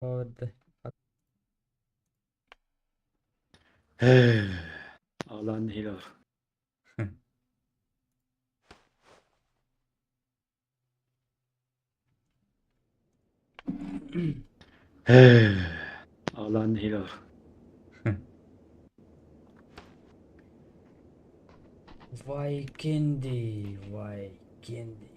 Hadi. Allah'ın hile var. Allah'ın hile var. Vay kendi, vay kendi.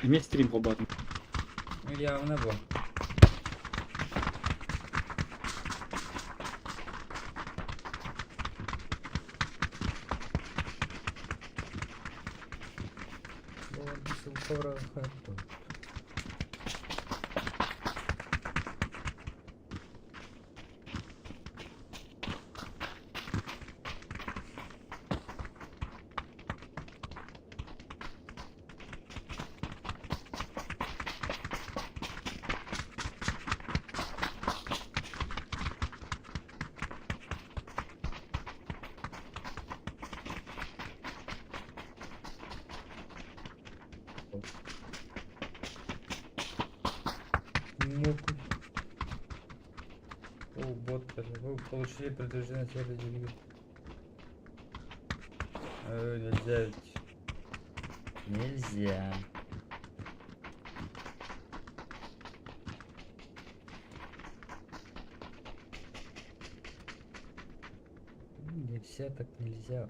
Мне стрим побачив. Явно бо. О, бот, вы получили предупреждение от двигателя. Нельзя ведь. Нельзя. Нельзя, так нельзя.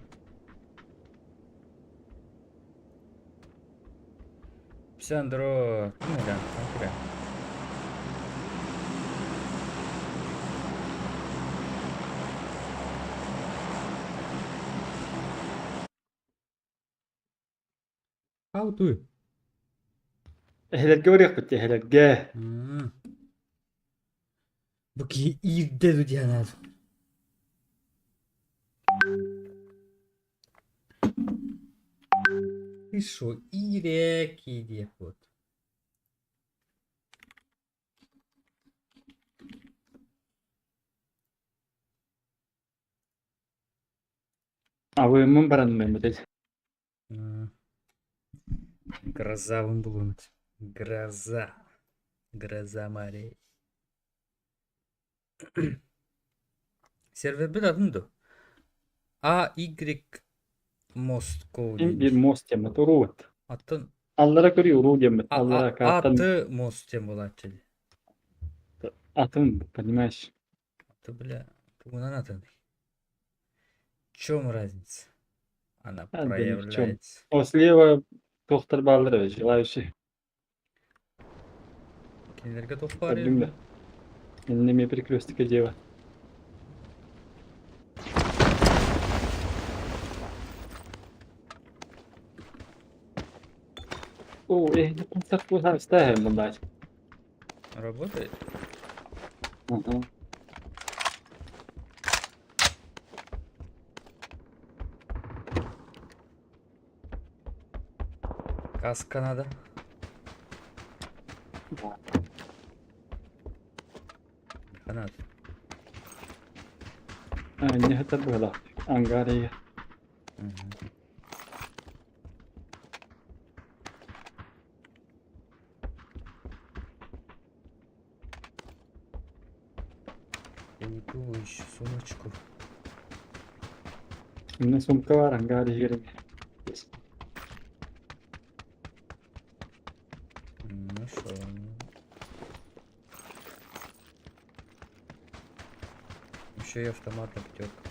Псандро. Ну да, нахера. How do? Ehlerge var yakıt ehlerge. Bak iyi dedi yani. Ты шо, и реки дехот. А вы мембран мембран. Гроза вымблунуть. Гроза. Гроза морей. Server bir adındı. AY Moskov Bir demiş. most yemet urut. Atın Allara görüyor urut yemet. Allara kartan. Atı Mostem bulatçılı. Atın, понимаешь? Atı bile. Bunun atın. В чем разница? Она Да, да ни в чем. проявляется. О, слева доктор Балдырова, желающий. Кинерге топ Gördün mü? var. Eline перекрестка дева. О, не концерт уже ставим, блядь. Работает? Ага. Каска надо. Да. Канат. А, не это было. Ангария. Я не думаю еще сумочку. У меня сумка var Angarия girdi. Ну что? Еще и автомат на пятерку.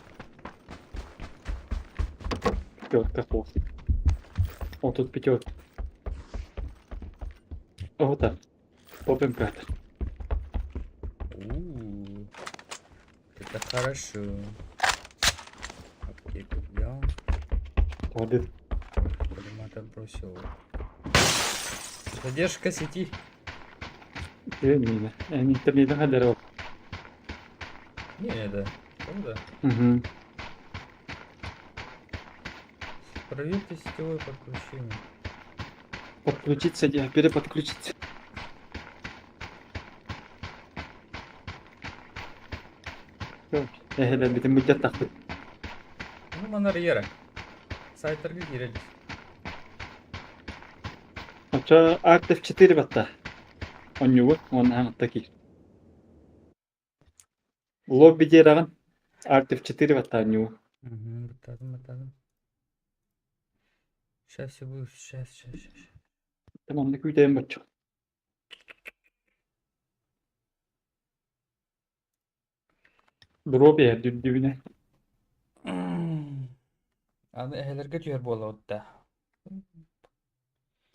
Пятерка пофиг. О, тут пятерка. О, вот так. Попим пятый. Это хорошо. Аптеку взял. Один. Пулемет отбросил. Задержка сети. Мина. Интернет'e kadar o. Не, да. Да. Угу. Проверьте сетевое подключение. Подключиться, переподключиться. Ehler bizim müddet taktık. Bu manlar yarak. Saytlarga girelim. Oça aktif 4 batta. Onyu onun hanattaki. Lobby jeragın aktif 4 batta onyu. Bıtadım. Şasi bu, şas. Tamamda küydeyim batçı. Drop yer dibine. Adı ehlerge tüyer bola otta.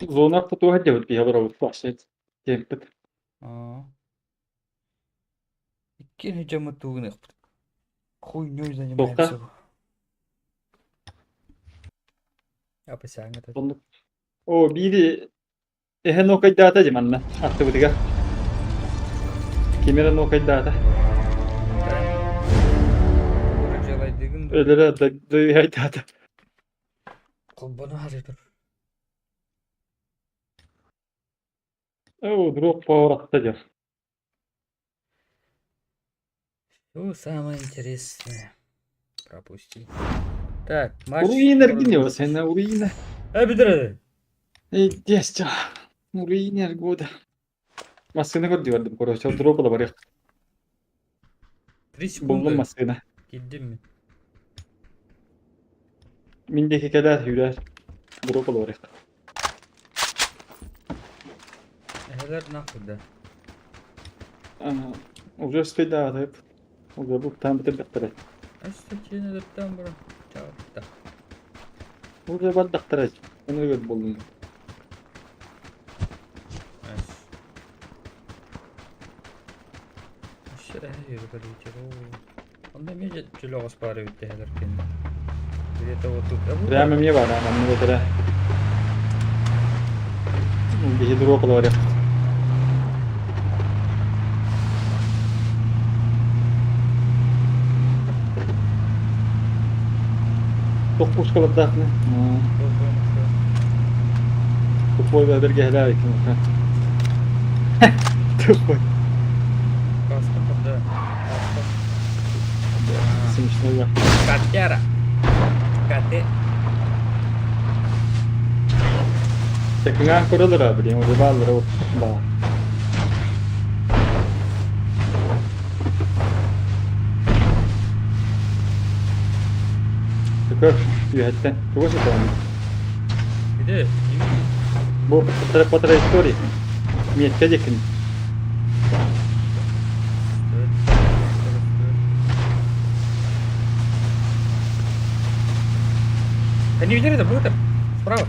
Zona tutu hadi bir haber alıp başlayız. Tempet. Aa. İkkini camı tuğunu. Хуй не Тоқта. занимаемся. Apa sangat tadi? Onu. O biri no kaydata jamanna. Attı bu diga. Kimera no kaydata. Kurcalaydıgın da Ölere da kaydata. kurbanı harcadır. O drop power attı. Ну, самое интересное. Пропусти. Так, матч. Ruiner gidiyor sen Ruiner. Bitir. Yes, Ruiner goda. Maskını gördüm koruyor. Drop da var ya. 3 Buldum секунды. maskını. Gittim mi? Mindeki kadar yürür. Drop da var ya. Ehler nakuda. Уже спидат. Уже bu tam bitirdik. Астачина да там бро. Чао. Да. Уже baddaktıracak. Onu gör buldum. Ас. Şere yürü böyle çelo. Onda mece çelo aspare bitti ehler kendi. Где-то вот тут. Прямо мне var ama bunu böyle. Bir drop da var ya. Çok hoş kalır da. Futbol ve bir gehler ekim. Futbol. Каска да. Каска. Смешно var. Котяра. Коты. Tekrar kurulur abi diyeyim. Orada bağlıra o. Bağ. Tekrar yühetten. Çok hoş kalır. Bir de Bu patra истории. Мет yakın. Они видели это, было там? Справа.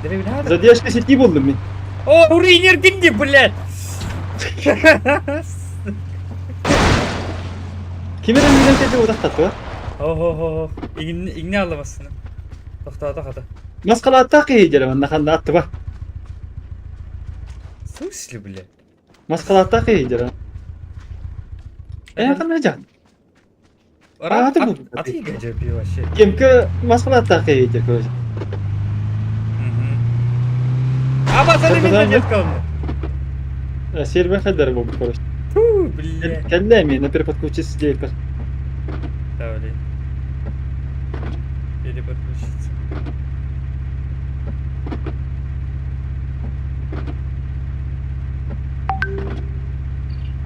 Деревня. Задержка сети buldum ben. О, Уринер гинди, блядь! Kimin önünden sesi odak tatlı? Ого, İğne alamasını. Toxta. Maskala atak yiyeceğim ben nakanda attı bak. В смысле, блядь? Maskala atak yiyeceğim. Yakın ne can? Hadi bu. At iyi gece bir вообще. Kimki maskala atak yiyecek öyle. Ama sana bir Kapıdan de mı? нет kaldı. Server kadar bu bir konuş. Фу, блядь. Kendime mi? Ne bir подключиться değil. Да, блядь. Или подключиться.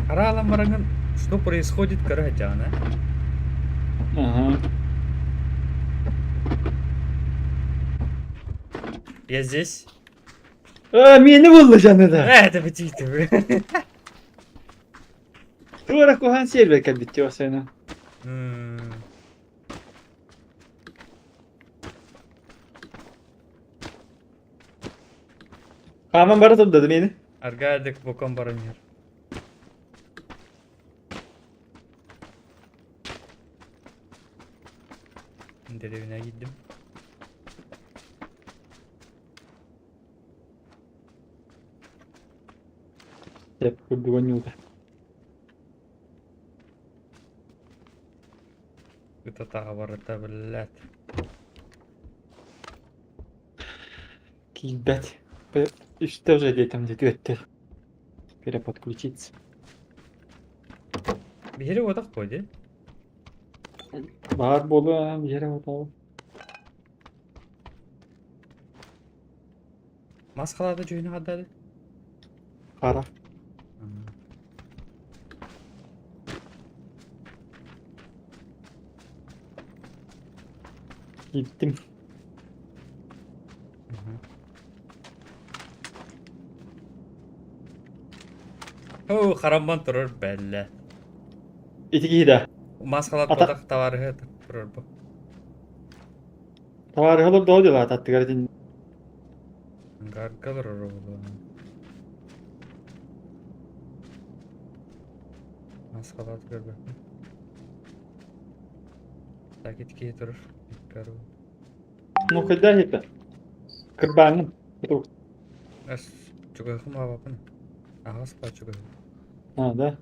Аралам маранган, что происходит, Каратяна? Aha. Я здесь. Beni buldu canı da. Это птица, блядь. Duvara kohan server kadar bitiyor sana. Aman bana topladı beni. Аргадик боком барамир. Derevine gittim. Hep güveniyordu. Кто-то говорит, блядь. Кидать. И что же где там где-то? Переподключиться. Bir yere odak koydu. Bahar bolu bir yere otalım. Maskalarda joyunu kadar. Kara. Gittim. Oo, karamban durur belli. İtiki de. Maskalar Ata- odak tavarı durur bu. Tavarı alıp da oluyorlar tatlı garetin. Gargalar oğlum. Maskalar durur be. Sakit ki durur. Garu. Ну, когда это? Кырбаңын. As juga kema apa pun. Ahas pa juga. Ha, да.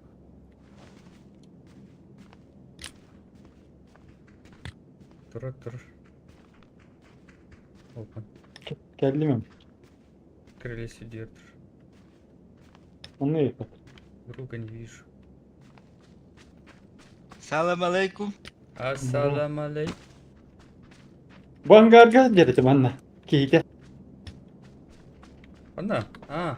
Durur. Open. Geldim mi? Крылья держит. Onu yapalım. Друга не вижу. Salam alaikum. Ассаламу алейкум. Bu hangarga geldim anne. Giydi. Она? А.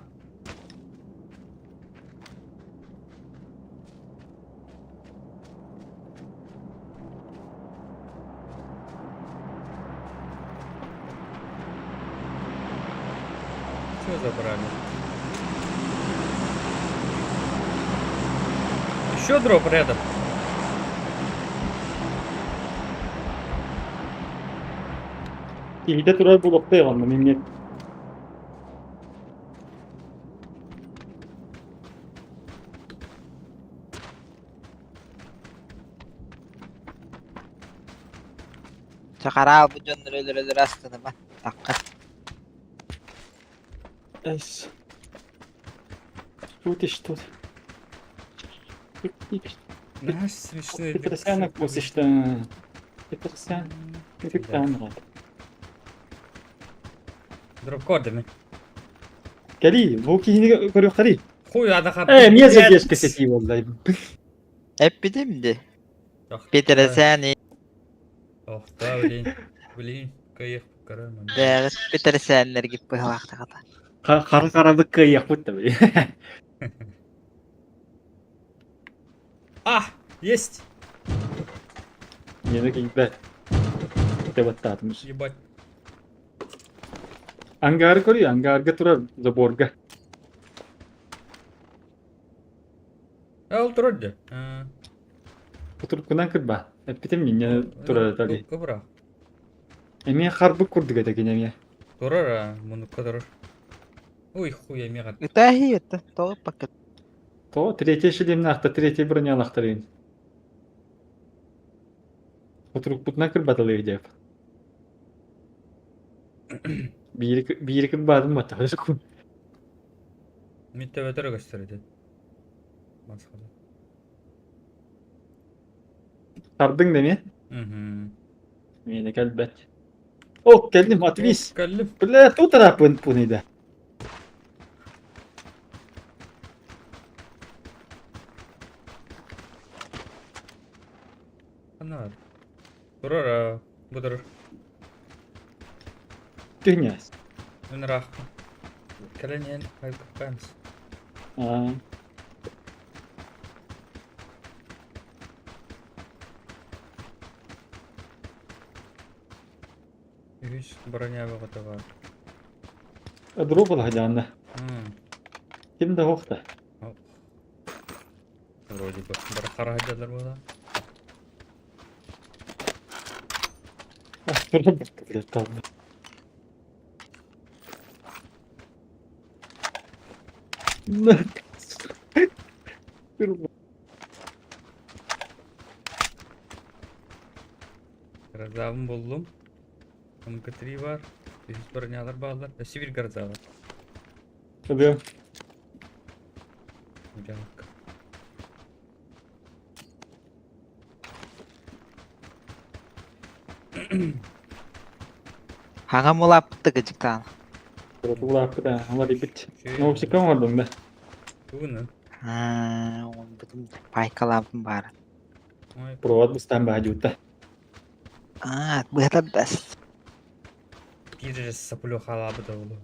Что забрали? Еще дроп рядом. Giydi durar bu lokta yalandı. Memnuniyet. Çakara bu canları ölür astını ben. Dakika. Es. Тут и что? Наш смешной. Петросянок bu işte. Petrosyan. Bir tane var. Дроп кодами. Geli. Bu kihini görüyor kari. Хуй, ada kart. Niye zevk keseti vallahi. Hep bildi. Petrosyan Ох, да, блин, кайф, караман. değer Petrosyanlar gibi bu vakte kadar. Kara karanlık kıyıyak bu tabii. Ah, есть. Yine giydi. Devat atmış. Ебать. Angarı koruyor. Angarga durar. Zaborga. Ал трудно. Oturup kunan kırba. Hep bitim yine durar tabii. Кобра. Emiye harbi kurduk ede gene. Durur ha, bunu kadar. Ой, хуя мега. Itahi etti. Doğru paket. То третья шелемна, ахта третья броня лахтарин. Oturup butuna kırbatılı edep. Bir kırbadım mı tabii ku. Mitte beter gösterdi. Maskada. Sardın değil mi? Mhm. Yine gelbet. Oh geldim atvis. Kallim. Bile tu tarafın bunu da. Anar. Durur ha, bu durur. Dünya. Ön rah. Kalen hayır kapağımız. Aa. Yüz bроня готова. Дробол hadi anne. Kim de hokta. Вроде бы. Бір қара хajjalar bola. Ah şurada bak bile kaldı. Grazavım buldum. MK3 var. Yüz bronyalar bağlar. Sivil graza var. Hadi. Ocak. Hangi mulaptı gıcıktan? Burada bu hafta da ama bir bit. Ne olacak ama orada. Bunu. On betul. Paykalabım var. Ой, Провод быстан бахажута. Быһыта бәс. пирс саплю халабы да болу.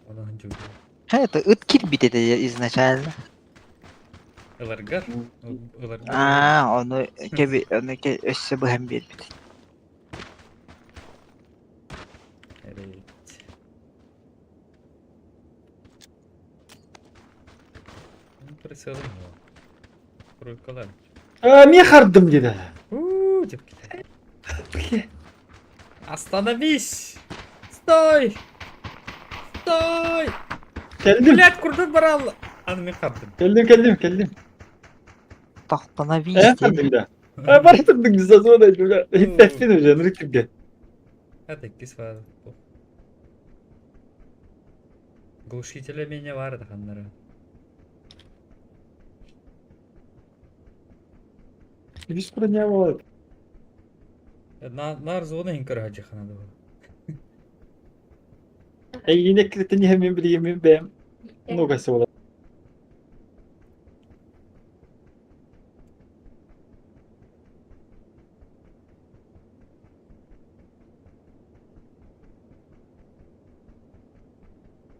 Онан жүгү. Это ыткир битеді изначально. Ыларгар. Ыларгар. Onu өссө быһам бербит. Evet. Присылым его. Пройкалар. Мен қардым деді. Деп кетеді. Остановись! Стой! Стой! Келдім, Блядь, курдун барал! Аны мен қардым. келдім. Тоқтановись. Қардым да. Бара тұрдың зазуына жүр. Иттәспен уже, нұрекімге. Это кис var. Глушители меня vardı ханнары. Biz kura ne var? Нар зона инкар хажы ханады. Yine kritini hemen bileyim ben. Ne kaysa ola.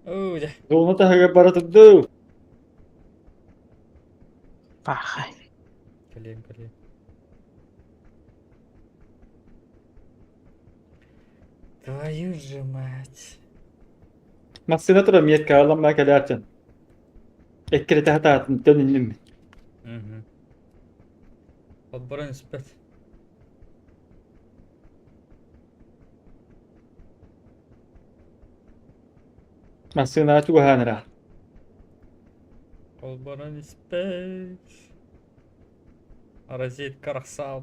Оу, да. Zona da haga bara тұрды. Пахай. Калем. Твою же мать. Masına tura miyet kağılan ben kalarcan. Ekkere tahta atın dönünüm mi? Угу. Подборон спят. Masına atu hanıra. Подборон спят. Розет карасал.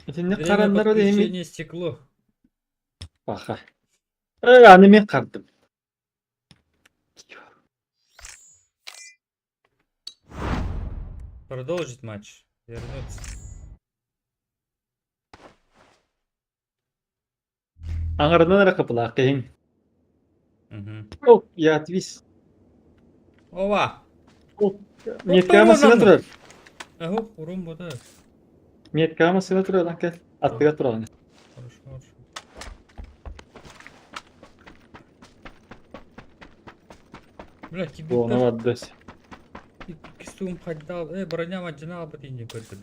Şimdi Время karanlar o değil mi? подключения стекло. Baka. Anime kardım. Продолжить матч. Вернуться. Ankara'dan ara kapılar kıyın. Угу. Oh ya twist. Ова! Oh. Miyet kağımasına turar. Ого, урон вода. Miyet kağımasına turar lan gel. Attığa turar. Хорошо. Бля, тебе Bu ona vardı. кистум ходил. Броня маджина не көрдү.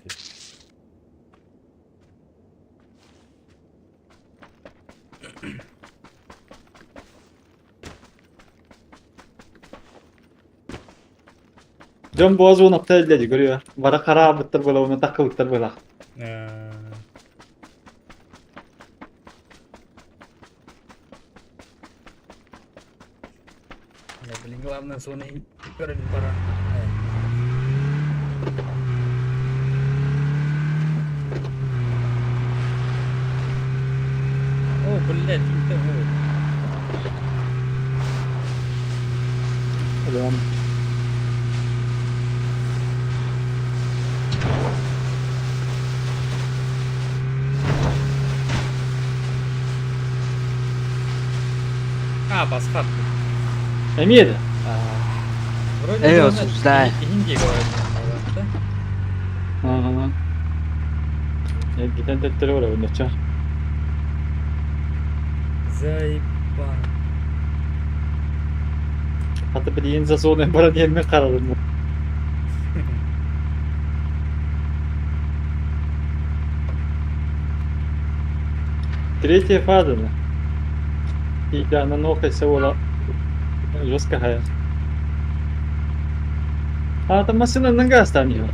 Can boğazı onu aptal edildi görüyor. Vara kara bıttır böyle onu takı bıttır böyle. Блин, главное зона перед пора. О, блядь, ты вот. Ulan. Басхат. Emiyedi. Вроде Evet, зона осуждаю. Индия говорит, да? Hı. Ya giden tetleri var onda çar. Заебан. Hatta bir yeni zası onu bana diyelim kararım. Третья фаза. И да, на ногах всего жесткая. А там машина нога останется.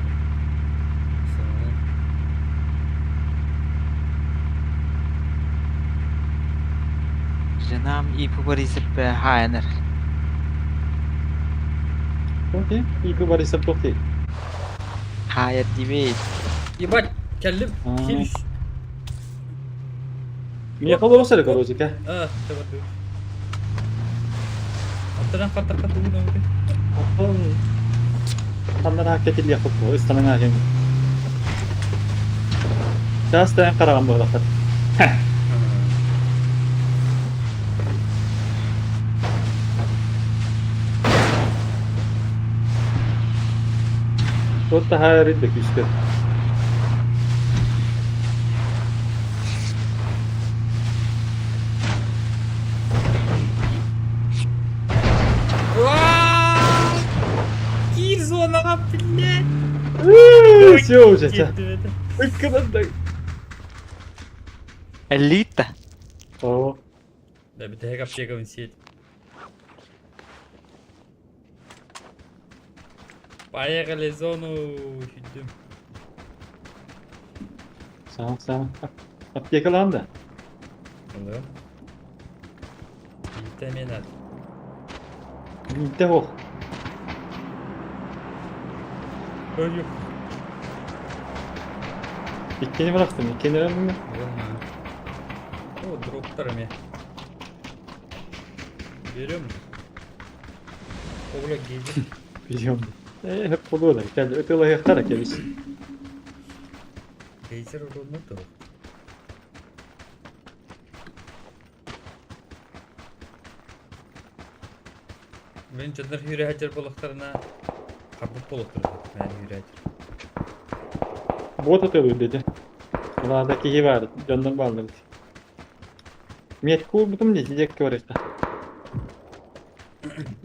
Canım iyi pubarizip hayanır. Okey. И говори саптохи. Hayat değil. Ебать, келдим. А. Хилиш. Мне колоса короче, ка. Давай. Аттан каттар уйнап өтө. Kanlar hakikaten yapıp bu. Üstanın hakim. Şahıstan karağım bu lafı. Вот her yerde işte. Gir zona bile. Все уже. Gitti. Hıkkıdan 50 та. О, Да bir tek yapacak siyet. Поехали зону. Hüddüm. Sağ. At yakalandı. Alo. Vitaminat. Gitti o. Öl yok. İkkeni bıraktım. İkkeni bıraktım. O droplarım ya. Görüyor musun? Oğlum giydi. Biliyorum. Hep oluyorlar. Gel ötüyorlar yakarak gelirsin. Geyser olmadı o. Ben canlar hüre hacer balıklarına kabuk balıkları ben hüre hacer. Bot atıyorlar dedi. Bunlardaki iyi vardı. Candan bağlardı. Met kurdum diyecek ki orada.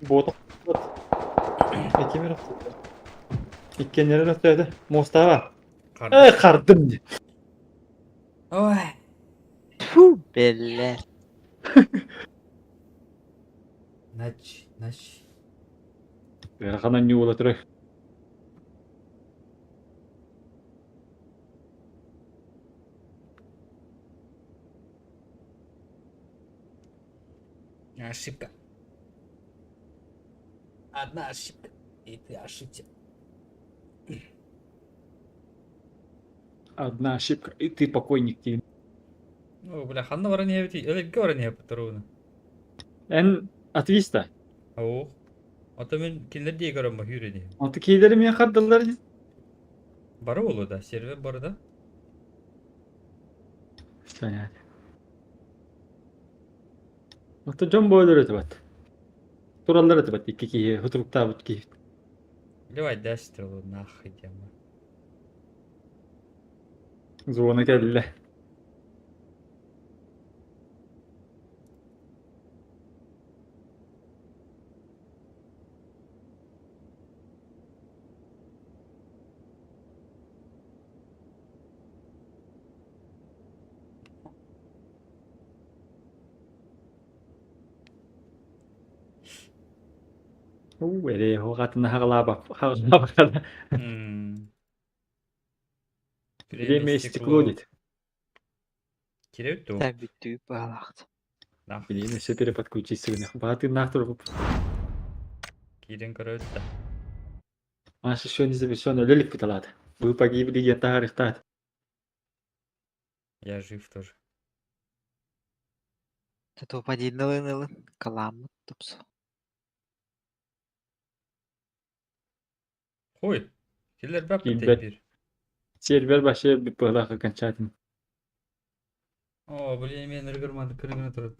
Bot. Peki mi rastladı? İkkenleri rastladı. Mustafa. Kardım diye. Oy. Фу, беле. Naç. Verkanan ne olatır? Ошибка. Одна ошибка. И ты ошибся. Одна ошибка, и ты покойник değil. Ну, бля, ханна вара не yaptı. Öyle bir vara ne yaptı onu. En atvista. Oh. Atamen kimler diye görüyorum hüre diye. Antikileri mi yakardılar? Bara olu da server bara da. İşte yani. Hatta John Boyler ötübat. Turallar ötübat. İki ki huturuk tabut ki. Давай дастер нахуй дема. Zuwana geldi. Öyle o kadın hağla bak. Hağla bak. Время стекло. Кирет то. Та битүү баглагт. Нах. Время все переподключиться. Баты нахтур. Кирен корот да. Маш еще не завершен. Лелик питалат. Вы погибли, я тарихтат. Я жив тоже. Та топади нылын. Каламыт тупсу. Хой. Киллер бап Килбет. bir. Сервер başı bir pıhlak akın çatın. О, блин, мен ыргырмады кыргына турат.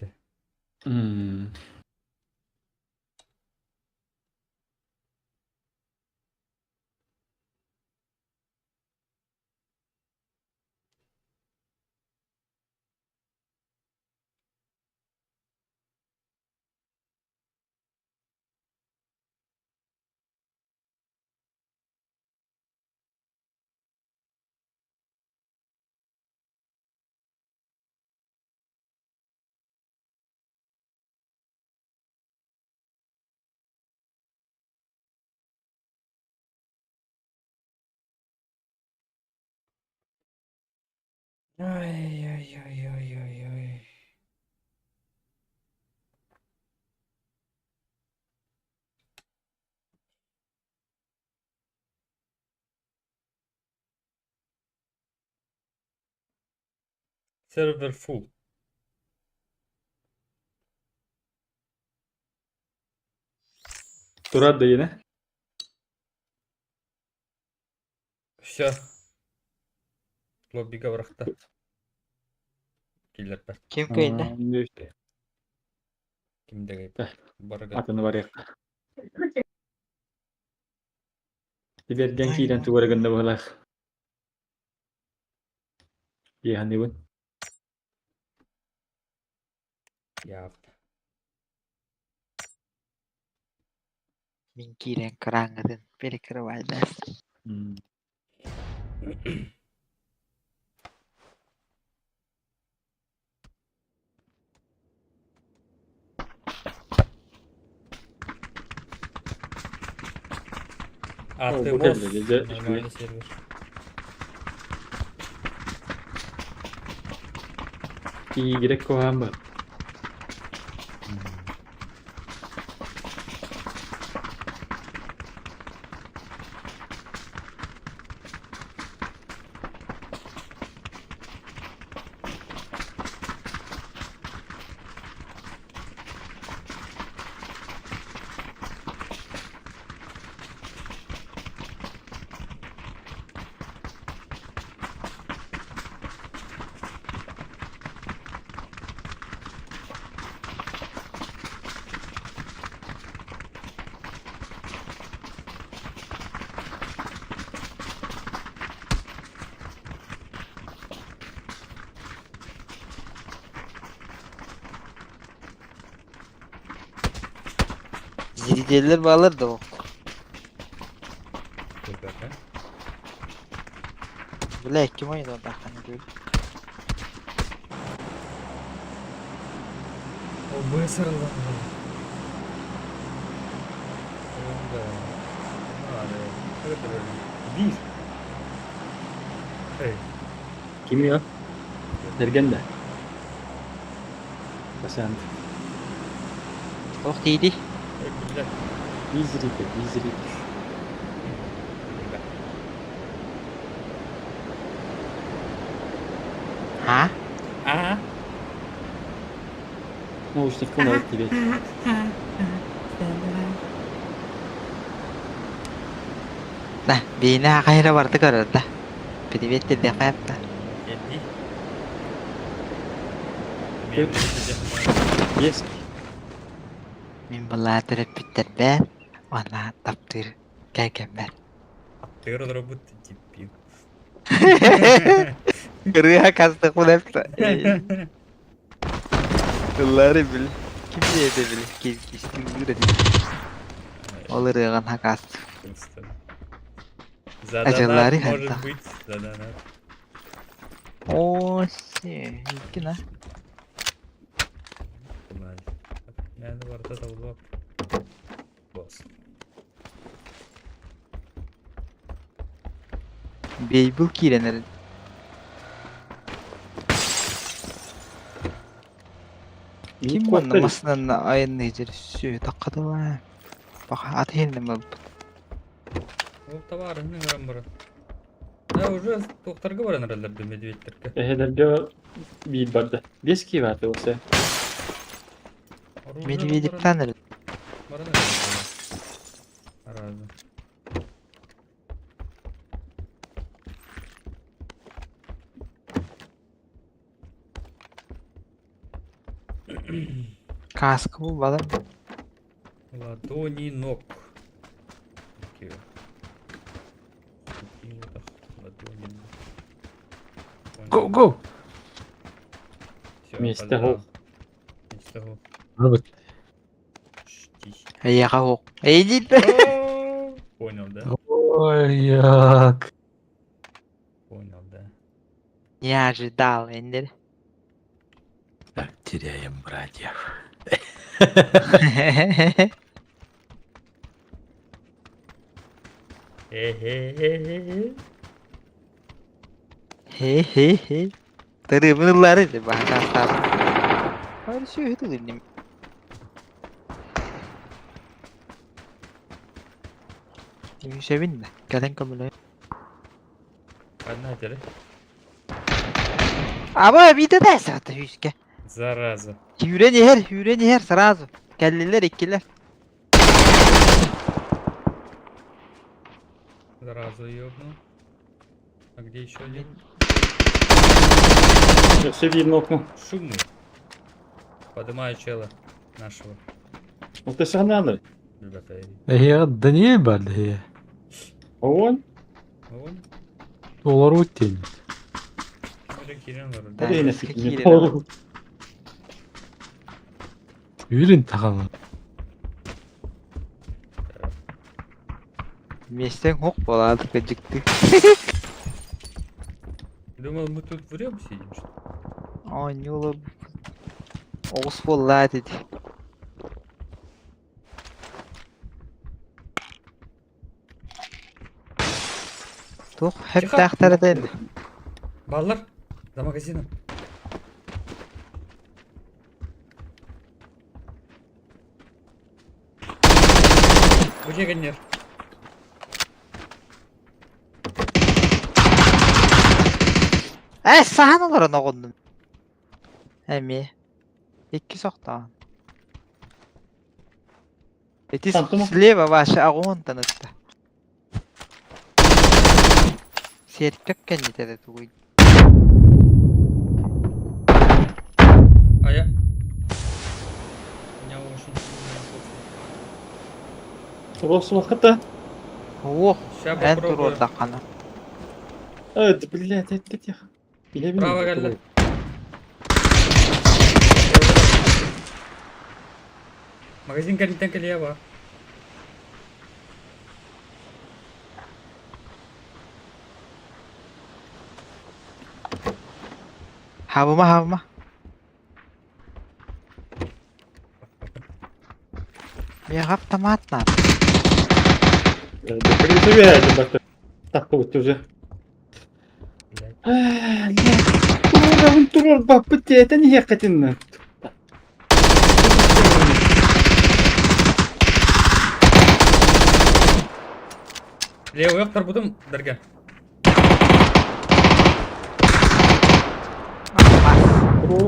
Ай. Server full. Turat da yine. Все. Лоббига врахта. killer ben. Kim köyünde? Ne işte. Kimde kayıp? Eh, Barga. Atını var ya. Dilerden Ay, kilen ay. tuvara ganda balar. Yehan ibun. Yap. Min kiren karangadın. Beri kırvaydas. Hmm. Attığım bu of. telde gece Normalde server. iyi girek kohan var. Zilceler bağlardı o. Dur bakayım. Bile kim oynadı orada hani böyle. O bu sarıldı. Onda. Hadi. Evet böyle. Bir. Hey. Kim ya? Ergen de. Basan. Oh değildi. Hey güzel. Bizriydi, bizriydi. Ha? Aa. No işte konu alıp gibi. Nah, bina kayra vardı kararda. Привет dedi hayatta. Geldi. Evet. Yes. Min baladır bitter ben. Ona taptır. Gelken ben. Aktör olarak bu tipi. Kırığa kastık bu hepsi. Kılları bil. Kim diyede bil. Kim kistin gırı. Olur yağın hakastı. Zadanat Acıları может hatta. быть. Zadanat. Oo şey. İlkin ha. Yani vardı da bu boss. Beybul kirenler. Kim anlamasından da ayın neceri süyü takkadı var. Bak atayım mı? O tavarın ne garam bara. Ha уже doktorga baran herhalde bir medvetlerge. Ehlerge bir barda. Deski vardı o se. Medvedikten de. Baran herhalde. Arazi. Kaskı bu balam. Ладонинок. Такие. Такие вот ладонинок. Go go. Всё, Вместе опоздал. гол. Вместе гол. Evet. Тихо. Ayağa hok. Eğil. Понял, да? Ой, як. Понял, да. Я ожидал, Эндер. Так, теряем братьев. Хе-хе-хе-хе. He he he. Tırımırları da bana kastar. Hadi şu hütü dinleyeyim. Sevin mi? Gelen kabul et. Одна теперь. Ama bir de zaten Hüske. Зараза. Hüren yer sarazu. Kelliler ikiler. Сразу ёбнул. А где еще один? Все видно окно. Шумный. Поднимаю чела нашего. Вот ты сагнаны. Ребята, هي Даниэль бар هي Он? вон. олар өткен. Кимere kiren var. Да. Hadi yine eski sikini. giyilir Doğru. Үйрен тағамы. Местен хук болады кыжыкты. Думал, мы тут врем сидим, что ли? Ой, не улы. Оғыз болла dedi. Тух, hep Тихо. тақтары değil. Баллар, за магазином. Бөжегендер. Sahan olur ona kondum. Emi. İki soktan. Эти Tamam. слева ваши огонь танытты. Серпек кеннетеді тугуй. А я... Меня очень... Осы уақытта. Ох, Сейчас ән попробую. тур ордаққаны. Блядь, это тихо. Биле Право geldi. Магазин кәліттен келе бар. Havıma. Я автомат надо. Да приживяйте, бата. Так вот уже. Блядь. Турор баппыте, это не я хотел. Левый оқтар будым, дәрге.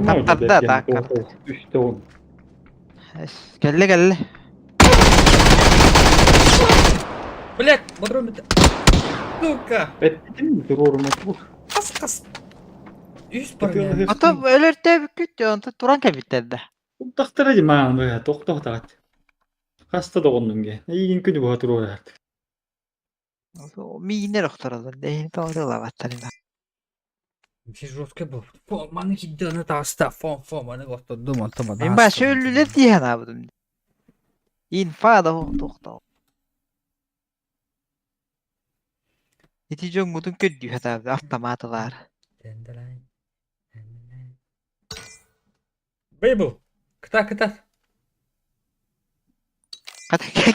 Kaptarda da kaptar. Düştü o. Geldi. Блядь, патрон бітті. Сука. Ettin mi turoruma tur? Қас. Үйс бар мен. Ата өлерте бүкіт, онты туран кәбіттерді. Тоқтara маған бе, тоқтағат. Хаста да ондun ge. İyi günü bu turor artık. Миінер ұқтырылды, дейін тоғырыла баттарына. Сен жорстка бұл. Форманы киддіні тағыста. Форманы қоқты. Думан тұма. Мен башы өлілер дейін абыдым. Инфа да тоқтау. Еті жон мұдың көдді хатабы, автоматы бар. Бейбл. Кыта.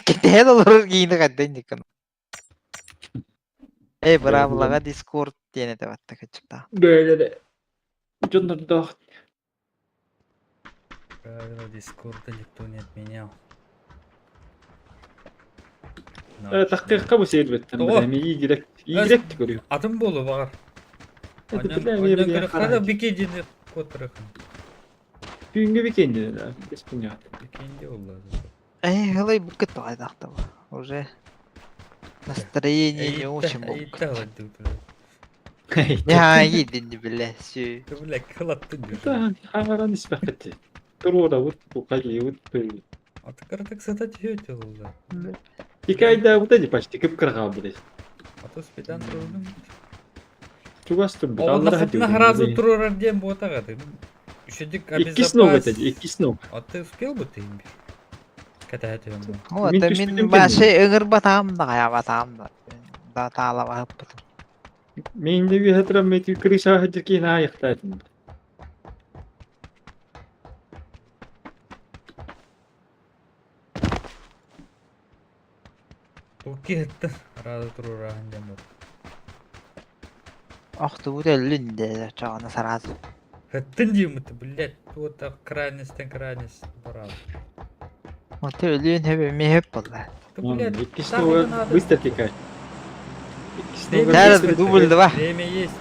Кетеді олар кейіні қаддан декін. Бравлаға Discord дейін әді батты көчікті. Böyle de. Canları da. Правила Дискорда никто не отменял. Тақиққа bu seyirbetten. Doğru. İyi girek görüyor. Adım bolu var. Hadi Ondan bilemeye göre bir kada bir kedini kotarıkın. Güngü bir kendine de. Bismillah. Bir kendi oldu. Хылай бұл кетті қайдақты бұл. Уже настроение не очень бұл. İyi tağladı tutulur. Ya gidin bile şu. Böyle kılattın diyor. Da havaran isbakati. Turora vut bu kayı vut böyle. Atık aratık sata tüyötü oldu. Hikayede bu da почти kıpkırga bu da. Atı speden dururdum. Çuvastım bir. Oğlum hatına harazı durur diye bu atagadı. Üşüdük İkisini o götürdü. İkisini o. Atı uspел бы ты им? Kata ettim ben. Вот, Мен мен түспеден башы ыңыр батам да, қая батам да. Да таалап алып бұтым. Мен de bir hatırlam et krisa hadir ki ne ayıktaydım. Bu gitti. Harazı durur ahından bu. Оқты бұл әлінде жағына саразы. Хаттын деймін, блядь. Тут крайностьтен крайность барал. Вот өлін ме хеп болды. İkisini o bыстро текает. İkisini o Дәрі быстро дублді ба? Время есть.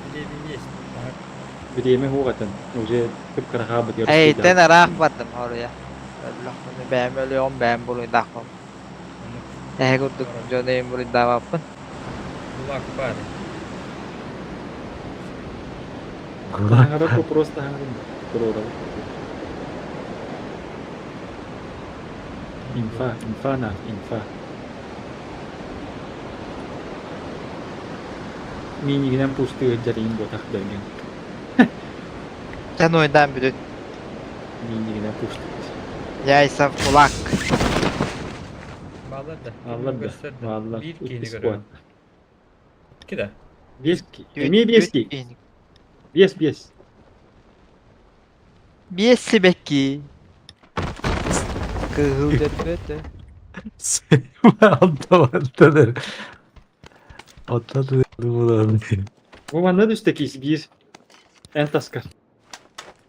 Время хугатан. Уже kıpkırga bu diyor. Тен арақ баттым орaya. Бәм өліғым бәм бұлы дақым. Күрдік жонайын бұлы дағаппын. Kulak var. Allah. Хорошо, просто говорим. Здорово. Инфа на, инфа. Minigiden pustu jaring botak bergen. Sen oyundan biri. Minigiden pustu. Yaysa kulak. Bağlar da. Vallahi Gösterdi. vallahi. Bir kini İkisi görüyorum. İki de. Бески. Еми бески. Бес. Biyesi bekki. Kıhıldır böyle. Atladı. Atladı bunu. Вова, надо üstteki bir. En taskar.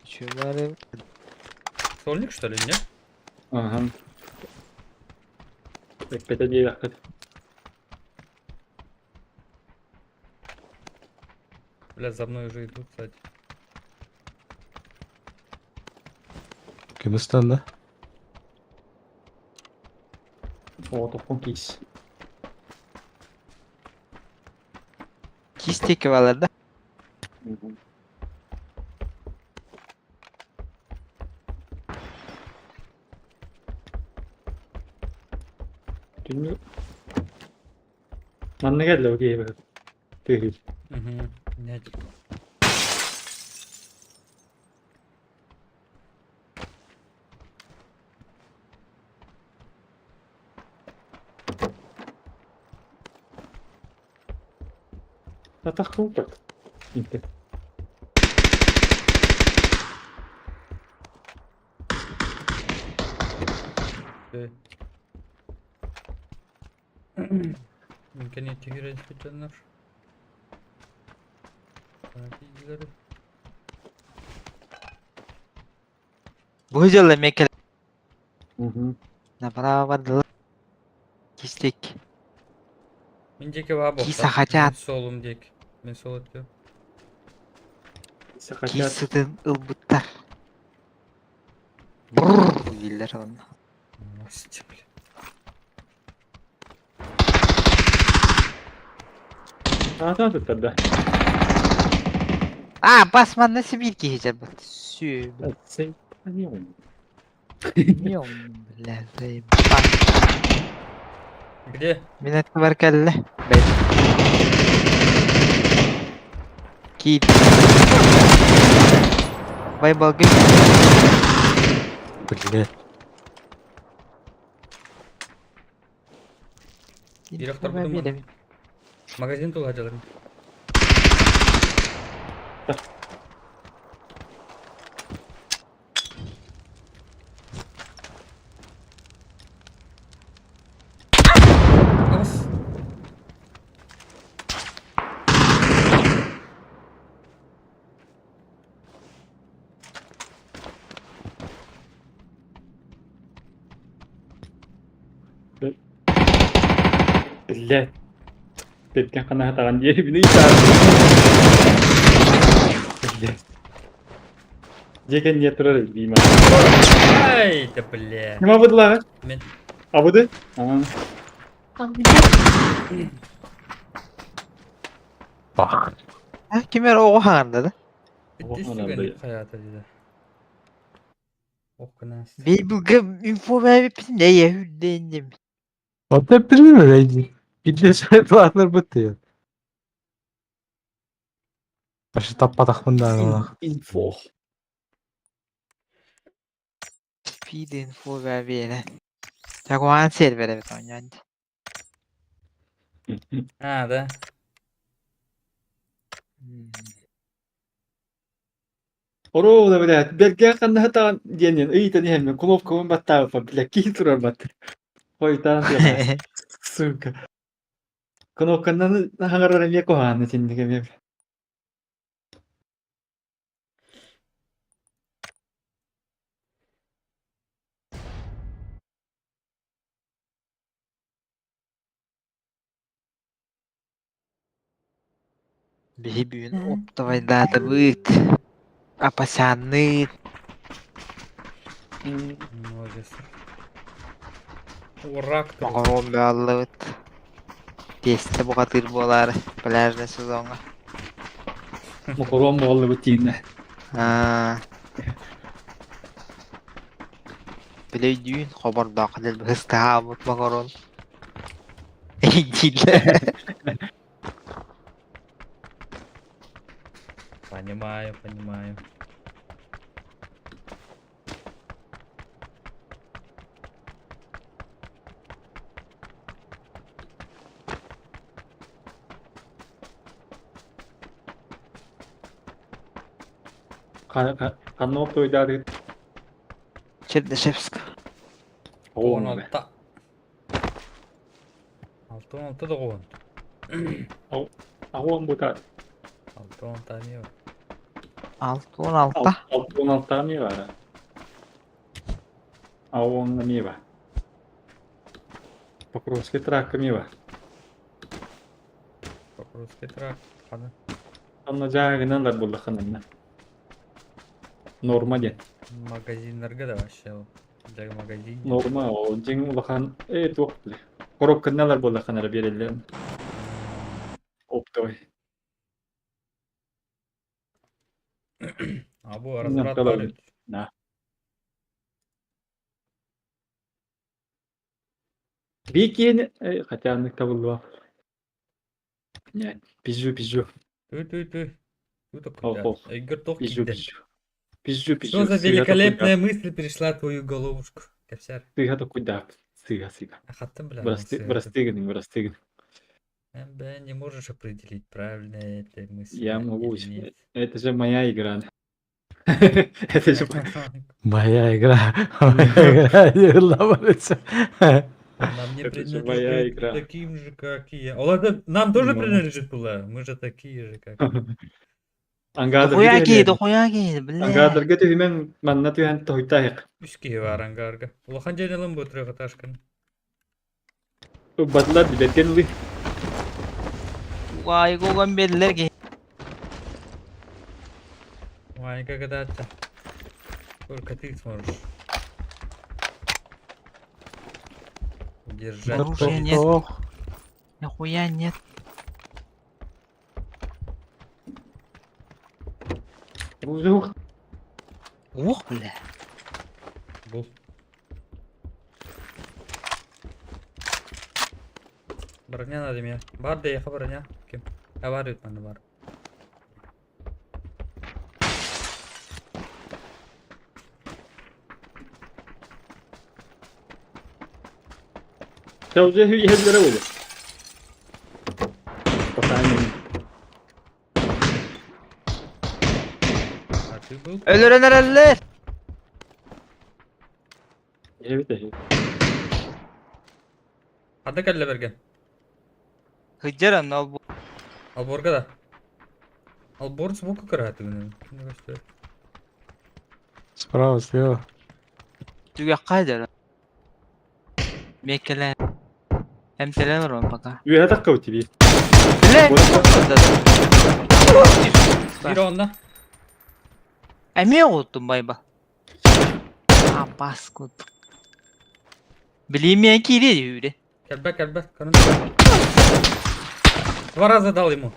Şunları Solnik что ли, нет? Ага. Bekbete diye dakika. Бля, за мной уже идут, кстати. Kim ıslandı? O topun kis. kis teki varlar da. Dünya. Lan ne geldi o gibi. Tühül. Угу. Нет. Atak kompakt. İnte. Okey. İmkaniyeti göre canlar. Bilgileri. Bu hıcalı mekele. Hı hı. Ne para vardı. Kis tek. Minceki var bu. Kisa kaçan. Solum diyek. Ben sol atıyor. Kis Sakatat. sıdın ılbıttar. Brrrr diller onu. Nasıl çıkıyor? Zaten tuttu. Aa basman nasıl bir ki hicab? Sü. Sen tanıyor. Bilmiyorum. Lazım. Bak. Где? Minnet var kelle. Ben. Git. Bay bagay. Bile. Direktör buldum onu. Magazin dolu hacılarım. As. Lihat. Tetkan kena tangan dia bini ikan. Dia kan dia terus di mana? Ай, да бля. Cuma apa lah? Мен. Apa tu? Ah. Bak. Ha kimer o handa da. Bitti Oha, süren nerede? hayata dedi. Oh knas. Bir bu info verip ne yahudeydim. O da bilir mi Reyci? Bildiğin şeyler bu diyor. Başı tapmadak bundan ona. Info. Speed info ver bir yere. Jaguar server evet oynandı. А, да. Oro da bilet. Belki kena tangan dia ni. Tadi hem konof konon batal apa? Bila kih turun bat. Koi tangan dia. Suka. Konof kena hangaran dia kohan sini kami. Bir büyün optavay data büyüt. Apa sanit. Молодец. Урак. Makaron be Allah'ıt. Teste bu kadar bolar. Plajda sezonga. Mokoron bollu bu tiğinde. Ha. Biley düğün haberda kadar hıstahamut makaron. Ey dille. Понимаю. Kanlı hop oydadı. Чернышевск. Oğlum be. 16. 6-16 da kovan. Ağon bu da. 6-10 tane var. 6-16. 16 tane var ha. Ağon'da mi var? Покровский трак mi var? Покровский трак. Hadi. Anlayacağınlar buldu kanalına. Normal ya. Magazinlarga da başlayalım. Jagi magazin. Normal o. Jeng ulakan yok. Koropka neler buldu kanala verildi. Optoy. Abi Ne razrat kadar- var. Na. Bir yeni kaçanlıkta buldu. Yani pizzu. Ты. Тут Ох, ох. куда? Игорь Тох Пизжу. Что Пизжу. за великолепная мысль пришла в твою головушку? Кевсер. Сыга да куда? Сыга. Ахаттым, бля. Брастыгин. Бля, не можешь определить, правильная это мысль Я могу. или нет. Это же моя игра. Это же Моя игра. Моя игра. Йылламарыца. Нам не Это же моя принадлежит игра. таким же, как и я. Ладно, нам тоже Ну. принадлежит была. Мы же такие же, как и. Дохуяки, дохуяки, бля. Ангадарга тühmen manna tühen toytayık. Üsküye var angarga. Улахан жанелым bu tırığı taşkın. Batlar biletken uli. Vay gogan belirler ki. Вань, как это это? Сколько ты сможешь держать? Оружия нет. Нихуя нет. Ух. Ух, бля. Бул. Броня надо мне. Бар да яха броня. Ким? Бар бит мана бар. Çavcı hevlere böyle. Bakayım. А ты был? Ölürenler eller. Evet. Hadi kelle bergen. Hıccaran al bu. Алборга да. Албор звука караты гүнү. Кимге gösteriyor? Справа, слева. Tüge kaydar. Mekkeler. Hem telen var on baka. Üye dakika bu TV. Bile. Bir onda. Emi oldum bayba. Bas kut. Bileyim ki değil yürü. Келбе. Канун. Два раза дал ему.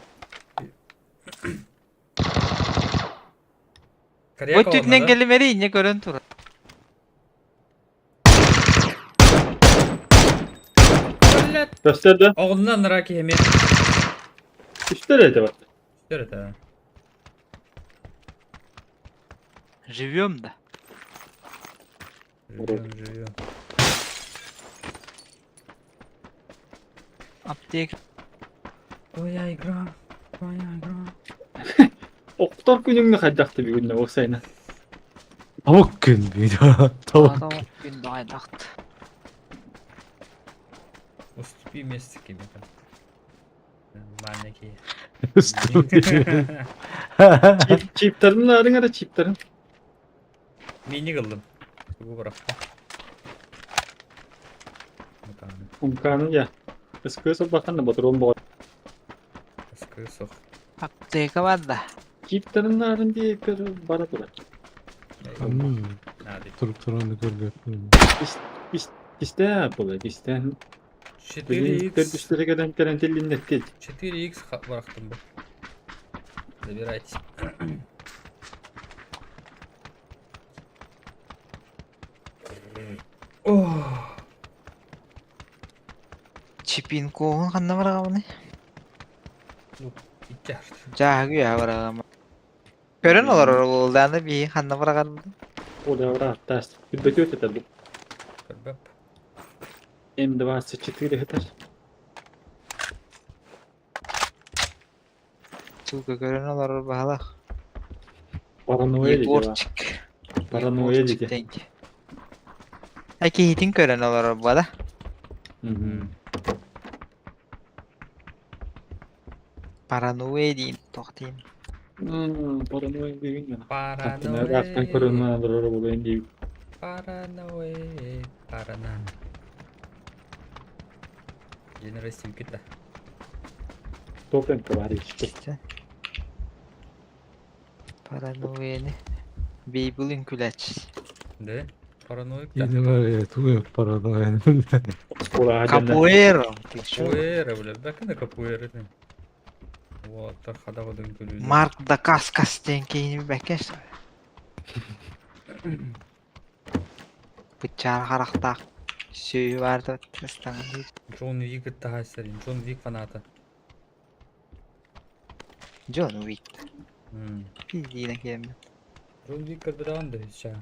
Bu Корякова tütünden надо. gelimeri ince görüntü. Блядь. Gösterdi. Oğlundan raki hemi. Üstlere de var. Что это? Живем da. Живем. Aptek. Твоя игра. Oktar gününü kaçacaktı bir günde olsaydı. Tavuk gün video. Tavuk. Adam gün daydaktı. Уступи место тебе. Маленький. Çiptarın arın ara çiptarın. Mini kıldım. Bu bıraktım. Bakalım. Umkanın ya. Iskıyorsa bakan da batır olma. Sıkı sok. Apteka var da. Çiptarın arın diye kırı bana bırak. Hadi. Durup duran bir gölge. İste yapılır. İste. Bilin 4x. düşlere gelen telin net değil. 4x bıraktım ben. Забирайте. Ох, Чипинку канна барагамны. иккер. Жаагы я барагам. Көрөн олар олданы би канна барагам. Ура, таст. Подбетёт это. Көрбөп. М24 это. Чука көрөн олар баала. Паранойя деди. Егорчик. Паранойя деди. Деньги. Аки хитин көрөн олар баала. Паранойя дейін тоқтайын. Паранойя деген мен. Паранойя. Артын көрөнмө дурар болойн дейм. Паранойя. Паранан. Generation kita. Топен товарищи. Паранойяны. Бейбулин күләч. Да? Параноик. Yine var ya tuğ paranoya. Ура, Капуэро. Капуэра, блядь. Бәкіне капуэра ден. Вот, так хадағы дөң көлі. Марк да каскас ден кейін бәкеш. Бычар харақтақ. Сөйі барды тестаңын. Джон Вик это хайсарин. Джон Вик фаната. Джон Уик. М. Пиздина келме. Джон Вик кырдырағанда ша.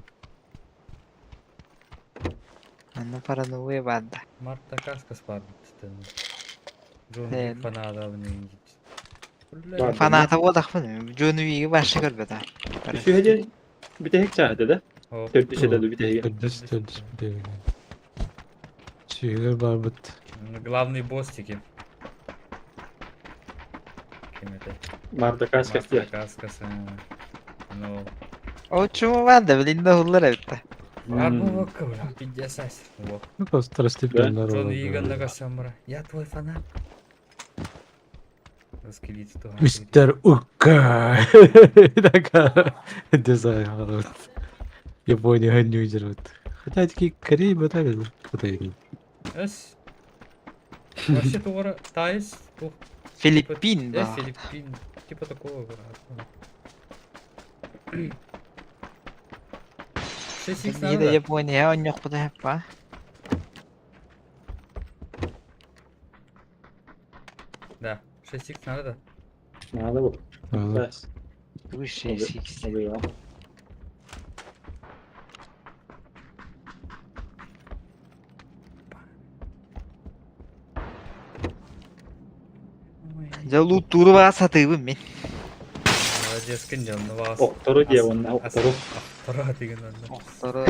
Анна паранойя барды. Марта Каскас бар бітті. Джон Э, Вик фанада бұның Бар. Фаната болдақпын. Джон Уик'i башы көрбеді. Şu hece bir tek çağırdı da. Хоп. Dört dişe de bir tek. Terdis bir de. Şeyler var bit. Главный бостики. Кем это? Marta kaç kaç diye. Каскас. Ну. О, чому барды? Білінде хуллар әбітті. Бар бұл вакка, бля. 50. Вот. Ну просто второстепенный Джон народ. Виган на Гасамура. Я твой фанат. Раскелить то. Мистер Ука. Такая дизайн. Япония гонюзер вот. Хотя такие Кореи бы так куда идут. Эс. Вообще тугара Тайс. Филиппин ба. Филиппин. Типа такого. Шесть Ниде надо. Япония оньоқ бұда хеп ба. Да. 6 надо. Надо bu. Ага. Kaç. Bu şey six. Oluyor. Жалу турба сатыбым мен. Молодец, кендем, вас. Oktoru diye onun oktoru. Оқтора деген анда. Оқтары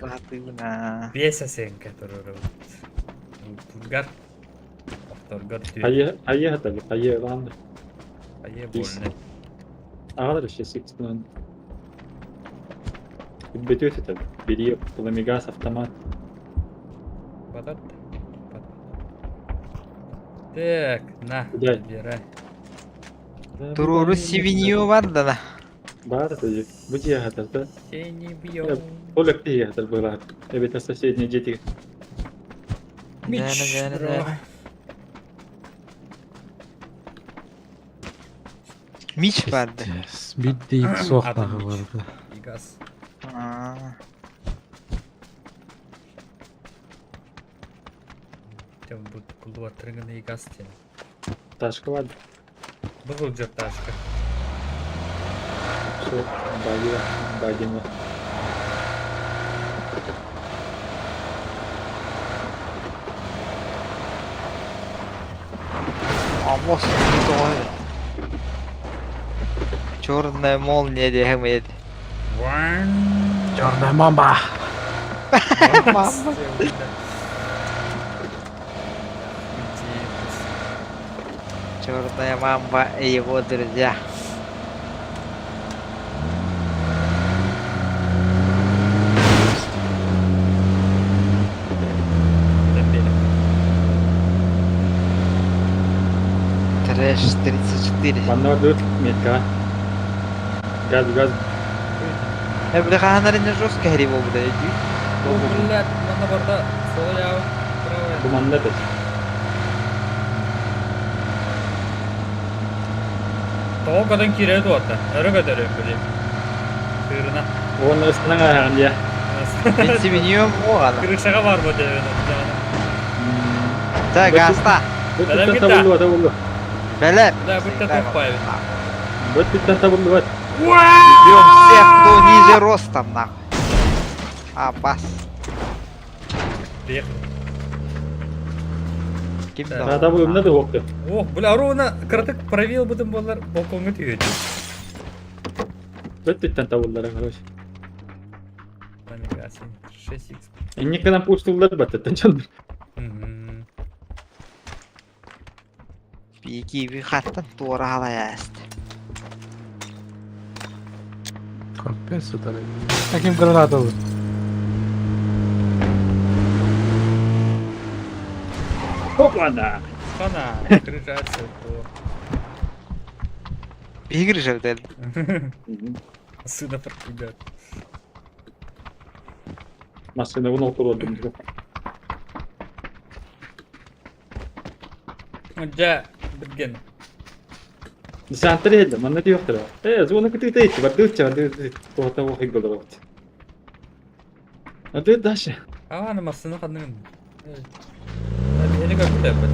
сатыбым. Беса сен который. Тургар. Оқтор түйе. Ayı hatalı. Ayı lan. Ае Бес. больно. Ağlar işte 60. Бетёт это. Бери пламегас автомат. Батат. Так, на, Куда? забирай. Туруру сивиньо бар да на. Бар это же. Bu diye hatalı da. Синий бьем. Olak diye hatalı böyle. Evet соседние дети. Мич, бро. Мич барды. Bir de ilk soğuk Adam dağı hiç. vardı. И газ. Тем будет кулуаттырган и газ тен. Taşkı var. Был жерташка. Все. Bagin var. Амос той. Черная молния дегмед. Ван. Черная мамба. Черная мамба и его друзья. Трэш 34. Bana 4 metre. Gaz. Бля ханарына жестко грибо буде. Блядь, мана барда сол яу. Правая. Dumanlı da. Soğuk kadın kireye doğatta. Öyle götürüyorum böyle. Sığırına. Onun ısınan ayağın diye. Benzimiyorum o kadar. Kırışağa var mı devinin? Da gazda. Bıt Benim bitten gitti. tabullu tabullu. Bele. Da burada top payı. Bıt bitten tabullu bıt. Берем всех, кто ниже ростом, нахуй. Бас. Приехал. Kim Да. de Ha tabullu ne de oktu. О, бля, ровно кратык провел бы там балар балконга түйеді. Bıt bitten tabullara kardeş. Нифига себе. 6х. Ennikten puştullar battıktan canım. Мгм. Пики выходят, тура халаяст. Компенсу дали. Таким гранату. Hopana. Хана, крыжаться. Игры же вдаль. Сына прокидать. Masada bunu otururdum. Жа, бірген. Десантыр еді, мана диоқтыр. Звоны күтіп дейті, бар дүйтчі, бар дүйтчі. Тоғыта оқи болар оғыт. Ады дашы. Ава, намасыны қанның. Ені көпті әпет.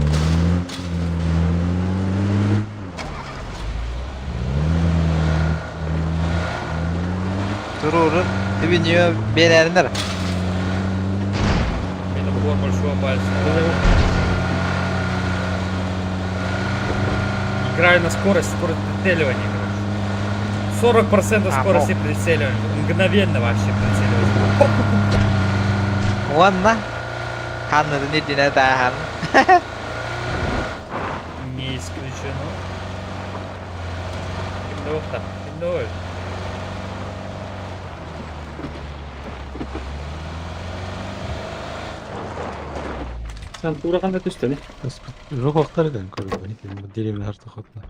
Туруру. Тебе не берерler. Мені бұр большого пальца. Играю на скорость прицеливания, короче. 40% скорости прицеливания. Мгновенно вообще прицеливания. Ладно. Ханна не дина тахан. Не исключено. Киндохта, киндой. Sen tuğra kanda düştü ne? Жоқ вақтар екен көріп не деревня арты хотна.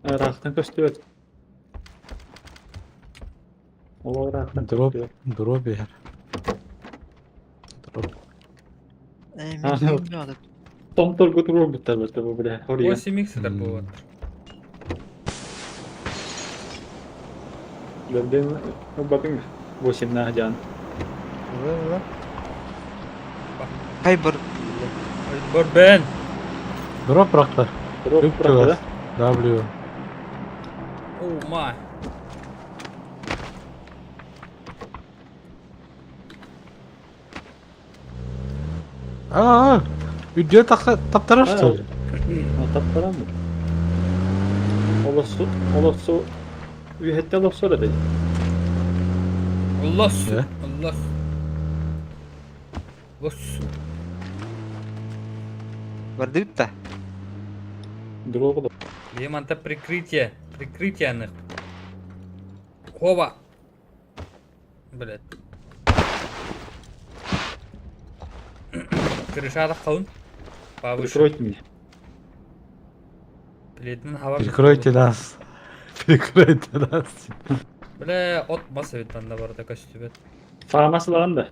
Raqtan köstü öt. Ola raqtan Дроп, köstü. дроп ер. Дроп. Tom tol götürür bitler başta bu bile. Oraya. 8х это было. Gördün bakın. Bu şimdi can. Хайбер. Борбен. Дроп бірақтар. Drop Üç bıraktı da. W. О, ма. Үйде таптарар Ha, что ли? Taptaran mı? Olası üyette olası da değil. Allah su. Ne? Allah su. Allah su. Вардыпта. Drop da. Леманта прикрытие. Прикрытие них. Хова. Блять. Крышада қалын. Повыше. Прикройте меня. Плетін хава. Перекройте нас. Перекройте нас. Бля, от масовиттан да бар да костюбет. Farmasılan da.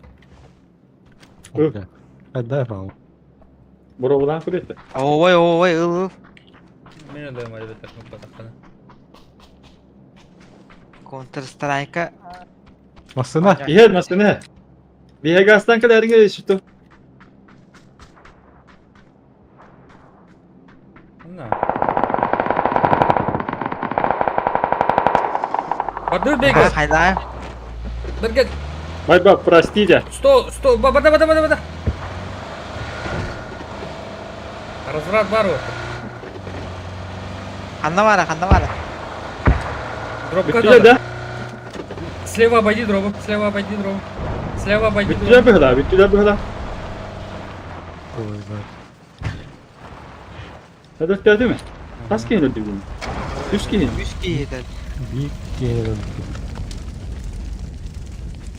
Окей. Дай маму. Buradan kuruyor. Ой, ой, ыл. Мен да мали бетак ну патакана. Counter Strike'a. Масына. Yer masını. Bir gastan kadar geçti. На. Баdur бегас. Хайда. Берген. Bay bay простите. Сто, бада. Разврат бару. Ханна бара. Дроп Bütçe кадр. de. Слева обойди дроп. Слева обойди дроп. Слева обойди Bütçe дроп. bir hıla. Bütçe bir hıla. Ой, Hadi geldi mi? Kaç kere öldü bunu? 3 kere. 3 kişi. бик кенен.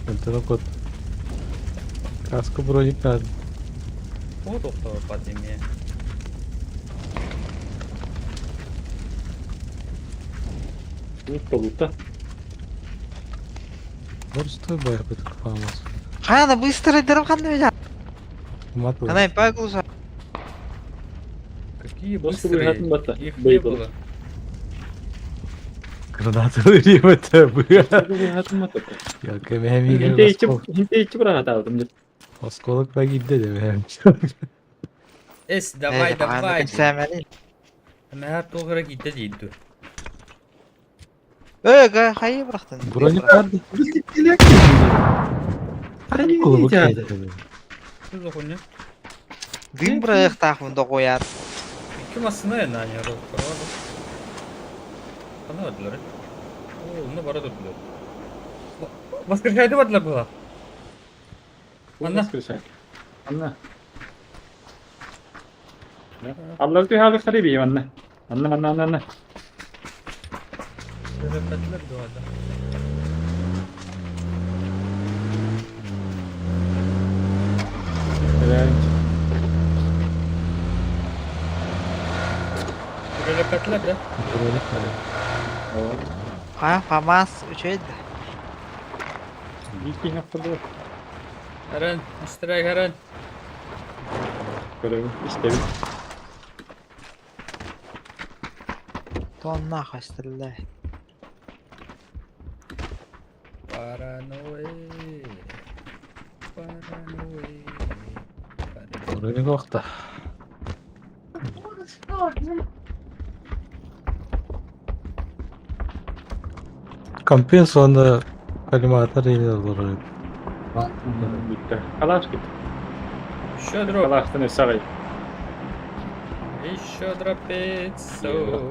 Антона кот. Каско броник надо. О, доктор подземье. Lutta. Борстой бая поток фамас. Хана быстро дров ханна ведя. Мату. Хана паглуса. Какие Доска быстрые. выгодно бата. Их не Бейбл. было. Granatı vereyim tabi. Bir hatırıma topu. Yok hem iyi Hinte içi bırak aldım. Oskolık ben gitti de hem. Es давай, давай. Sevmeli. Ama her doğru gitti değildi. Hayır bıraktın. Bronnik vardı. Biz gittiler. Hani Kulubu diyeceğiz? kaydı. Kız okunuyor. Dim bırak takımda koyar. Kim aslında ya lan ya? Bravo. Kana ödüler. Oo, ne bara durdular. Baskır kaydı vardılar bu. Anla. Anla. Allah tu hal karibi anla. Anla. Böyle petler bu arada. Böyle petler de. Bronnik var. Ha famas 3 edi. İlk haftada Eren, strike Eren. böyle işte bir Tonna kaçtırıldı. Paranoia. Bronnik okta. Kampiyon sonunda kalimatlar iyi olur. bitti. Kalaş gitti. Еще дроп. Kalaştın sarayı. Еще дропецо.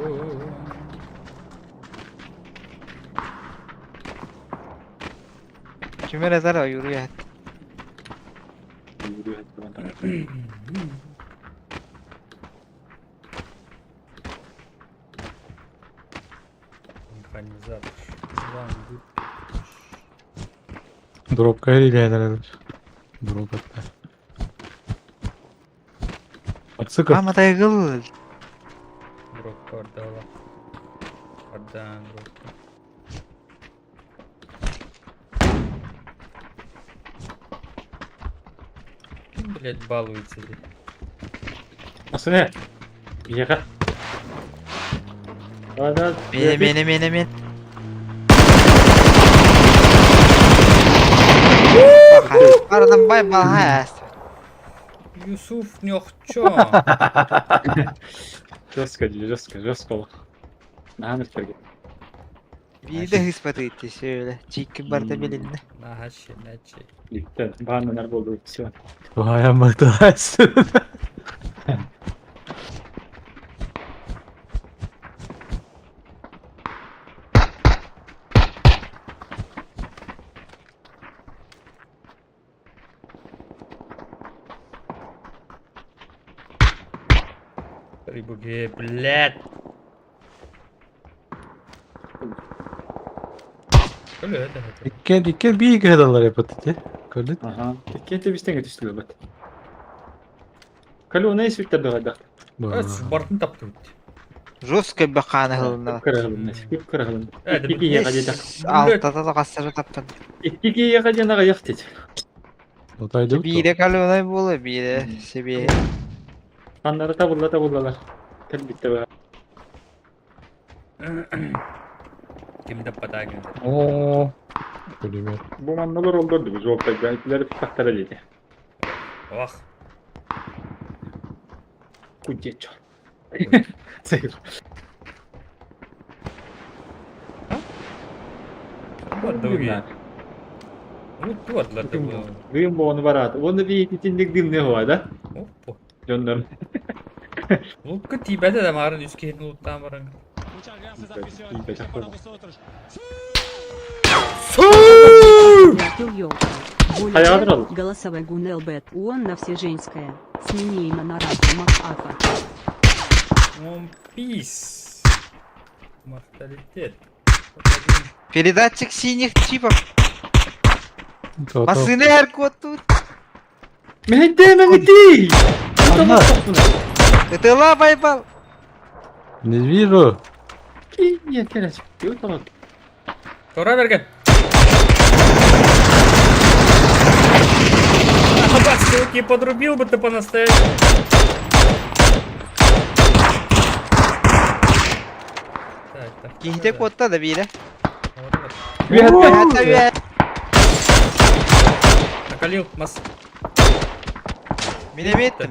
Kime rezar o yürüyor. Yürüyor hep Механизатор. Ван Гуд. Drop kaydı ilerler. Drop hatta. Bak sıkı. Ama daygıl. Дроп отдала. Отдаем дроп. Кем, блядь, балуется здесь? Nasıl ne? Bir yaka. Hadi. Benim. Aradan bay bay ha. Юсуф Нёхчо. Жестко. Нахамir kerge. Bir de hıspat etti şöyle. Çiğ barda belinde. Нахаши, начи. Gitti. Bahane nerede olduğu ikisi var. Vay baktı. Рыбуги, блядь. Öyle öyle. Dikken bir iki hadalar yapatı. Gördün? Aha. Kete bizden yetiştiriyor bak. Kalı ona esirtte bir hadi. Evet, şu barkını taptı bitti. Жестко бақаны хылында. Küp kırılın. Evet, İki yaka dedi. Алтыда да қастары таптан. İki yaka dedi. Ayak dedi. Otaydı. Бире калуунай болу, бире себе. Kanları tabullalar. Tel bitti be. Kimde patagın. Oo. Ölüme. Bu mandalar olurdu biz ortak. Belkileri tahtara dedi. Oh. Kucceço. Sayır. Вот другие. Вот для того. Duyum bu onu barat. Onu bir içindik dim ne var da? Опа. Döndüm. Лутка тебя да марын үскейін луттан барың. Hayal al. Голосовой Гунел Бет УОН на все женское. Смени имя на Рафа Макафа. Он пис. Морталитет. Передатчик синих чипов. Пацаны аркот тут. Mehdi! Anla. Это лапай бал. Не вижу. Niye kere çıkıyor tamam. Тора берген. Ссылки подрубил бы ты по-настоящему. Так, Gihde kotta da biri. Bir hatta Hatta bir Накалил, мас. minemi ettim.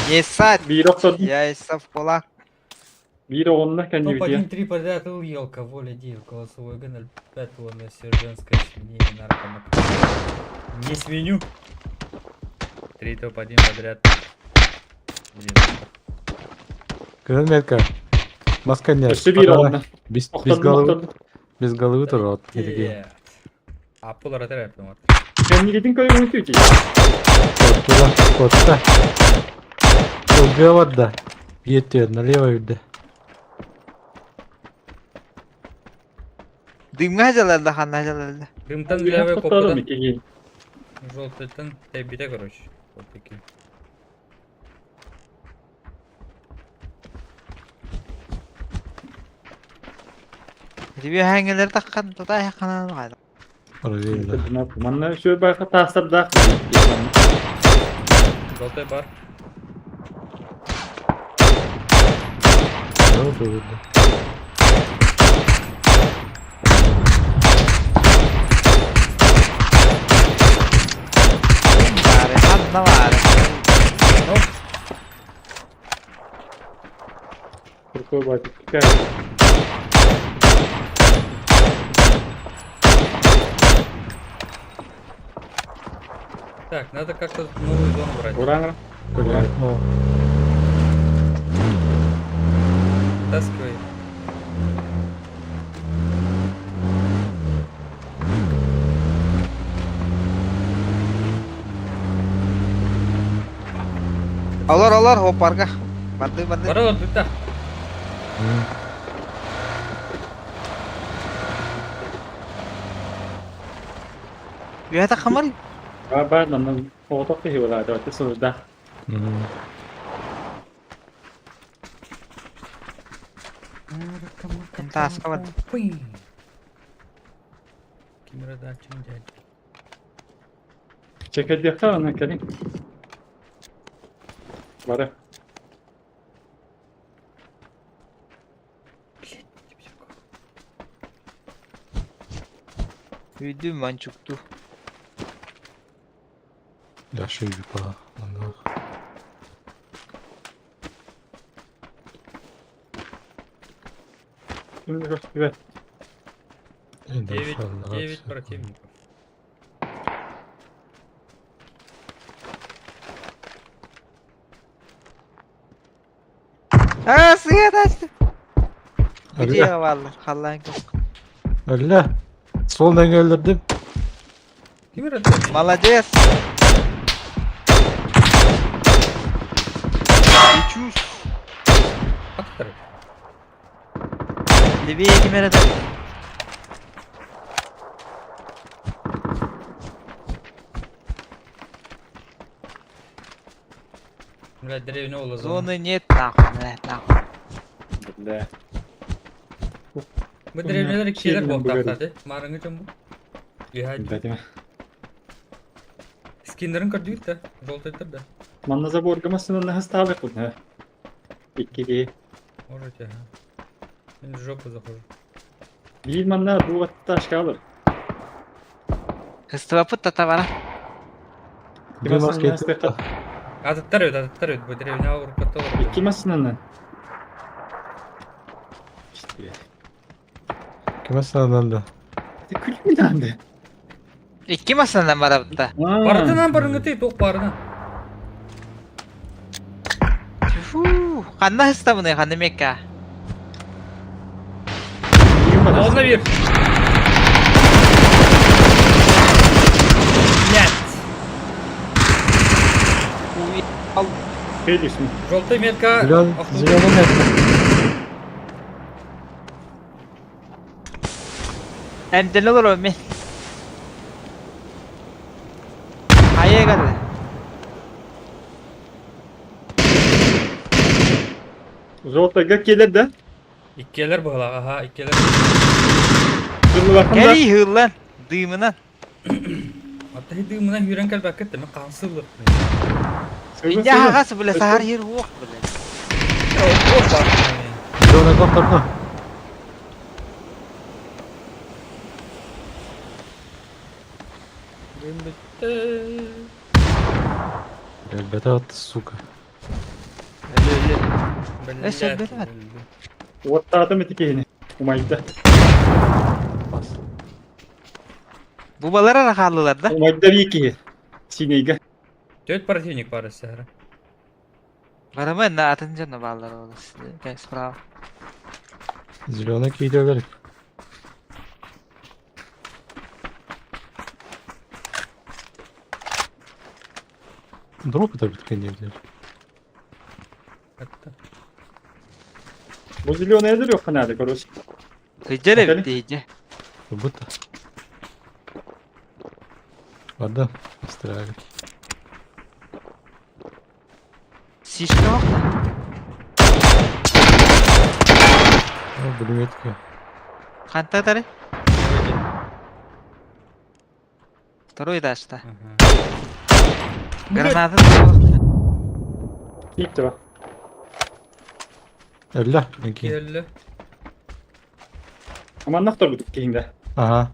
Есать. bir oktadı. Я Исав Полак. Bir oğluna kendi video. Топ-1-3 подряд ил, алкоголь, иди, голосовой ГНЛ 5, лунная сержантская сменение, наркомак. Не сменю. 3 топ-1 подряд. Блин. Kırın Melka. Maskanya. Üstü bir oğluna. Biz Oktadı galı oktadı. biz galı tur at. Geri. Привет. А пол ротера автомат. Kendi gidin koyu unutuyor ki. Kotta. Kotta. Угавадда. Едет налево видно. Дымга жалалды, ханна жалалды. Дымтан Bir левая hafta tutalım копадан, iki giyin. желтый-тан, тайбита, короче. Вот такие. Тебе хәңгелер таккан, тута яканан кайда. Oraya видно. Ne yapayım? Bana şöyle bir tasar daha. Желтый бар. Вот видно. Bari, hanna bari. Kurkoy bak. Çıkar. Так, надо как-то новую зону брать. Oran. О, Таскивай. Алар, хопарга. Банды. Ворот, да. Юхата хамар. Ba nó foto cái hiệu là rồi cái số ra. Taska var. Камера açın gel. Çekedi yakar onu Kerim. Var. Үйдү манчукту. я шею по. Şimdi göster. 9 противников. Suya taştı. Öyle. Gidiyor valla. Allah'ın kızı. Öyle. Soldan öldürdüm. Камера açın. Молодец. 300. Актор. Левее камерада. Блядь, деревня Ола зона. Зоны нет, нахуй, нахуй. Да. Bu derevneler iki şeyler Şeyden bok buluyorum. takladı. Marangı çambu. Легать. Бәдеме. Скиннерин кырдык да. Желтый да. Манна заборгамасына на ставлю тут, да. İki. Можете, ага. Я в жопу захожу. Bir manna bu taş kalır. Кыстывапыт татавара. Где маски? Атыттарыйт. Bu derevne ağır katı var. İki masasından. Kime sağlandı? Külük mü dendi? İki masadan var abda. Барыдан барыңы тей, тоқ барына. Kanna hısta bunu kanna mekka. Ağzına bir. Нет. Şey düşmüş. Желтая метка. Зеленый метка. Emden olur o mi. Hayır geldi. Zoltaga gelir de. İkkeler bağla. Aha ikkeler. Zırlı bakımda. Gel iyi hır lan. Dıyımından. Hatta hidi mına hüren kal bakket de kansılır. Inja haga sebelah sahar hier wok belah. Oh bak. Zona kapatma. Ben bitti. Elbette attı suka. Ben sen belah. Uottaata me tikihini. Umayda. Bas. Bu balara rakallılar da. Umayda vikihi. Sineyga. Dört противник var sahara. Barama ne atınca ne ballar olası. Ben sprava. Zilona gidiyorlar. Дроп это биткоин diyor. Hatta. Bu zilyon nedir yok kanalda koros. Hıcca Bakalım. bitti hıcca. Будто. Ладно, стирали. Sişne yok. Ну, пулеметка. Kanta tari. Второй этаж та. Граната. İlk defa. Öyle. Peki. Geldi. Ama anahtar bu tikihinde. Ага.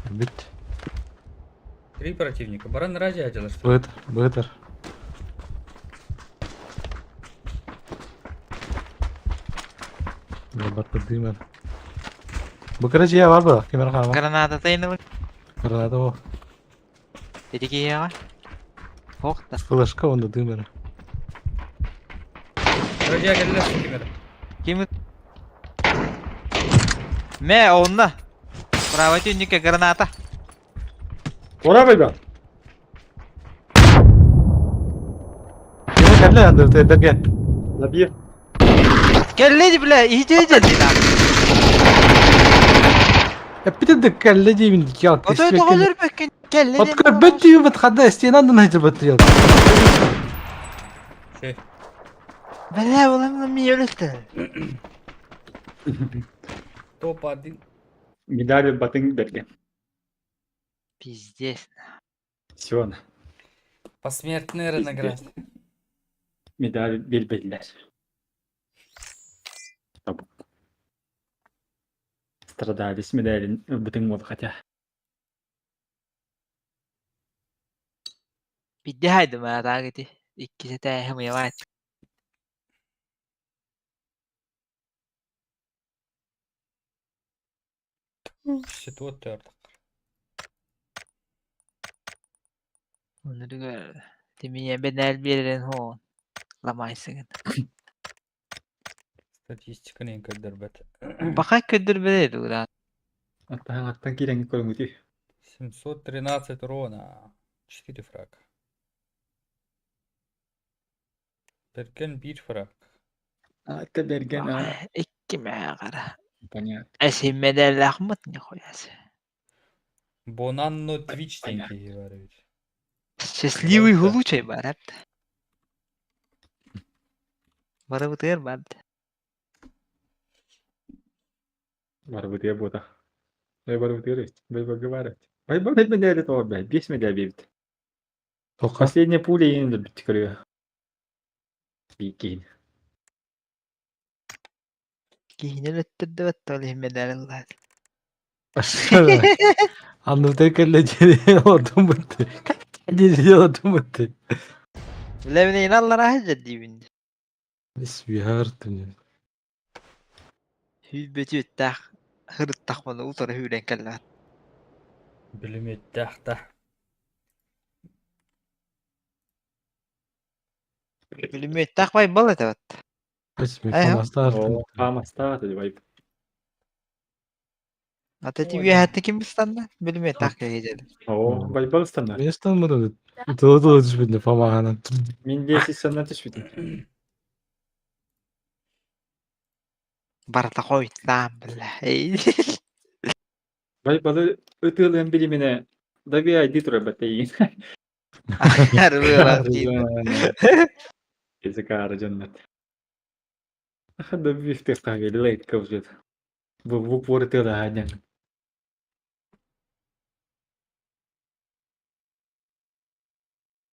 Бит. Три противника. Баран ради одела, что ли? Бытер. Бытер. Barda düğme. Bu kırıcı ya var bu. Kemer kama. Granata tayını bak. Granada o. Dedi ki ya. Fok da. Flaşka onda düğme. Ради geldi şu kimere. Kim? Me onda. Bravo tünlük granata. Ora bayba. Kemer geldi yandı. Tedder gel. La bir. Kelleydi bile iyice iyice lan. Ya bir de kelleci min ya. O da olur bakın. Kelleydi. Batkar bet diyor batkada isteyen andın hacı batıyor. Şey. Bela olamam mı yürüttü? Топ один. Медаль батın bergen. Пиздец. Все. Посмертная награда. Medal belbeller. Tabu. Stradalis medalin bütün modu хотя. Biddi haydi ma daha gitti. İkisi de hem yavaş. Situator. Onları gör. Demiye bedel bir ho. Lamaysın. Статистика не kadar bet. Baka ködür böyle dur. Attan kiren koymuyor. 713 урона. 4 фрага. Berken 1 frag. Hatta bergen ha. İki meğara. Понятно. Esim medel ahmet ne koyası. Bonanno Twitch denki var bir. Счастливый Вот, да. случай, брат. Барабытыр, брат. Var bu diye bu da. Var bu diye. Böyle говорить. Bayba hep medalya doğru be. 5 medalya bitti. Toka. Последняя пуля yine de bitti kırıyor. Bir Giyinir öttürdü öttü medel Allah. Anladı kelleci ordum bitti. Kelleci ordum bitti. Levne inallah rahmet dibinde. Bisbihar dünya. Hübbeti öttah. Hırıt takmadı utarı hüren kallar. Bilimi tahta. Bilimi öttah bay balı evet. Bismi Aynen. falan startım. O ama start dedi bayba. Ata Ой. TV hayatta kim istandı? Bilimi öttah geceli. O bayba standart. Ben İstanbul'da doğdu düşmedi falan. Min diye siz sanat düşmedi. Barata koy tam billah. Baybalı ötülen bilimine da bir ay ditura batayın. Harbi bak. Языка cennet. Da bir istifa geliyor. Late kavuşuyor. Bu portu da hanya.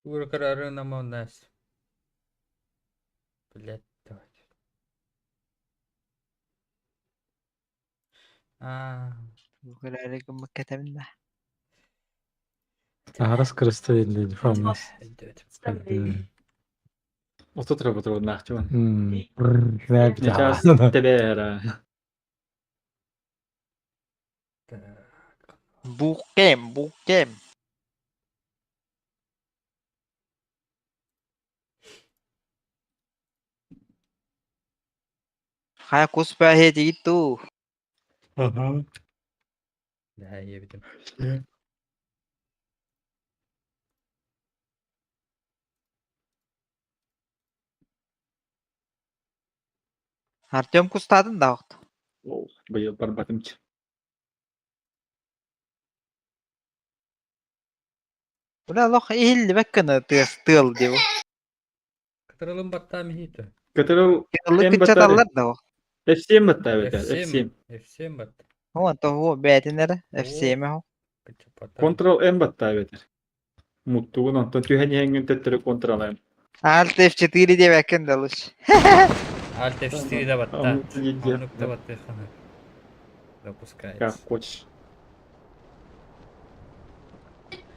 Uğur kararı ama nas. Блядь, давай. Bu kadar yakın katamında. Арас красивый, фамас. Evet. Oto tarafı tarafı nakçıvan. Ne Ne çağız bileyim. tebera. Bukem. Kaya kusbahe itu. Aha. Daha iyi bildim. Артем кустадın da вақты. Oh, bayıl barbatımç. Buna loh ihilli bekkana tığıl diyor. Katıralım batta mihito. Katırıl Tığıllı en kıçatallar batarı. da o. FCM batta evet. FCM. FCM. FCM batta. O da o betinere. Oo. FCM o. Kıçı batta. Kontrol en batta evet. Mutluğun ondan tühen yengün tetleri kontrol en. Alt F4 diye bekken dalış. Alt F4 de batta. Tamam, gidiyor. Onluk da batta. Допускается. Как хочешь.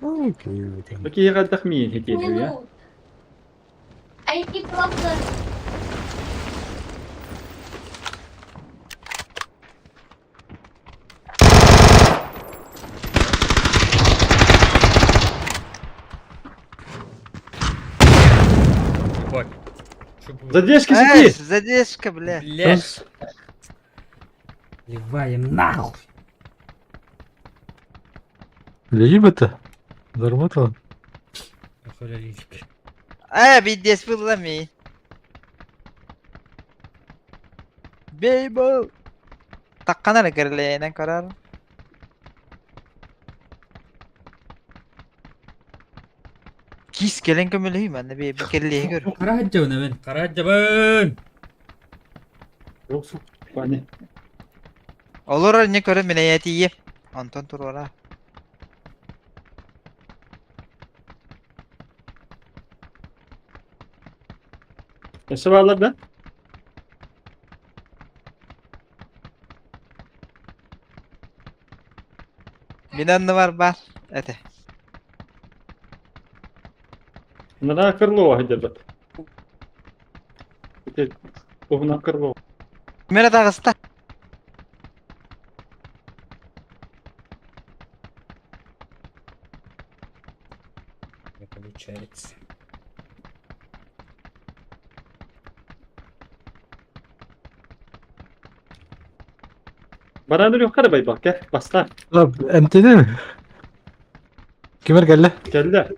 Окей. Peki yıkadık mı yeni hediye ediyor ya? Минут. IT просто Ебать. Чё было? Задержка Эй, сети! задержка, бля. Блядь. Ливаем нахуй. Лежим это? Заработало? Охуя лички. Bir des fırlamayın. Beybo. Takkana garlayana karar. Kis gelen kömülüyüm ben de bir kirliye gör. Karaca ne ben? Karaca ben. Yoksa hani Olur ne körü minayeti iyi. Anton tur var ha. nasıl varlar lan? Binanlı var. Ete. Bunlar akırlı o hadi bak. Bir de tohum akırlı o. Mera dağısta. Не получается. Bana yok arabayı bak gel basla. Lan MT'de mi? Kimer geldi? Geldi.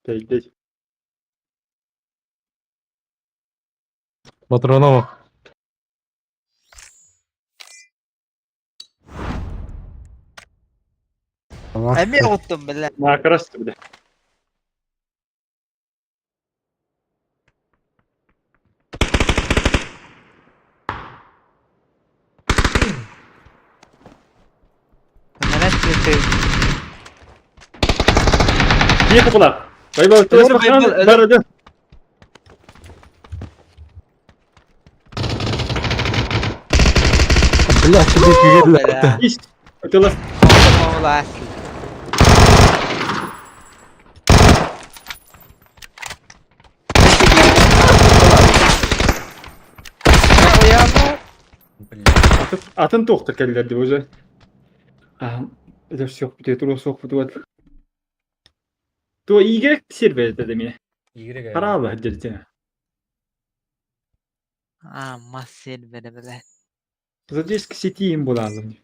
Geldi. Patrona mı? Tamam. Emi yoktum bile. Makarastı bir de. Hemen çıktı. Niye kapılar? Bay bay. Doğru, Telefon bay bay, evet. baradı. Бля, тебе Bela. İş. Öteler. Oğlu asıl. Uyanma. Блядь. Atın tohtu kellerdi özel. Öders yok bir de dur sok bu duvar. Tu iyi gerek sirve dedim yine. Y. Para Allah hadi. Masil bile. Задержка сети им буlalım.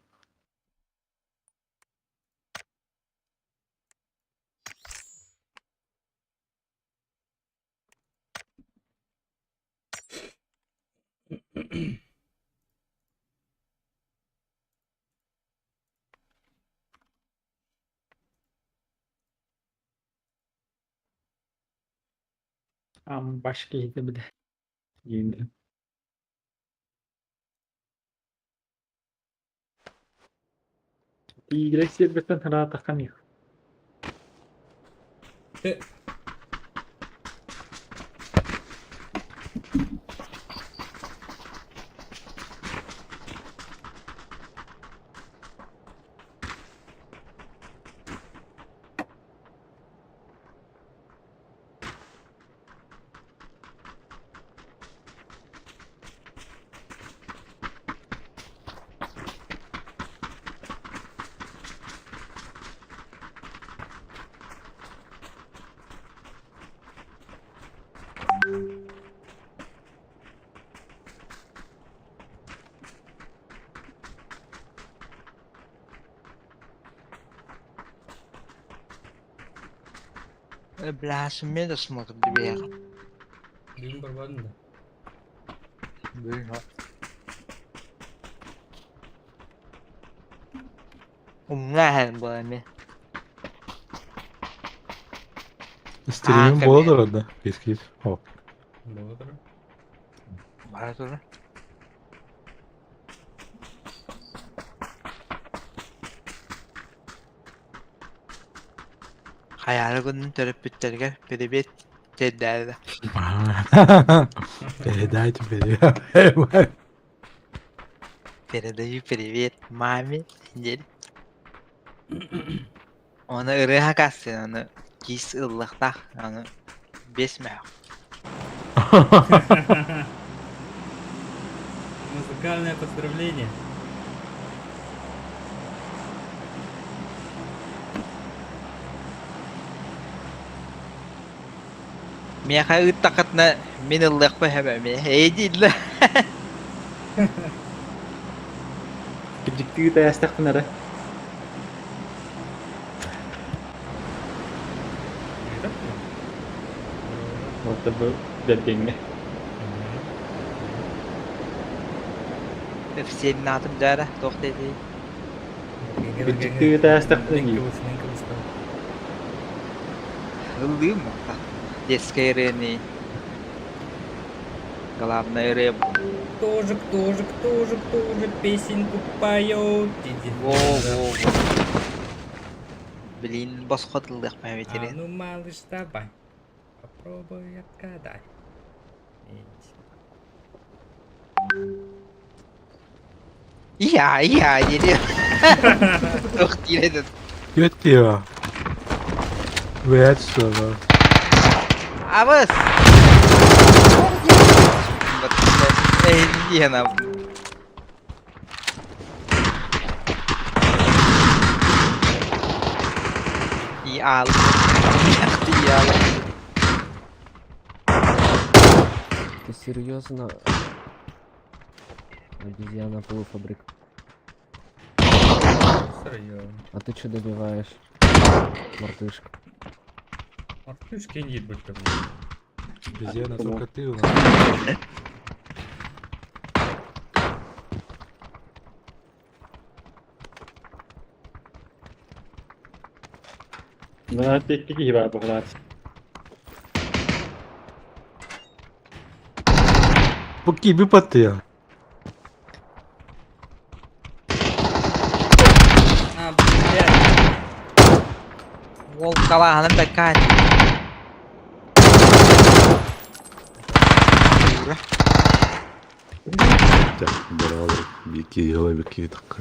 Ama başkaydı bir de. Giyindim. Tigrex yerbetten hara takan yok. Te- Blasım ben de smoker gibi ya. Düğün barbadın da. Umlahan bu hani. Stream'in Ah, boladır onda. Bir hop. Doğrudur. Var dur. Hayali günün törüp bütlerger biri bir tedderde. Передайте привет. Передаю привет маме. Синдер. Onu ırığa hakassın onu. Gis ıllıkta onu. Besme. Музыкальное поздравление. Miyaka ıttakatna min ıllık bu hebemi. Hey değil la. Geciktiği de yastakın ara. Видишь? Orada bu belgenge. Senin adım Dara. Dok dedi. Geciktiği de yastakın Линк iyi. линк выставил. Ыллы mı? Детская рени. Главное рэп. Кто же песенку поет? Воу. Блин, босхот ыллык А мәветерен. ну, малыш, давай. Попробуй отгадай. Видите? Ya dedi. Dok dedi. Göt diyor. Veya sonra. Abas. Eh, dia na. Ial. Ial. Ты серьезно? Обезьяна полуфабрик. Серьезно. А ты что добиваешь? Мартышка. Мартышки нет больше. Обезьяна, только ты у нас. Bana tekli gibi var bu kadar. Bu gibi batıyor. А, блядь. Волк калаһынын бәккән. Так, бeraber bir iki yıla bir iki dakika.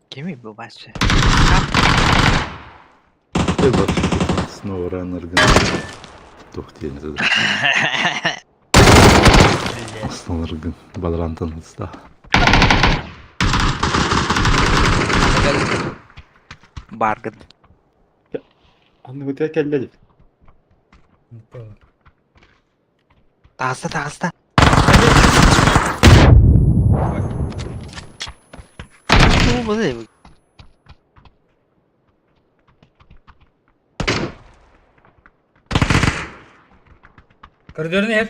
Кеми bu башы? Ты вот снова раннер Тух тень зады. Снова Valorant'ın hızda. Баргын. Anlı bu da kelledi. Ну, то. Тағыста. Bu ne bu? Коридорный эр.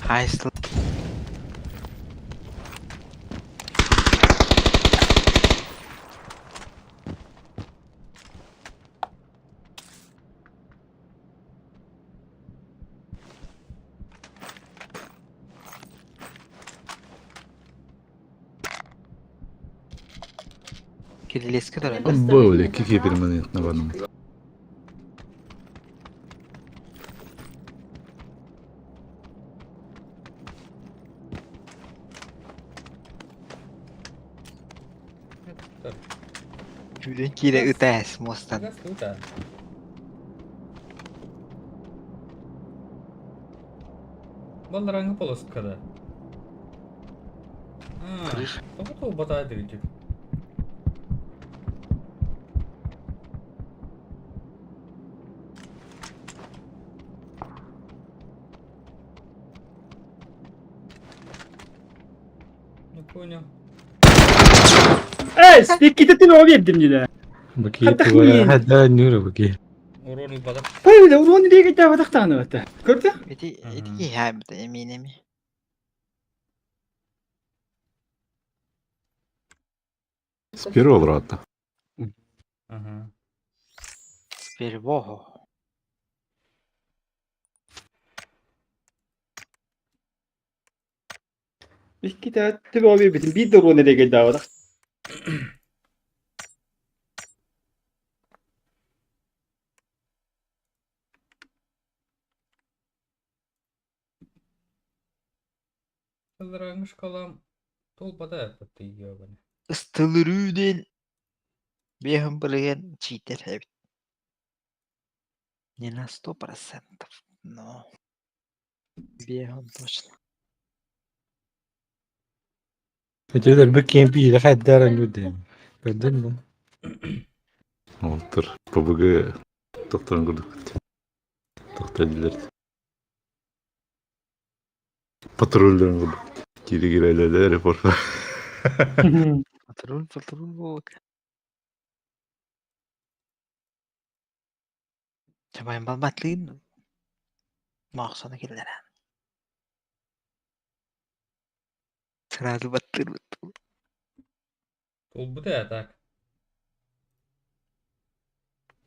Hayslı. Kirilleski de öyle. Böyle kiki перманентно ваном. Yüden kire ötes mostan. Ага, сука. Балдар аңы полоскада. Тоғы батайды кетіп. Не понял. Ey, sikidin o verdim yine. Bakayım Hatta duvara yiyin. hadi nuru bakayım. Урон бадап. Böyle onu nereye gitti hava taktanı öte. Gördün? Eti hem de eminim. С первого врата. Ага. Bir boho. İki de tabi o verdim. Bir de o nereye gitti hava tak. Балдар аңы шкалам. Тол батайды батты ебаны. Istılırıden. Бегом блин читер хебит. Не на 100%, но бегом точно. Öteler bakayım bir hadi daran ödeyim. Gördün mü? Oltır. PUBG doktorun kurduk. Doktor edilir. Patrollerin kurduk. Geri gireylerle report var. Patrol bak. Çabayın balbatlıyım. Mağsana geldiler. Sırada battır. Тол батайды так.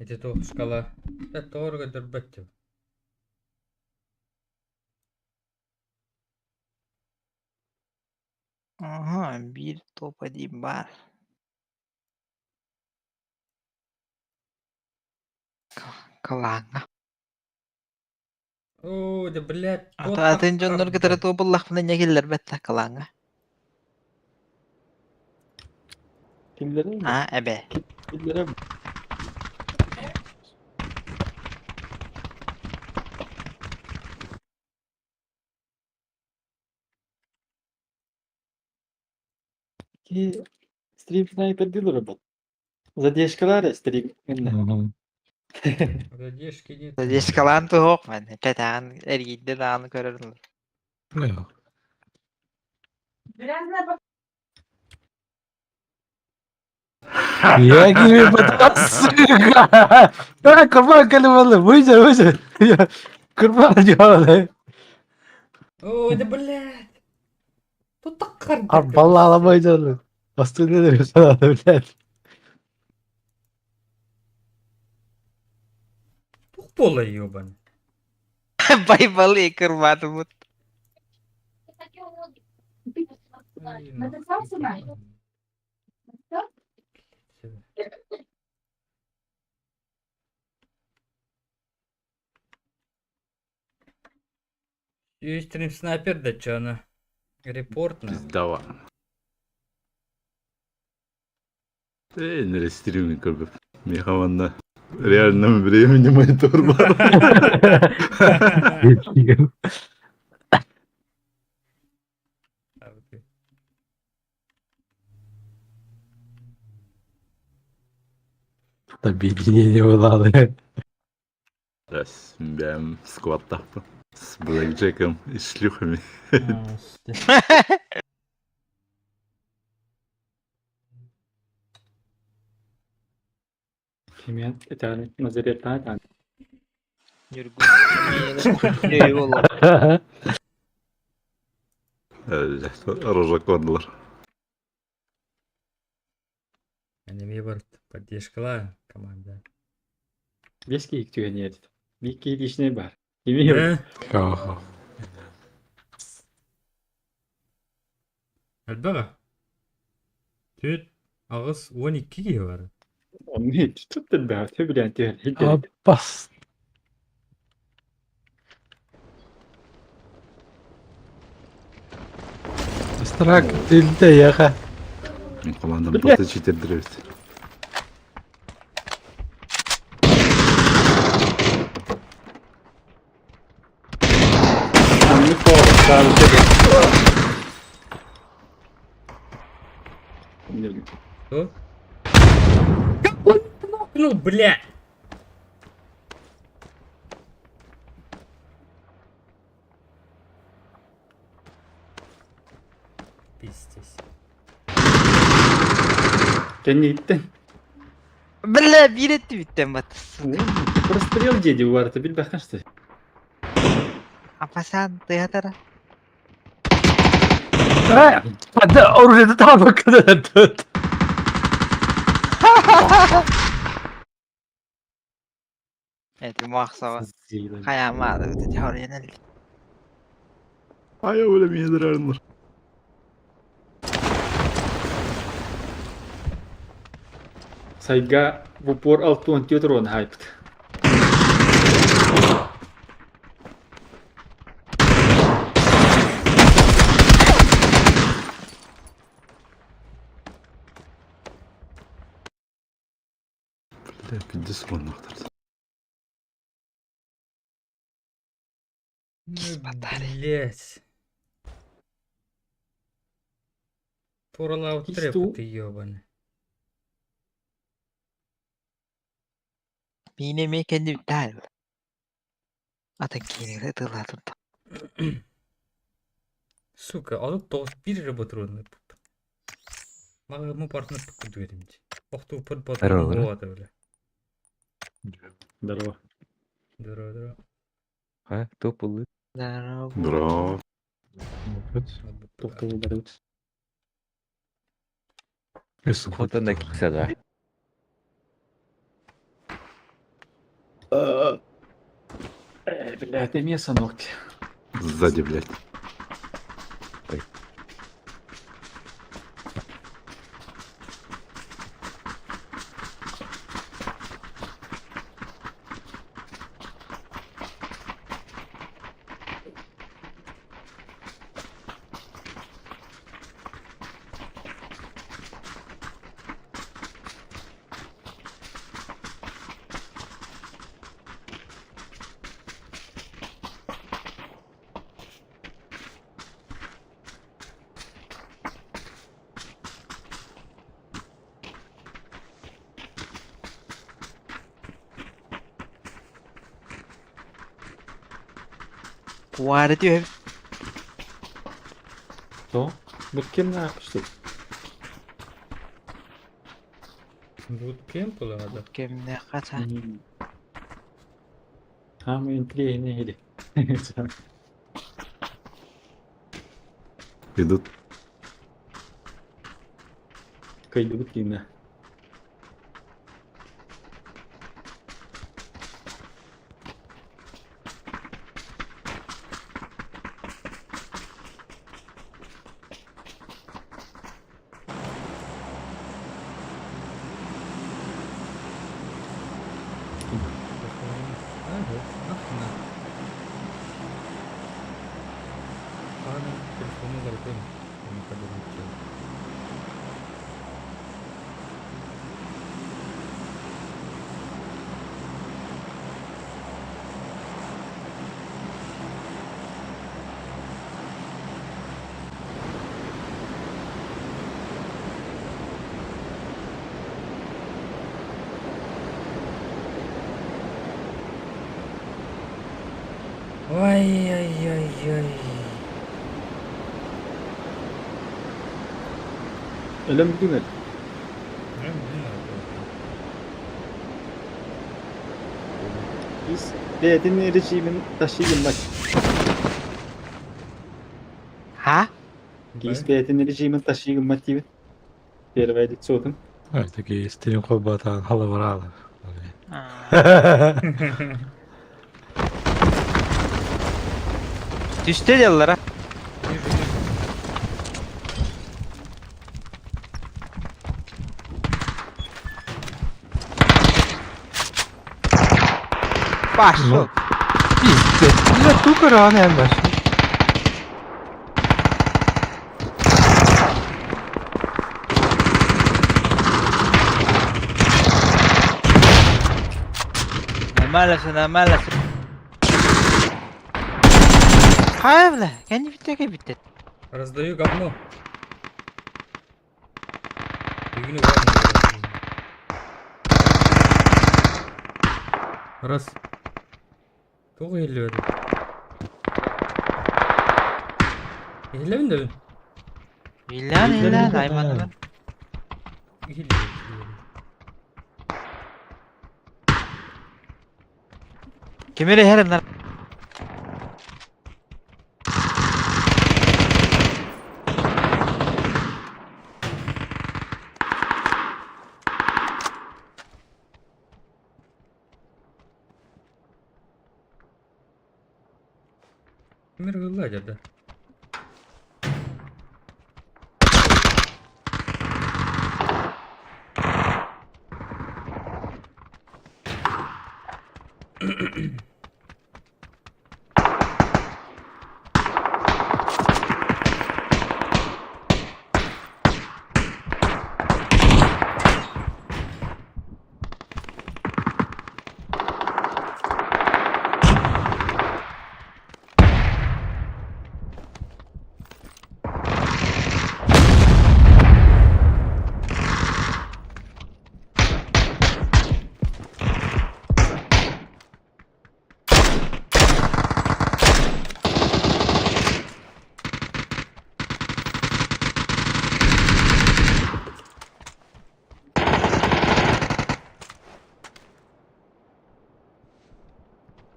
Эти то шкала. Это орга дөрбәттү. Aha bir top edeyim var. Kalanga. О, да блядь. Atın canlar kadar top Allah bana ne gelirler bette kalanga. Kimlere mi? Ha ebe. Kimlere mi? Ki stream sniper değil robot. Задержкалар стрим. Задержки нет. Здесь калантı yok ben. Petan eriydi dağını görürüm. Yok. Ya gibi batarsın. Ya kurban kalimalı. Buyur. Ya kurban diyorlar. О, да блядь. Тут так карта. Abi vallahi alamayacağım. Bastı ne demek sana öyle. Тух пола ебаный. Baybalı kırmadı mı? Есть стрим снайпер, да чё она? Репорт на. Пиздава. Neresi streaming kırdı? Мехаванна. Реальном времени монитор var. Tabii bildiğini olalı. Раз, бям, скваттах. С блэкджеком и шлюхами. Kimya bir tane nazariyet tane. Yürgün. Eyvallah. Рожаконлар. Они выбор поддержка команда. Beşki ilk tüye niyet. Bir iki işine var. Bilmiyorum. Yok. البغا. Tüt. Ağız 12 gibi var. Onu hiç tuttun be. Tübülent diyor. Hiç Abbas. Istrak dilde yaka. Командам Бля. просто читердiriyoruz. Anlık o. Sadece de. Bilmiyorum. Что? Ну, бля! Пиздец. Sen ne gittin? Billa bir etti bitten batırsın. Прострел деди bu arada. Bil bakın işte. Apa sen tiyatara? Ada orada tam bakın. Evet muhaksava. Kayağıma adı ötedi oraya ne? А я öyle dırarlar. Sayga bu por altı on diyor onu hyped. Бля, 50 секунд нахтар. Ну, Батарея. блять. Поролаут Исту. трепы ты ёбаный. Mine kendi iptal. Atın kiyini tırla tuttu. Сука, алып тоғыз бир патронны. Мага ему партнер покуду едимчи. Охту под Здорово, патрон да? вот, бля. Здорово. Здорово. Ha, topulu. Здорово. Браво. Тоқталу барып. Сколько на киксада? Блядь, ты мне санок. Сзади, блядь. Var diyor. Кто? Bu kim ne yapmıştı? Bootcamp ulan adam. Kim ne kaça? Ha mı intriye ne hedi? Идут. Kaydı bu kim ne? А, вот, нахрена. Ладно, телефону зарплатим. Не подумай, что. Ой-ой-ой-ой. Öyle mi değil mi? Не надо. Biz B'nin rejimin taşıyın bak. Ha? Biz B'nin rejimin taşıyın bak gibi. Bir verdik soğudum. Evet, такие стрим хоббата халаварала. Düştü yıllara. Пошел. Пиздец. Бля, тупо рано я начал. Нормально все, нормально все. Хай, бля, я не видел, битет. Раздаю говно. Düğünü var mı? Раз. Çok eğiliyor. Eğiliyor mu dedin? İlan, ilan, aymanım ben. Eğiliyor. Kemeri herin lan. Ömer hızlı acaba.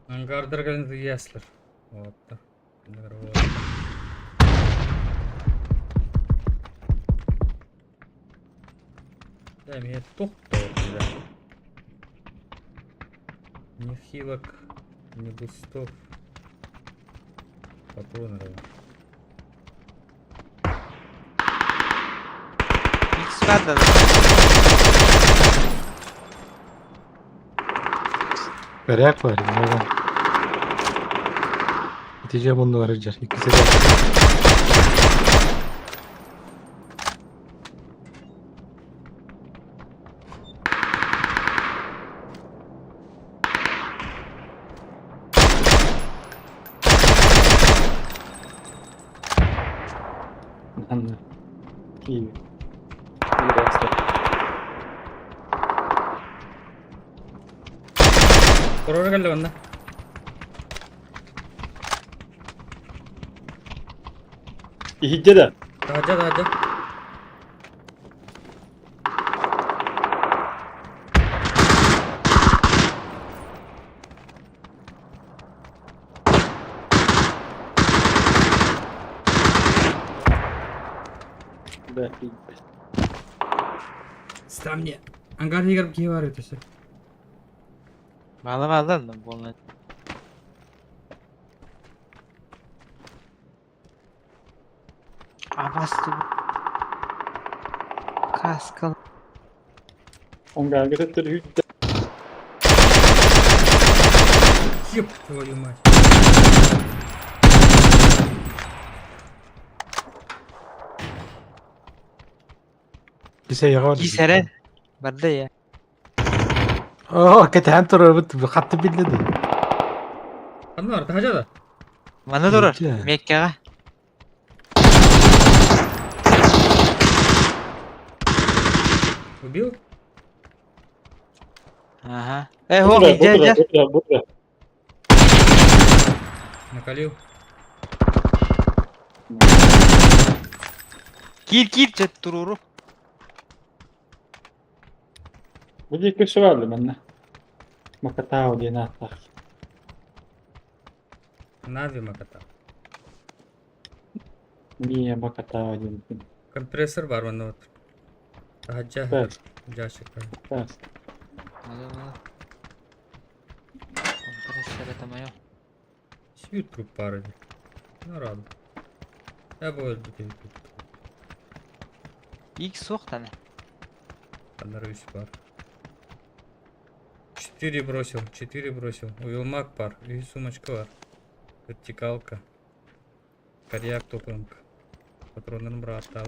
Ангардар галин яслер. Вот так. Да, меня тух да. Ни хилок, ни бустов. Патроны. X verdi. Berek var. Neden? Biteceğim onu arayacak. İkisi de. Anne. İyi. İyi bastı. Oraya geldi bende. İyice de. Daha. Да, iyi. Stamnia. Ангар егер кие var ötesi. Bağla lan bu onu. Bastı. Kaskal. Он говорит, это люди. Ёб твою мать. Kise yağı var. Gisere. Barda ya. Kete hem torun kattı billedi. Anladın mı? Daha da. Bana durur. Gisere. Mekke'ye. Убил? Ага. Burada, Ho, gel. burada. Накалил. Gir jet dururu. Bu bir kişi vardı bende. Makatao diye ne atlar. Нави маката. Niye Makatao diye. Компрессор var bende otur. Daha Evet. Gerçekten. Ters. Kompresör etemiyor. Hiçbir trup var. Ne rahat. Ya bu öldü ki. X sok tane. Bende 3 var. 3 4 бросил, 4 бросил. Уилмак пар, и сумочка бар. Вертикалка. Коряк топанка. Патронын брат так.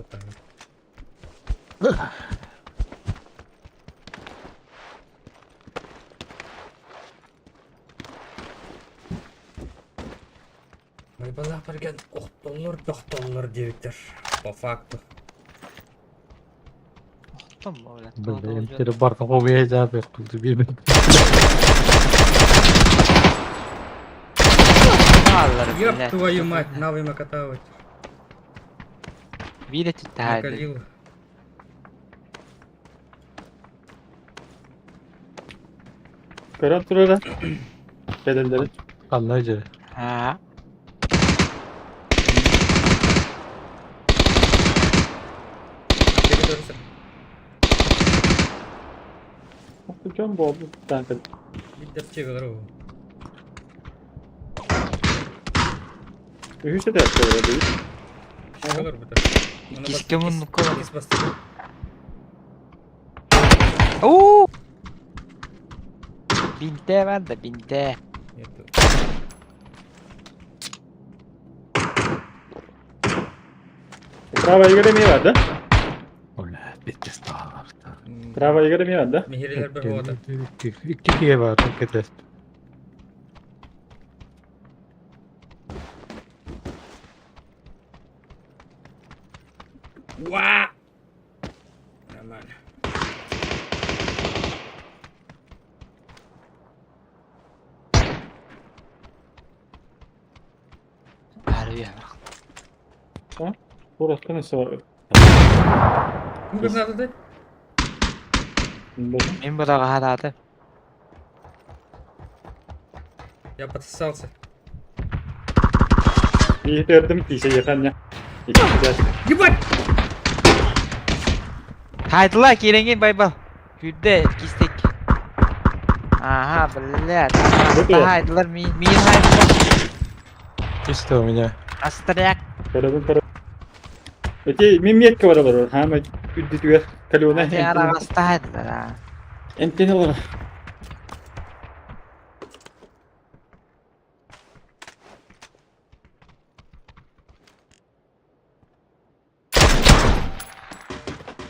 Байбалақ берген $10 дебиттер. По факту. Там öyle. Böyle emtleri barka kovmayacağım yapıldı bir min. Ёб твою мать, навый макатавать. Видите, тайны. Накалил. Karan turara. Bedelleri. Anlayıcı. Ha. Geri dönsün. Hocam bu oldu. Kanka. Bir depçe kalır o. Ühüse de yapıyor değil. Bir şey kalır bu da. Ona İkisi bas, de bunun ikisi- kalır. ikisi bastı. Oo! Binte var da binte. Yetti. Prava igara mi vardı? Öyle bir kez daha vardı. Prava igara mi vardı? Mihirler bir havada. İki kere var. İki test. Вау! Нормально. Harbi ya. Burası nasıl var? Ну, как надо дать? Men bu da hadadı. Я подсосался. İyi derdim ki şey yakan ya. Güzel. Ебать! Haydılar kelengin baybal. Güdde kistek. Aha блядь. Выпила? Haydılar min haydılar. İşte o меня. Asтряк. Karabın karabın. Öte mimiyet kavara var. Ha ama üddütüyor. Kalona. Ne ara hasta haydılar ha. Enteni olur.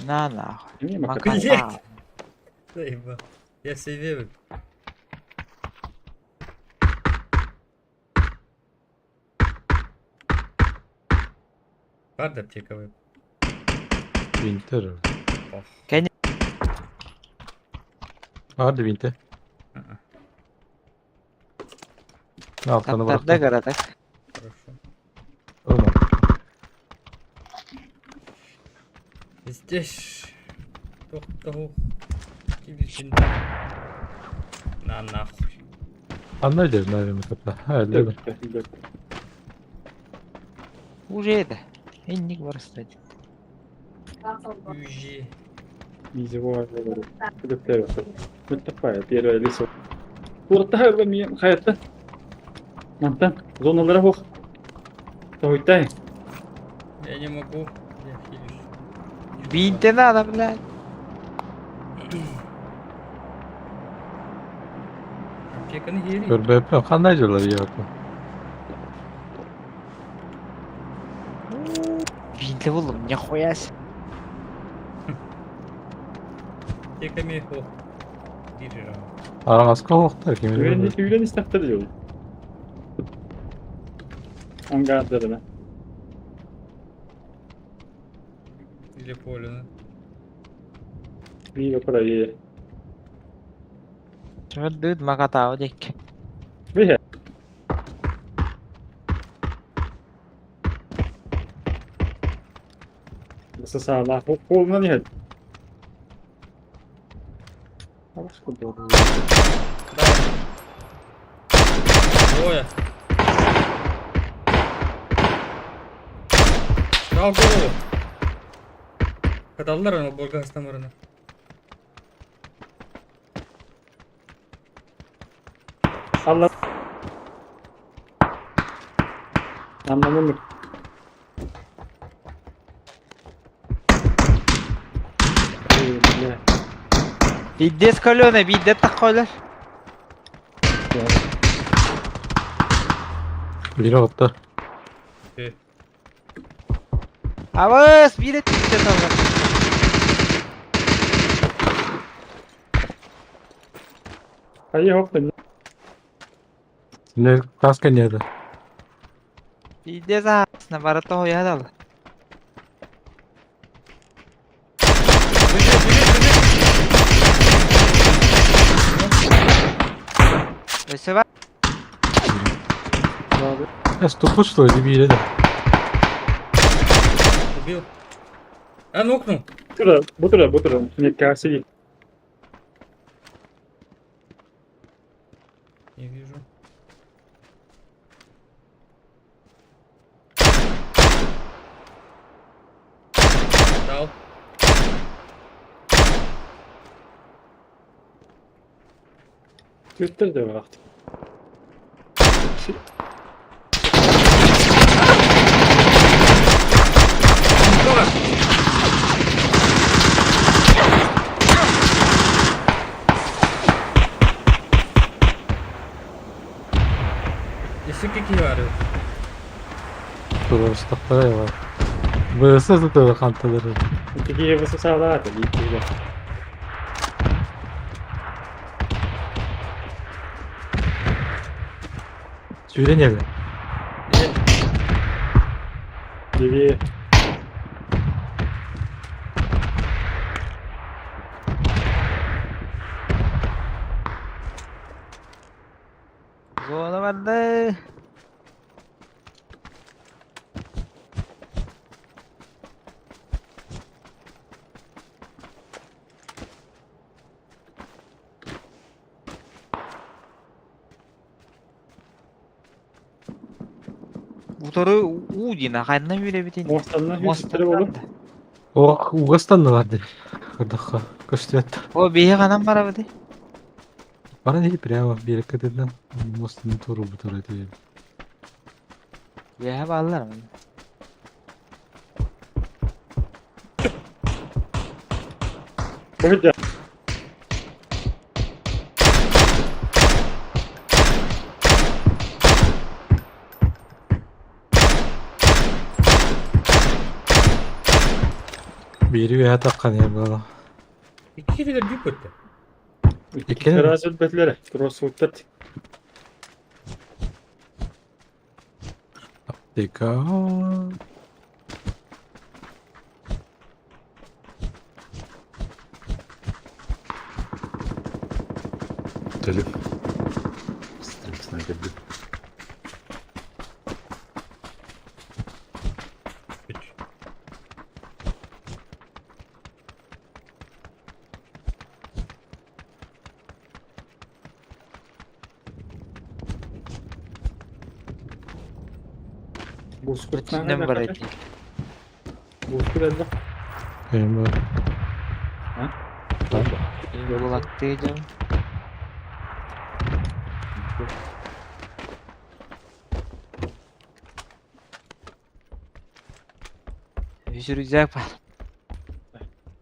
Na na. Niye mi? Makata. Заебал. Я себе... Var da aптека. Winter. Oh. Kendi- Vardı Winter. Altını Katlarda bıraktım. karadık. Хорошо. Olmadı. Здесь... Того... Кибичин. На нахуй. Anlayacağız nerede kapla. Ha değil mi? Уже это. Инник вырастать. Уйди. Изи var. Kulüpler var. Mutlaka diğer öyle sok. Burada her bir hayatta. Mantan. Zonalara bak. Toytay. Я не могу. Я хилюсь. Бинте надо, блядь. Аптеканы хилюсь. Görbe yapıyor. Anlayıcılar iyi bakma. Бинте булым, нихуя себе. Аптеками хо. Дирижа. Araska hoktar kim bilir. Güvenlik üyelen istakta diyor. Angardlarına. Или Полина. Bir yapara iyi. Düt makata ödek. Bir he. Nasıl sağlar? Koluna niye? Başka doğru. Двое. Дал голову. Каталдар ана Болгар стамарына. Allah. Anlamı mı? Биддес каленый, бидде такойлар. Biri attı. Avaz bir et işte tamam. Hayır hop ben. Ne kaska nerede? İde zaten var da hoya dal. Öse var. Abi. Я стопу что ли били да. Убил. А, нокнул. Bu tura. Нет, касси. Не вижу. Дал. Twitter de var. Никола! Еще какие вары? Тут стопора я var. Burası tutuyor kantaları. Öteki você sağlar da gitti. Şöyle ne be? Devi. Zona vardı. Motoru Udina kanına bile bitin. Mostandan hüstere olup. O Ugas'tan da vardı. Kırdık. Köştüyet. O bir kanam var abi. Bana değil prямо bir kadından. Mostun toru bu toru değil. Ya bağlar mı? Burada. Biri veya takkan ya bana. İki kişiler büyük öttü. İki terazi elbetlere. Crossfoot'ta. Dika. Talip. Stresine geldi. Üç. Bozkurt İçinden var nerede? eti. Bozkurt elde. Benim böyle. Yolu baktıydım. Yürüyecek var.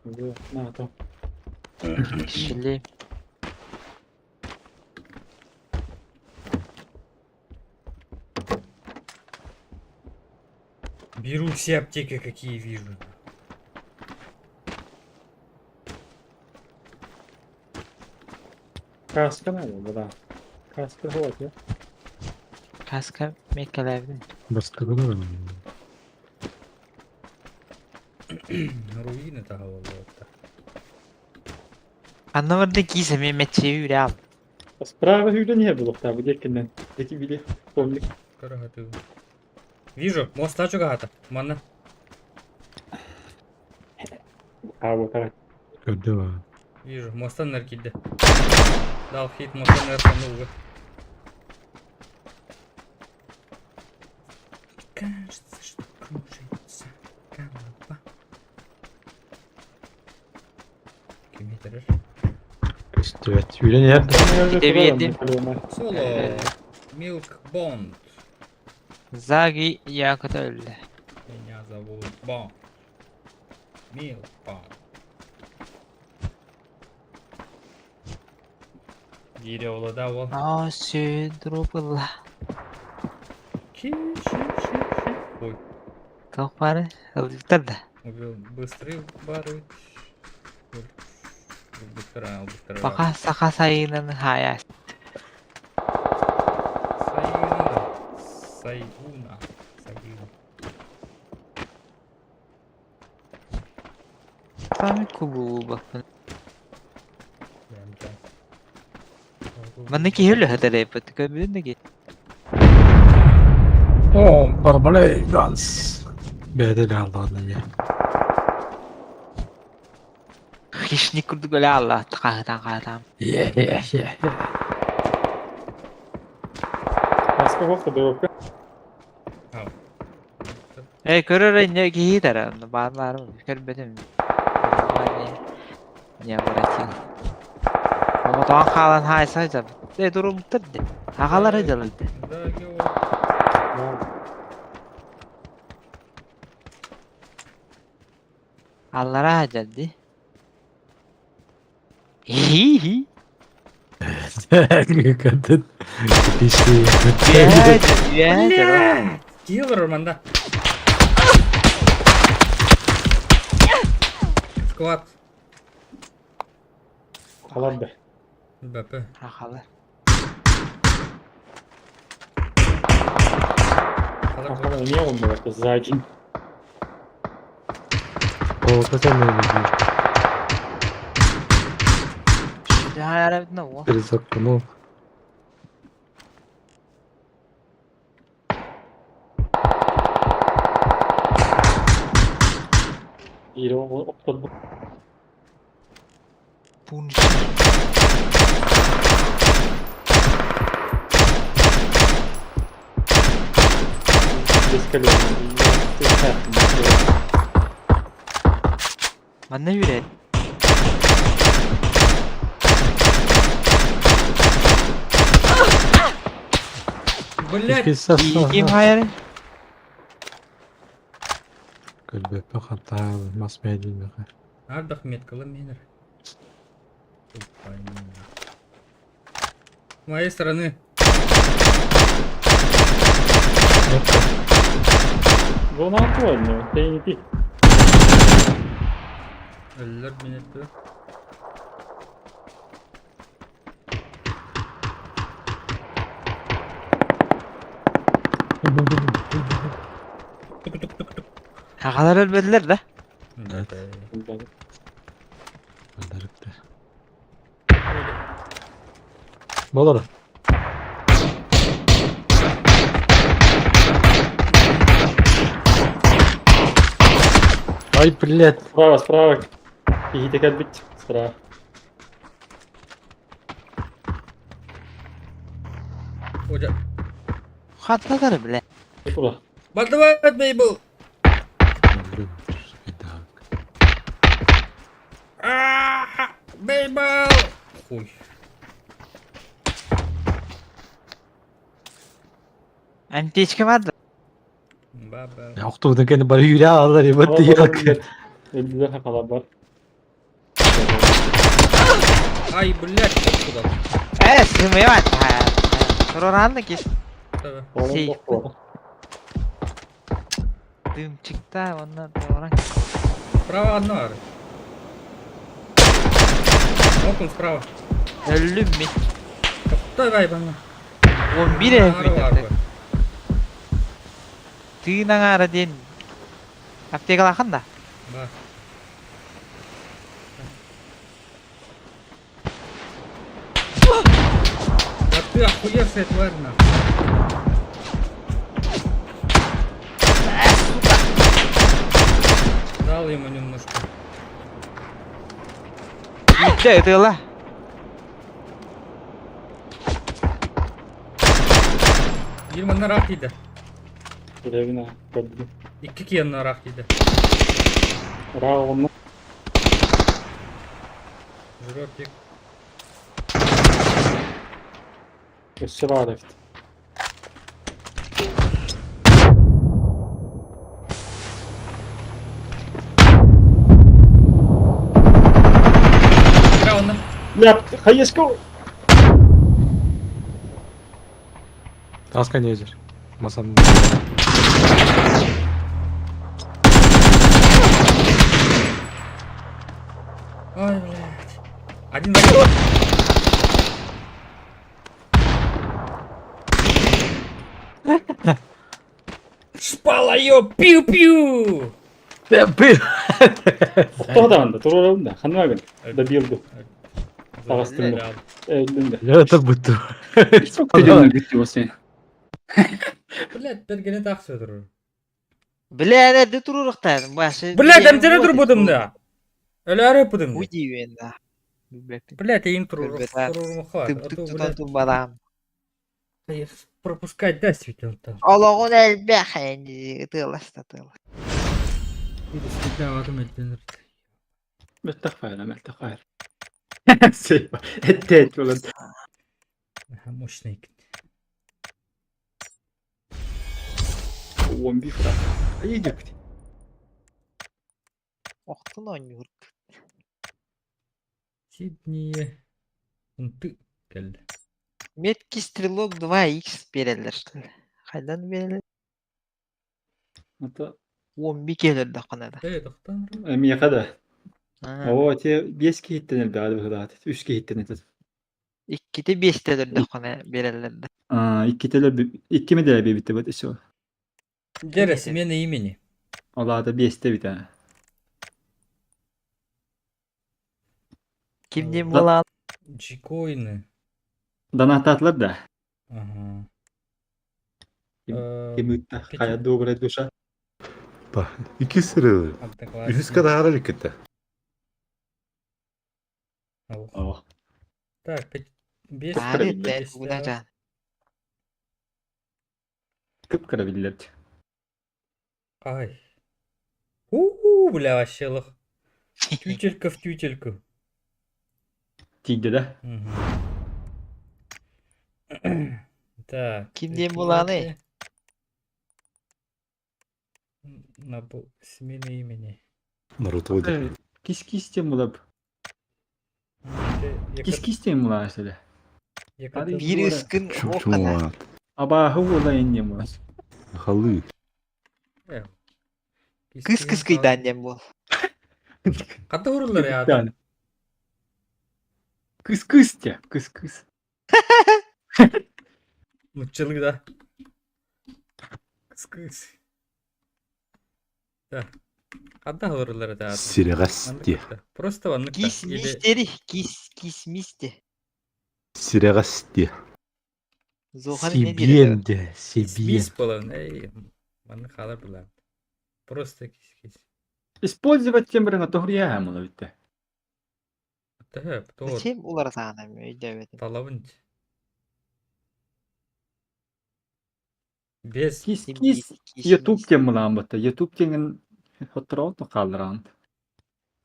Ne tamam. Kişiliğim. Беру все аптеки, какие вижу. Kaska nerede burada? Kaska hava ya. Kaska mekkelerde. Başka kadar mı? Руины-то голова-то. Anlamadım ki semi meçeyi bile al. Справа hüyle niye buluk da bu dekinden? Deki bili. Komlik. Карагаты. Вижу, мост ачу гата. Манна. Hava taraf. Gördü var. Вижу, мостан наркиде. Дал хит, мостан нарканул. Кажется, что кружится голова. Kim bitirir? Köştüyet. Hüle nerede? Bir de yedim. Solo. Milk Bond. Zagi yakıt öldü. Меня зовут Бond. Milk Bond. Дерево давал. Aa südrubullah. Ой, Çok bari aldıklar da. убил. Быстрый барыч. Быстро, быстро. Baka saka sayının hayas. Сайуна. Сайуна. Сайуна. Sami kubu bakın. Бля. Bana ki hırlı hıdır yapıp tıkabilir de ki. О, барбалей, ганс. Бедeli Allah'ım ya. Hiç ni kurduk öyle Allah tıkahıdan kahıdan. Yeah. Раскопка дорога. Körür ne ki hider anı. Bağlar mı? Kör benim. Ya bırakayım. Ama doğan kalan hay sayacağım. De durum tırdı. Hakalar acılıydı. Да, Георг. Allara acıldı. Hihi. Kadın. Pişti. Ya. Киллер, манда. Склад. Kalan be. БП. Hakalar. Kalan niye olmuyor ki? Zakin. Olta sen ne diyorsun? Şimdi hayal ettin o. Перезаконул. İyi o otladı. Bunun Eskaliyor. bana yüre. Блять. Kim hayal? Көлбөп хата мас медиа. Ардах меткалы минер. С моей стороны. Bu ne yapıyor anne? Değdi. Ölür minetli. Tuk tuk tuk tuk. Hakalar ölmediler de. БП. Öldürüktü. Болар. Ай, блядь. Справа. И так отбить. Справа. Hoca. Hatladır bile. И туда. Бардават, бейбл. Öldürüm. Бейбл. Хуй. Antiçki vardı. Баба. Yoktu da kendi bari yüreği ağlar ya. Battı yak. Öldüler hakalar var. Ай, блядь, откуда? Sığmaya var. Sonra ki Давай. Oğlum Şey. yok bu. düm çıktı ondan sonra. Справа одно, Ары. Окун справа. Öldüm mü? Давай, бана. 11 ev Ары var mi? bı. Tığınan ara den. Apteka lakın da. Бар. А ты охуевшая тварь, нахуй. Дал ему немножко. Gitti ötüyorlar. Yirmi narak yedi. Görevine. Gördüm. İki kiyen narak yedi. Bravo onu. Жротик. Üstü var evet. Раунд. Ляп, хаешко. Таска не езер. Масам. Ой, блядь. Один закрыл. Шпала, ё, пиу-пиу! Тоқтағанда тұрғанда ханмагын добилду. Тағыстырды. Öldün Я это буду. Çok güzel gitti o sen. Блядь, бергене так södürür. Бля, nerede dururuktan? Başı. Блядь, там тебе durmadım da. Öyle arayıpıdım Bu da. diyor ben de. Блядь, я им туруру. Көлбет, Туруру хват. Тып А тып то, тутан блядь, турбадам. пропускать, да, светил-то. Allah'ın elbək indi. Tığlasta tığla. Bir de silah adım edilir. Mertefayla mertefayla. Şey var. Et olan. Aha, мощный. 11 frank. İyi gitti. Oktun oynuyor. Сиднее. Ты, geldi. Metki Strilog 2x verirler. Haydan verirler? Hatta 11 gelir de kanada. Evet, doktor. emiye kadar. Ha. O te 5 gittin el daha da. 3 gittin el. 2'de 5 gelir de kanada verirler de. Aa, 2 mi de bir bitti bu şu. Где смена имени? Allah da 5'te bir tane. Kim diyeyim Lan- bu lan? G-coin'ı. Dana tatlar da. Ага. Kim- Ee, Kimutta peki. kaya doğru duşa. Bak, iki sıralı. Одноклассники. Üst kadar harekette. Ау. Oh. Так, без Tarih de без, bu да. ne can? Kıpkara biller. Ай. Бля, вообще лох. Тютелька в тютельку. Tigde de. Мгм. Так. Kim diyeyim bu lan, эти- На смена имени. Naruto oydu. Kis tem bulab. Kis tem bula şöyle. Hadi. Bir ıskın Çok o çok kadar. var. Aba hava indim bula. Halı. Kız kız kıydı annem bu. Kata vururlar ya Bir adam. tane. Kıs ya. Kıs. Mutçılık da. Kız kız. Da. Kata vururlar da adam. Siregasti. Просто ваннык та. Gis Или misteri. Gis misti. Siregasti. Zohan ne diyor? Сибиенде. Сибиен. спис полон. Эй, ваннык халар билан. Просто кис. Использовать тем временем то хрия мула bitti. Да, doğru. Kim ular sana evet. Талабын. Без Kis YouTube tem bula batta. YouTube tenin hotrot to kaldıran.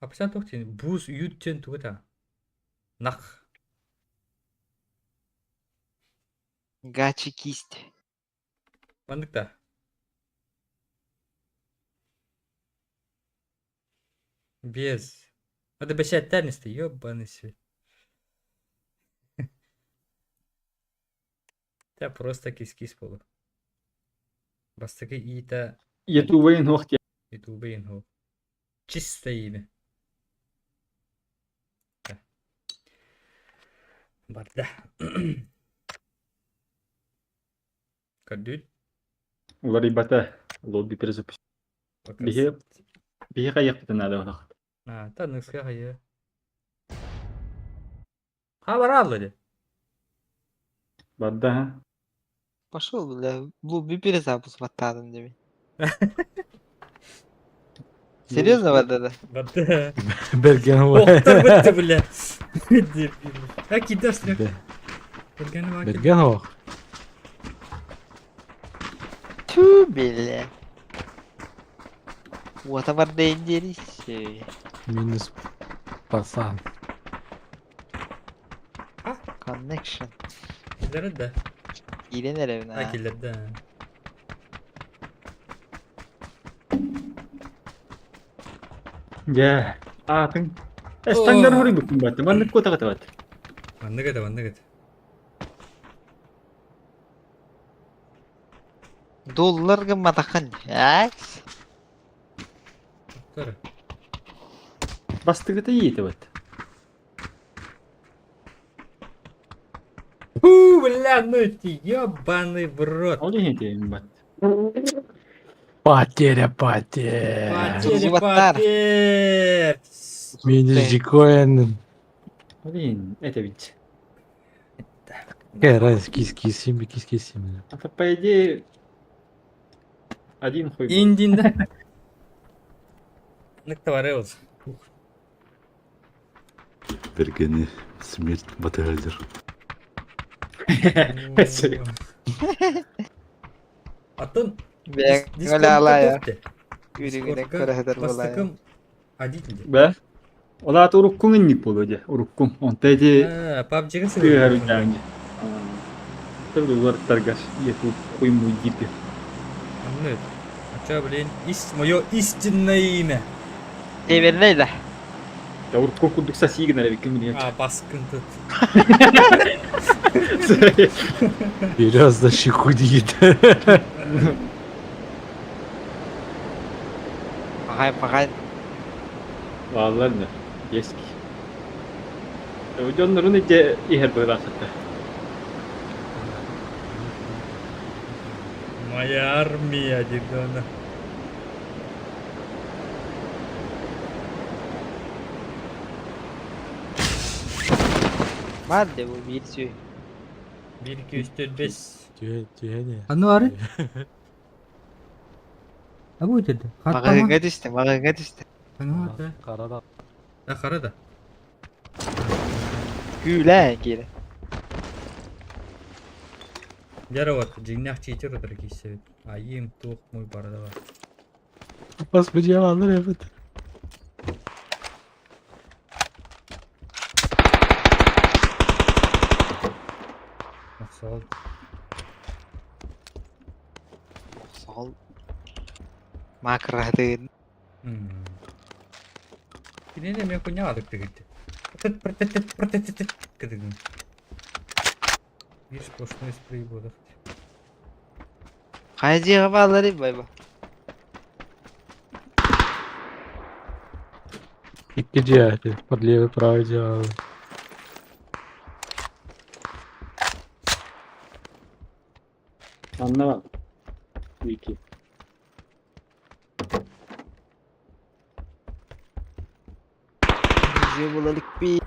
апсан тогтин бус юттен тугата. Нах. Гачи кист. Ваннык та. Без. Надо бешать тернисти, ёбаный свет. Да просто кис-кис болу. Бастыгы ита YouTube'in hoqti. ютубейн хо. Чисто имя. Да. Барда. Кадүт. Ular ibata. Lobby перезапуск. Bihe bihe kayak bitti nada ona. А, та ныкска хая. Хабар алды. Badda. Пошел, бля. Bu bir перезапуск ваттадым деме. Серьезно ваттады? Барда. Берген Охтар бітті, бля. А кидаш трек. Берген вакит. Берген о. Tüh bile. Whatever dangerous. Минус пасан. Connection. Киллер да. İğrenir evine А ha. киллер да. Ya. Atın. Estanglar hori butun battı. Manlık kota kata battı. Ванныгата. Dollar gımadakan. Ya. Dur. Bastığı da iyiydi bak. Бля, ну ты ёбаный в рот. O ne diyeyim bak. Потеря, потеря. Потеря, Зубатар. потерь. Минус коин. Блин, это ведь. Какая разница, кис-кис, семьи, кис-кис, семьи. Это по идее один хуй. был. Индин'de. Ныкта var ya olsun. Бергені смерть батальдер. Mesela. Atın Ben Discord'da öyle ala ya. topte. Yürü güne Discord'da kore heder pas bala ya. takım adil. Be. Ola da urukkun innik buluyor. Urukkun. On tedi. Ha, PUBG'ga Tüy seviyorum. harcayınca. Tabii uzaktар гаш. Ету хуй мой дипи. Anlıyorum. Açığa bilin. Мое истинное имя. Evren neyle? Ya urukkun kuduk sa signal bir kim bilir. А, baskın tut. Biraz da şikudiydi. Bakayım. Vallahi ne? Eski. Ya onların nece iher böyle hatta. Моя армия, Дидона. Madde bu bir şey. 1, 2, 3, 4, 5. Tühe ne? Anı var. Ha bu dedi. Bakın düştü, bakın düştü. Anı var da. Karada. Ha kara da. Güle geri. Яра вот, джиннях читер дорогие совет. А им тух мой бардава. Bas bu cevaplar evet. Максал. Sol. Makrahdın. Ini dia punya adik gitu. Протет. Gitu. Bir sposный спрей будет. Kayıcı havaları bay bay. İki cihazı. Под левый, правый делал. Anlamadım. İki. Bizi bulalık bir.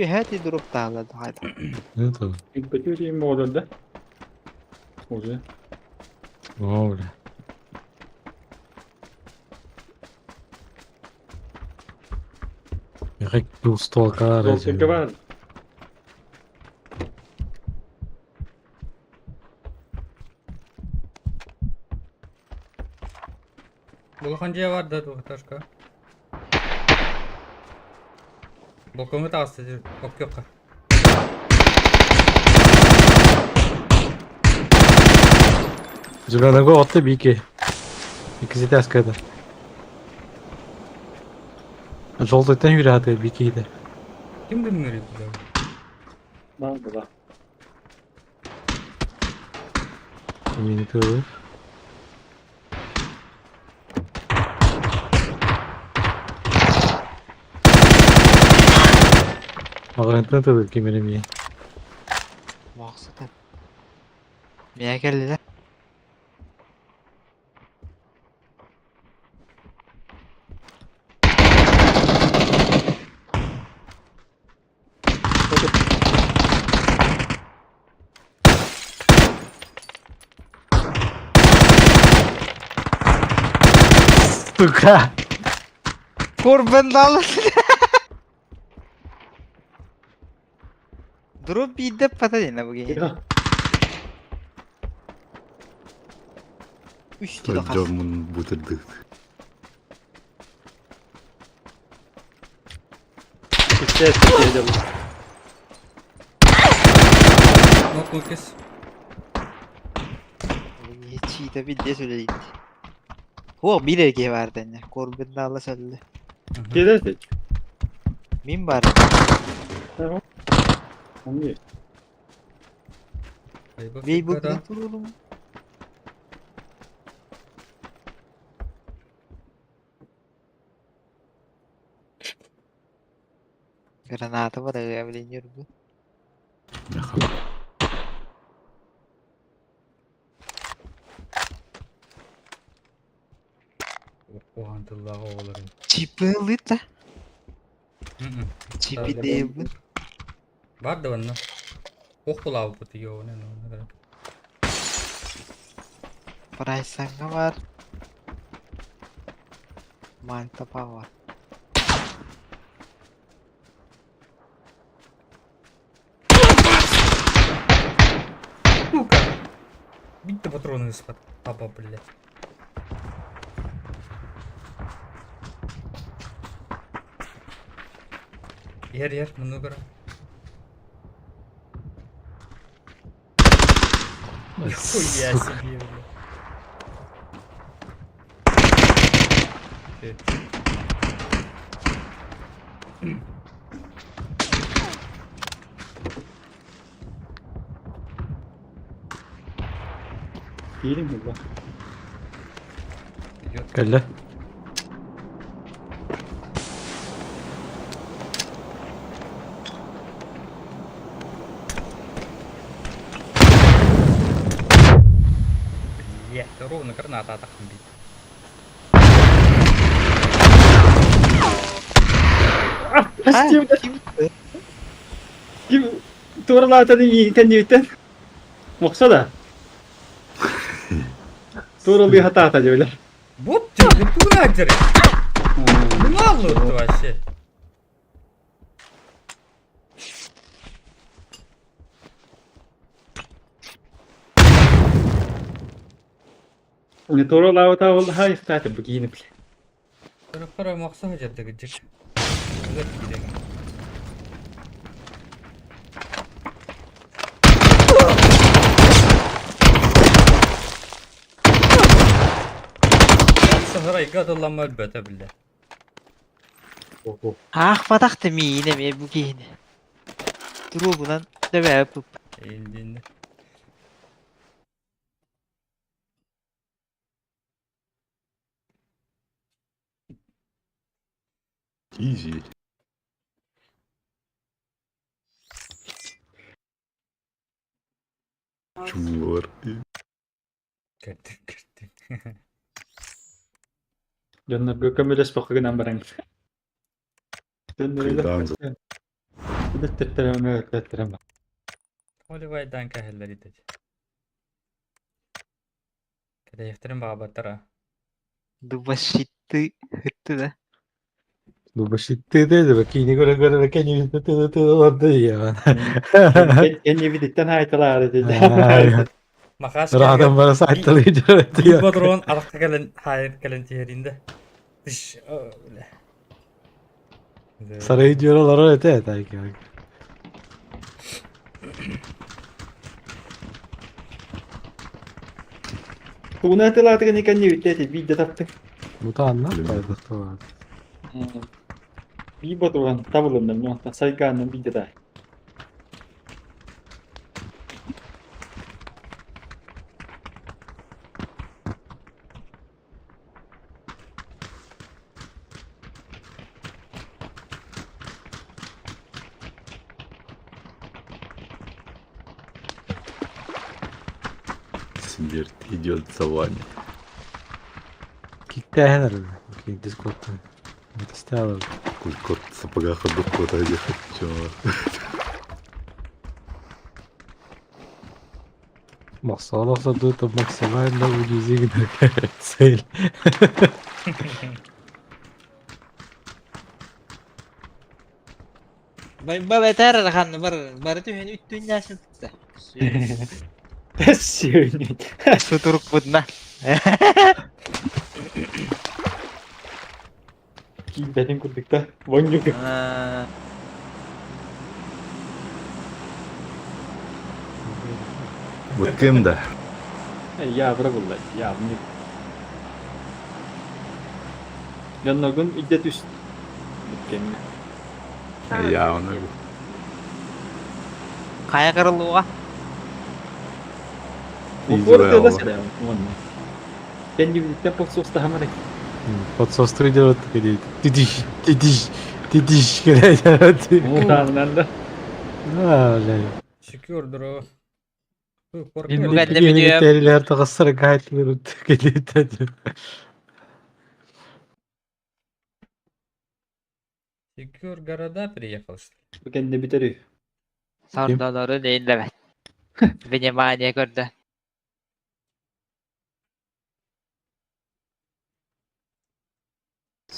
Hadi durup dağladı hadi. Это. Импотируем модуль, да? Уже. О, бля. Я как устал, Долго var. Bulgancıya var da bu taşka. Balkonga tavsiye ok yok. Зеленого отты бики. İkisi de askerde. Желтыйдан yürüyordu bikiydi. Kim bilmiyor bu? Var da. Beni kırılır. Ağrıntın tadı ki benim iyi. Maksudum. Niye geldiler? Сука! Kurban dağlasın. Durup bir de patadina bugün. Ya. Üç kilo kas. Camın butırdık. İşte Türkiye'de bu. Nok Lucas. Hiç iyi de bir de söyleyeyim. O bir erkeği vardı ya. Kurban dağla söyledi. Gelirse. Min var. Tamam. Anlıyor. Bey bu kadar duralım. Granata var ya bilmiyorum bu. O antıllığa oğullarım. Çipi lit la. Hı hı. Çipi değil bu. Var da bana. Oh bulağı bu diyor ne ne kadar. Price var. Mantap var. Сука! Бить-то патроны из-под папа, блядь. Yer много раз. Нихуя себе, блядь. Değilim mi bu? Идет. Geldi. Ровно граната атакам бить. Kim? Kim? Tuğralardan iyi kendiyken. Yoksa da. Tuğralığı hata atacaklar. Вот ты, нахер! Мало ты вообще. Tuğralığı hata oldu. Hayır, zaten bu giyinip. Qara maqsad hajatda gidecek. Güzel gidelim. Sahara iqadallanma əlbəttə billah. Ah pataktı mi yine mi bu giyini. Duru bulan deve yapıp. İndi. Easy. Чувак. Gördüm. Yanına gökemeliz bakıgınan barang. Kıyıdan Bu da tettireme öğrettireme. Oливайдан kahəllər idi. Kada yeftirin babatara. Duba şitti hıttı da. Bu basit dedi bak yine göre kendini orada ya. En iyi viditten haytalar dedi. Maqas Rahadan bana saytalayıcı Bir öğretiyor. patron araqqa gelen hayır gelen yerinde. Dış öyle. Sarayı diyorlar öyle belki. Bunu hatırlatırken ilk anne viddet bir de taptık. Bu da anlatmadı. Tamam. Bir patron tavulundan nokta sayganın bir de daha. Смерть идет за вами. Kickte herhalde. Okey, Discord'da. İşte alalım. Только в сапогах от дохода ехать. Чё? Masal olsa da maksimально уязвимая цель. Baba yeter kan bar itu henüz dünya sıktı. Söyle. Suturuk bundan. Benim kurdukta. Bonjuk. Вот кем-то. Ya bırak ulan. Ya bunu. Yanına gün iddet üst. Kendine. Я он. Kaya kırıldı o. Упоротый да сюда. Я не видел, просто устахамарек. Подсострый делает такие. Тидиш, кидает. Muhtemelen de. Öyle. Şükürdür o. Korkuyor. Bilmem Bilmem. ben de biliyorum. Teriler takasıra gayet bir geliyor. Şükür gорода приехал, что ли? Bu kendini bitiriyor. Sardaları değiller. Vнимание gördü.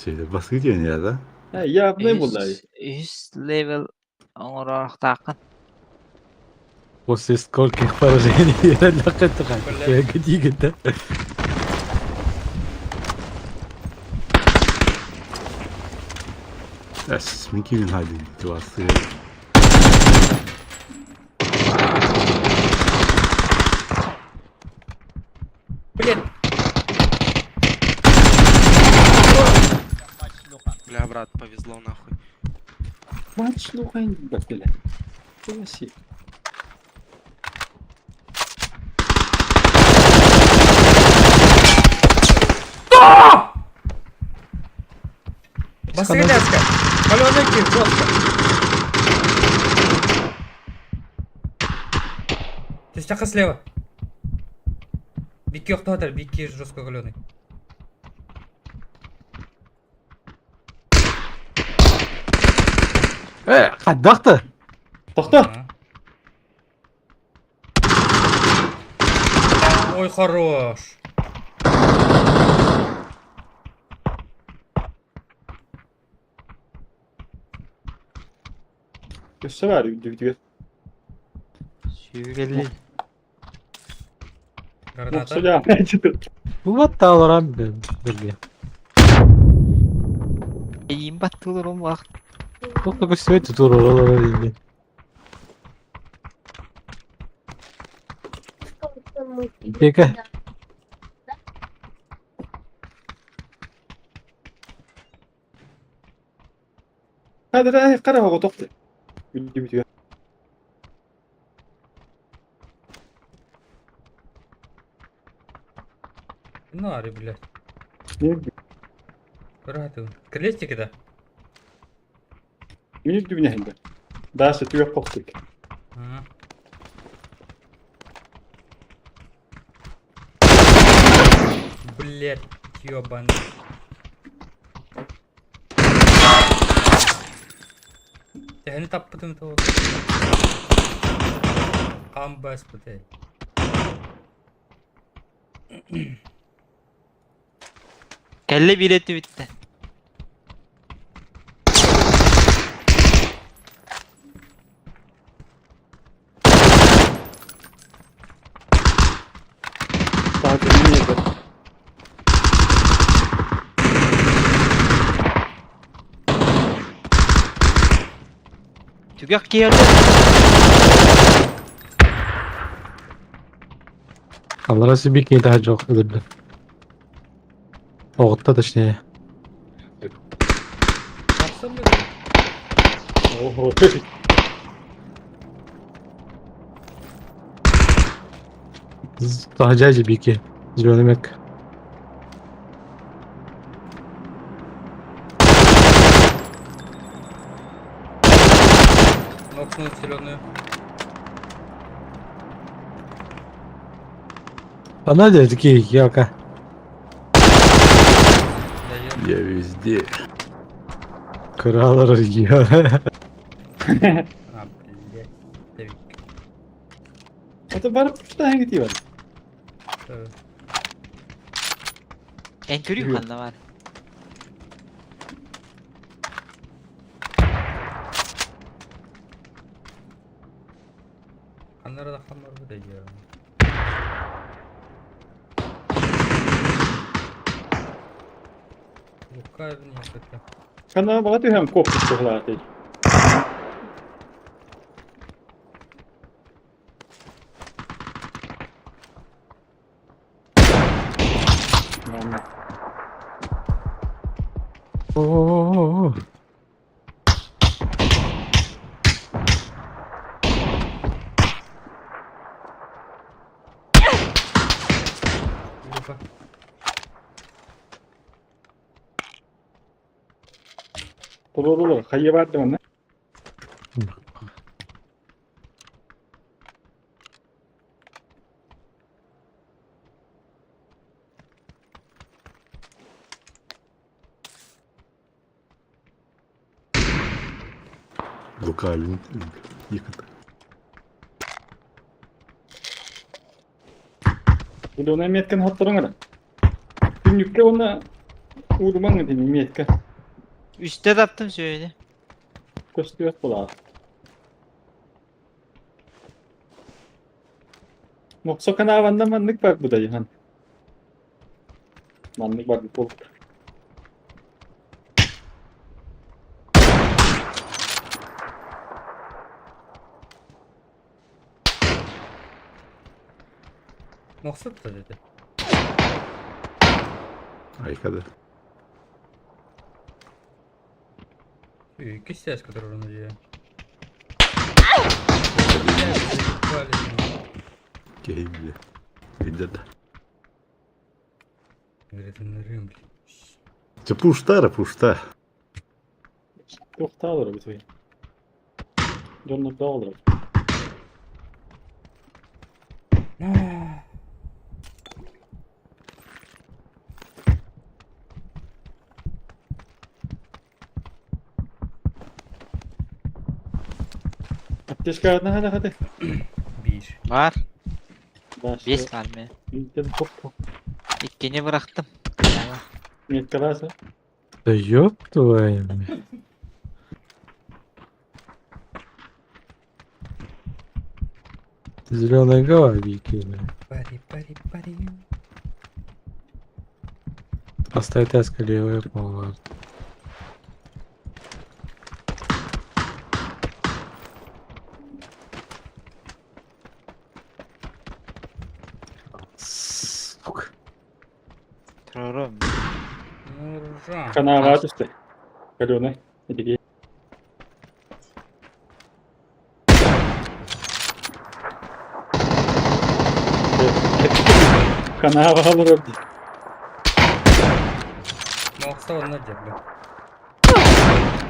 Şeyde baskı gidiyorsun ya da. Ha, ya ne bunlar? Üst level olarak takın. После скольких поражений я накатываю. Я где-то. Esmi kimin hadi duası. Блин, Бля, брат, повезло нахуй. Maç Lukayn bak böyle. Bu şey. баси ляска. Паленый кир, жестко. Тестяка слева. Бики yo'qda Бики жестко галеный. Qaddoqdi. To'xta. Ой, хорош. Göster var gidiyor. Sürgeli. Граната. Yoksa ya çıtır. Bu hatta olur abi bilmiyorum. İyiyim battı olurum bak. Çok da göstermeyi tutur oralara değil. Peki. Hadi rahi qara hoga to'xta. Gidiyor. Нари, блядь. Ne? Гранаты. Крестики, да? Minut dibine hindi. Daha sütü yok toxtuk. Ага. Блядь, ёбаный. Сени таппадым то. Камбас бутей. Kelle bileti bitti. Daha dibine hindi. Tügak geldi. Allah razı bir kere daha çok ödüldü. Oğutta da işte. Baksana be. Oho. Daha caycı bir iki. Zilyonemek. Нокнул зеленую. Bana dedi ki yok ha. Дает. Я везде. Kralları yiyor. А, блядь. Давид. Hadi bana şurada gidiyor. En körü Yürü. yukarıda var. Kanlara da hamar bu da ya. Лука нет это. Kana bakıyor hem koptu toxladı. Oo. Опа. Dolu. Hayır vardı ona. Лукавин yıkıldı. Bu da ona emniyetken hatların ara. Günlükte ona uğraman mı diyeyim emniyetken. Üste taptım şöyle. Gösteriyor bula. Yoksa kanavanda manlık var bu da Cihan. Manlık var bir bol. Maksat da dedi. Айкада. Какие связь, которую он надеет? Кеймли. Видно. Говорит, он рым, Це пушта. Yok daha olur bir şey. Canlı daha olur. Ateş kağıdına hadi. Bir. Var. Başla. 5 var mı? İlkten top. İkinci bıraktım. Tamam. Net kararsa. Да ёб твою мать. Зеленая голова викина. Пари. Поставить эска левая поворот. Сука. Trorum. Нуржан. Kanağı var üstte. Hadi ona. Hadi gel. Kanağı var olur orada. Maksa onlar cebbe.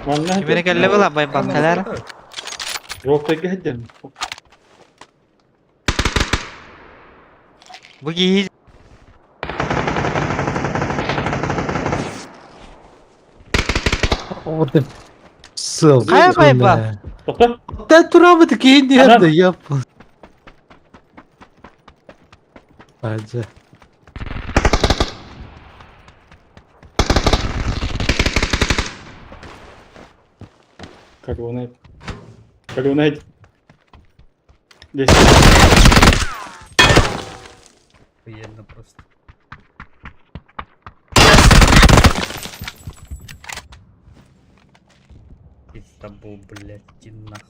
Vallahi. Kimine kelle bula bay bankalar. Yok da geldim. Bu giyiz. Вот ты ссыл. Кая байба? Topa. Да турабы такие Ana- нервы, я... Hadi. Калюнай. Калюнай. Здесь. Охуенно просто. И с тобой, блядь, иди нахуй.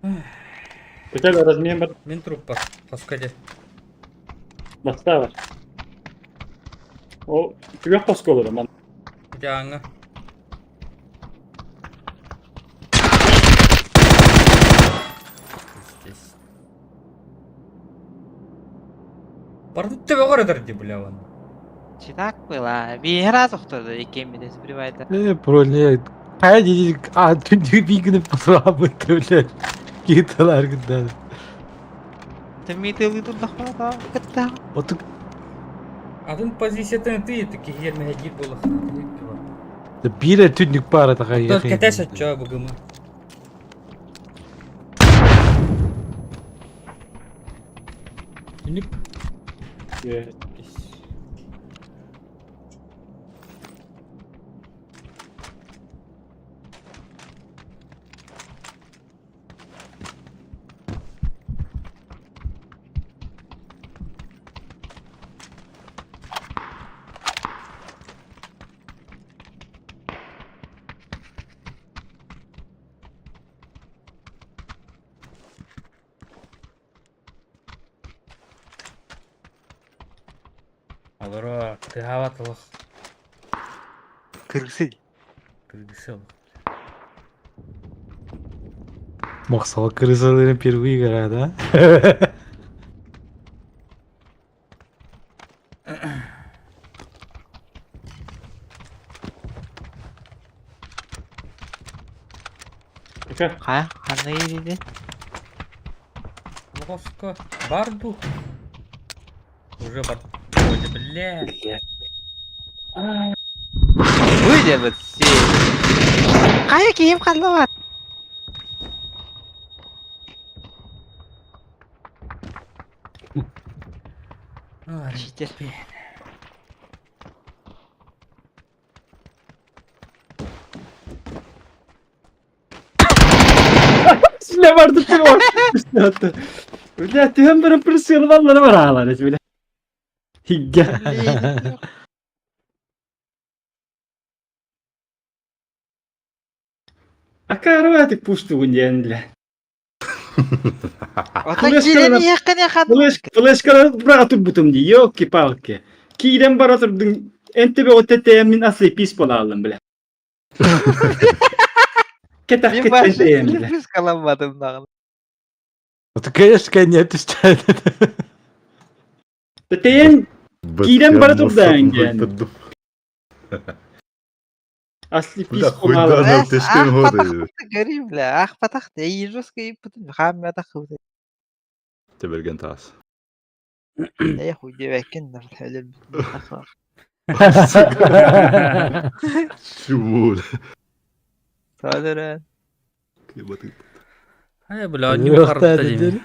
сука. Güzel размер бар. Мен труп паскаде. Баста var. O tüyak baskı olur ama. Жаңа. Здесь. Бардык тебе қарадырды, бля, вон. Читак была. Bir раз oxturdu ikimiz привайда. Блядь. Кая деdik? А, түнде бигініп тұрабы, блядь. Кеталар күнді. Тэмми тэлгиду дахмада. Кытта. Вот Атын позицияны ты, таки yerine git bola. бирі түндік бары тағай. Тот каташа чё бугыма. Түнүп. Алора, ты хаватылық. Кыргысы. Кыргызы Мақсал крысаларын первый игра, да? Aka, Kaya, kanna yedi. Ловко. Барду. Уже под... Ой, бля. Buydu evet. Kaya kim kaldı var? Ой, Читер. ne vardı ki o? Hatta. Öyle tühem bir pırsıyalı valları var ağlar böyle. Higge. Aka arabatik pustu gündüğünde. Otan gireni yakın yakın. Flashkalar bırak atıp butum diye. Yok ki palki. Ki'den baratırdın. Ente bir oteteyemin asli pis bola aldım bile. Ketah Bir ketah başta diyeyim bile. nefes kalamadım daha. Ты, конечно, не отвечает. Teteyen Ki'den Бэткен baratır da массатын yani. қойдырдым. Asli Бля, pis bola хуйдан aldım. алтешкен ходы. Göreyim bile. Ah patak da iyi jostka iyi putum. Ham ya da kıldı. Теберген таас. Ne huydu bekken de öyle bir. Чумул. Saderen. Ай, бля, не характер.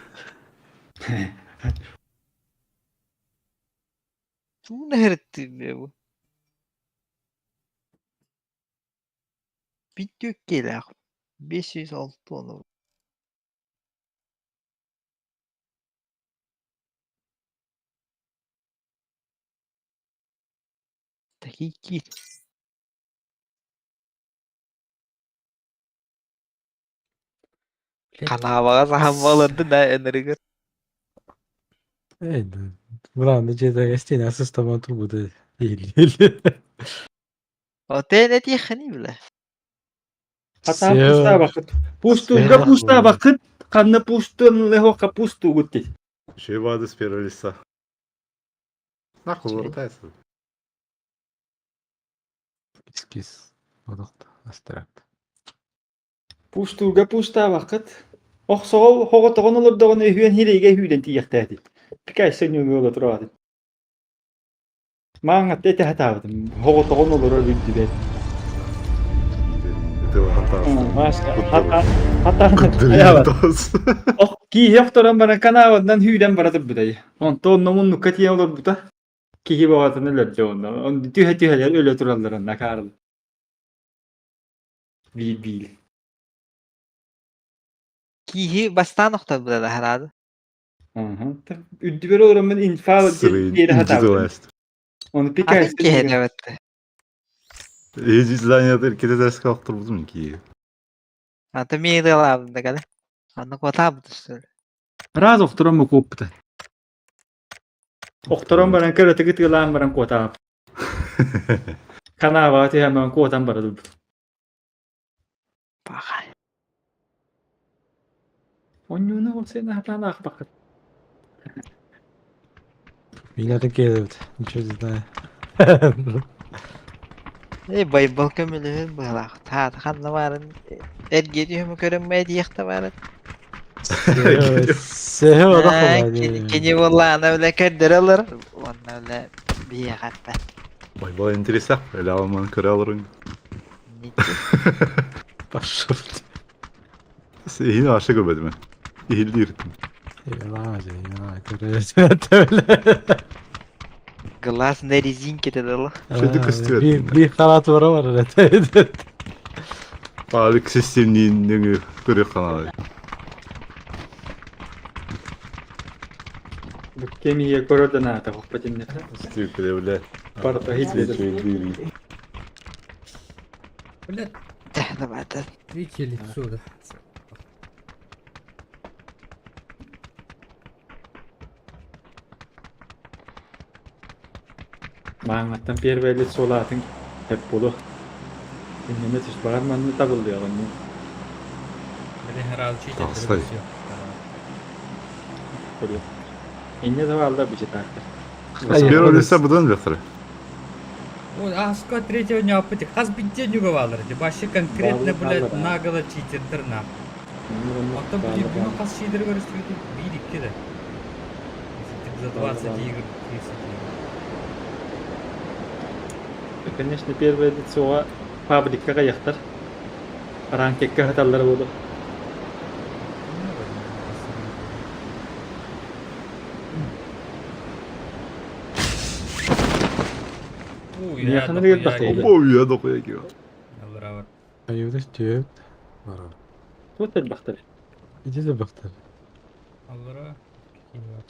Bu ne herifti be bu? Bir dök gel 506 onu. Dakiki. Kanavağa saham alındı da enerji. Evet. Buranın da ceza geçtiğini asistan turbuda değil. O tenet yakını bile. Hatta pusta vakit. Seyahat Pusta oldu. vakit. Kanna pustun leho kapustu gutti. Еще и воды с первого листа. Нахуй вырытается. Кис-кис. Odaqda. Astarap. Pusta vakit. Oqsol hoqotogon olurdogon hüyen hirege hüyen tiyaqtaadi. Pikay senyo yola turadi. Maanga tete hatavdım. Hoqotogon olurur bildi. Это хатас. Hatta Кудрин таас. ki yoktoran bana kanavandan hüyen baratıp budayı. On ton nomun nukatiye olur buda. Ki bagatını lörce ondan. On tühe öyle turalların nakarlı. Bil. Kihi bastan nokta burada herhalde. Üddüberi olur ben infal Сырый. yeri hatavdım. Индивидуалист. Onu pikay Atık ki evet. Ezi зданиялар кете дәріс қалып тұрбызмын кейі. Atı miydi alabım da gale. Anlık vata bu düştü. Raz oktoran mı koptu? Oktoran bana kere tıkıt yılan bana kota. Kanavati hemen kotan baradı. Bakay. Onyuna olsa ne hatan akbakıt. Меня такие вот. Ничего не знаю. Bayıbıl kömülü bırak. Ta kanlı varın. Geliyor mu görünmeye diye varın. Sehe odaqda. Kini vallahi ana öyle kördür alır. Ona öyle bir yakat ben. Ойбай, интересақ. Әлі алманы көре алырың. Пошел. Сені ашы көрмедім мен. Елді ерттім. Glass ne rezink eti dolu. Şöyle kıstı verdim. Bir kanat var. Ağırlık sisteminin көре қаналы. Bu kemiğe korodun ata hoppatin ne? Стюкіле, бля. Parta hiç dedim. Блядь, Tehne baten. видите лицо, да. Mağattan bir böyle solatın hep bolu. Dinleme tiş bağırmanını tabılıyor onu. Hadi razı şey Tamam, getiririz, say. yok. Koruyor. İnne de varlar bir tarafta. Hayır, Первый orası- леса будан векторы. Вот, а сколько третьего не опыте? Хас битенью говорили. Башы конкретно, Bağlı блядь, kaldı, ha. наголо читердір на. Ата, блядь, bunu хас şeyleri görüştürdü. Bir iki de. За 20 Bağlı. игр, 30 игр. Конечно, первое лицо фабрикага яктар. Ранкекке хаталлар болду. Уй, Yakını ya, bir дохуя bakayım. гей. Ой, я дохуя гео. Аллара бар. Ayıda stüp. Тут el бактар. İdi de baktı. Аллара. Какие бар.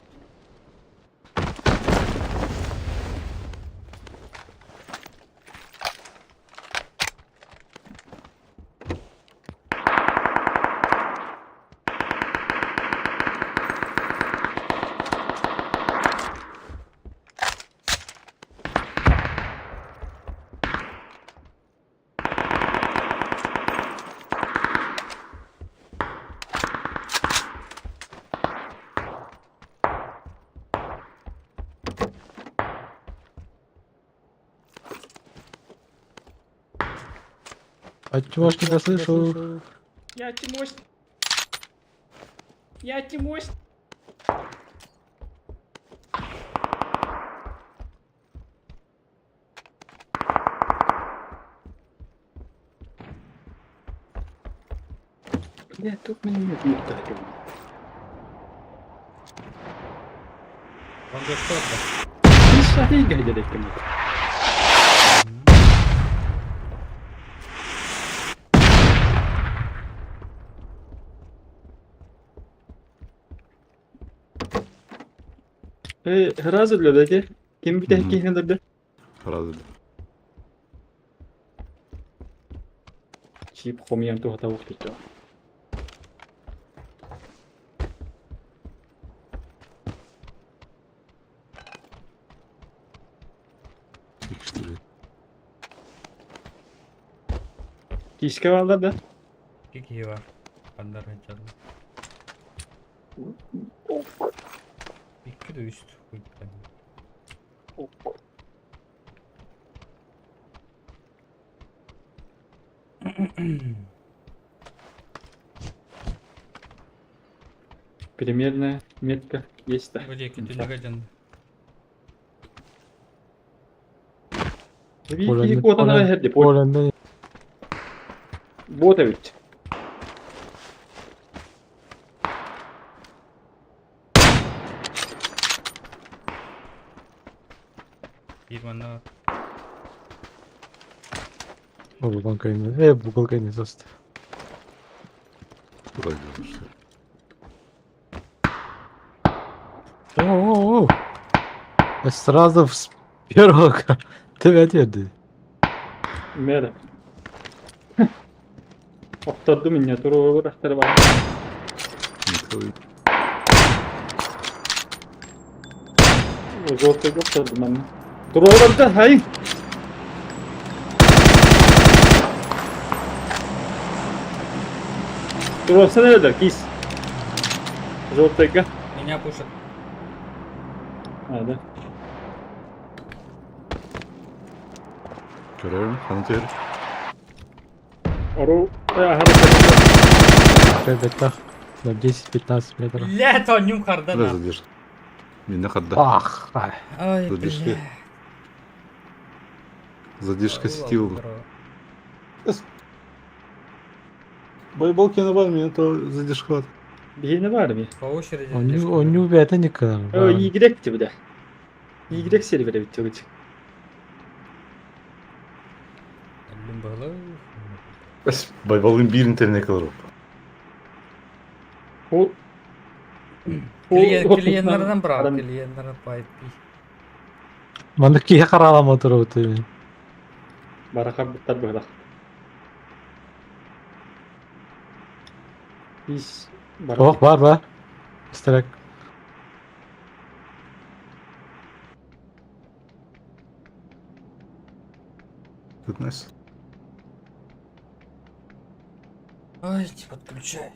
А чего ж тебя слышу? Я Тимось. Я Тимось. Бля, тут меня нет мута. Он же что-то. Ты шаги гадали ко мне. Razı dedi. Kim bir Hı hı. tek kihnedirdi? Разве. Чип хомиям то хата вахтыто. Что ли? Кишке varlar da. Какие бар. Kanlar açalım. İki de üst. Примерная метка есть да. Где китинагаден. Bir kota da verdi. Polen'den Bota bitti. Bir bana var. bu bankayı bu kolkayı został. Куда делаешь? О, я сразу с первого тебя одеты. Mera. Oktaddı minyatür o bıraktır var. Никого. O zorta oktaddı ben. Dur orada hayır. Dur olsa neredir kis? Zorta gel. Меня пушат. Hadi. Görüyorum. Kanıtıyor. Oru hareket. Ребята, на 10-15 метров. Блять, он нюм Да, кардана. задержи. Меня хода. Ах, ай. Ай, Задержи. бля. Задержка стил. Здорово. Байболкина var mı ya? То задержка var. Birine var mı? По очереди. Он не убьет никогда. O Y bir de. Y servere bitti o için. Әлем bağlı. Байболun bir internet kadar oldu. O Клиенттерден брал, Adam- клиенттер пайпи. Маны кие каралама туруп өтөйүн. Baraka bittar böyle. Biz Oh, var. İsterek. Тут nice. Ай, подключает.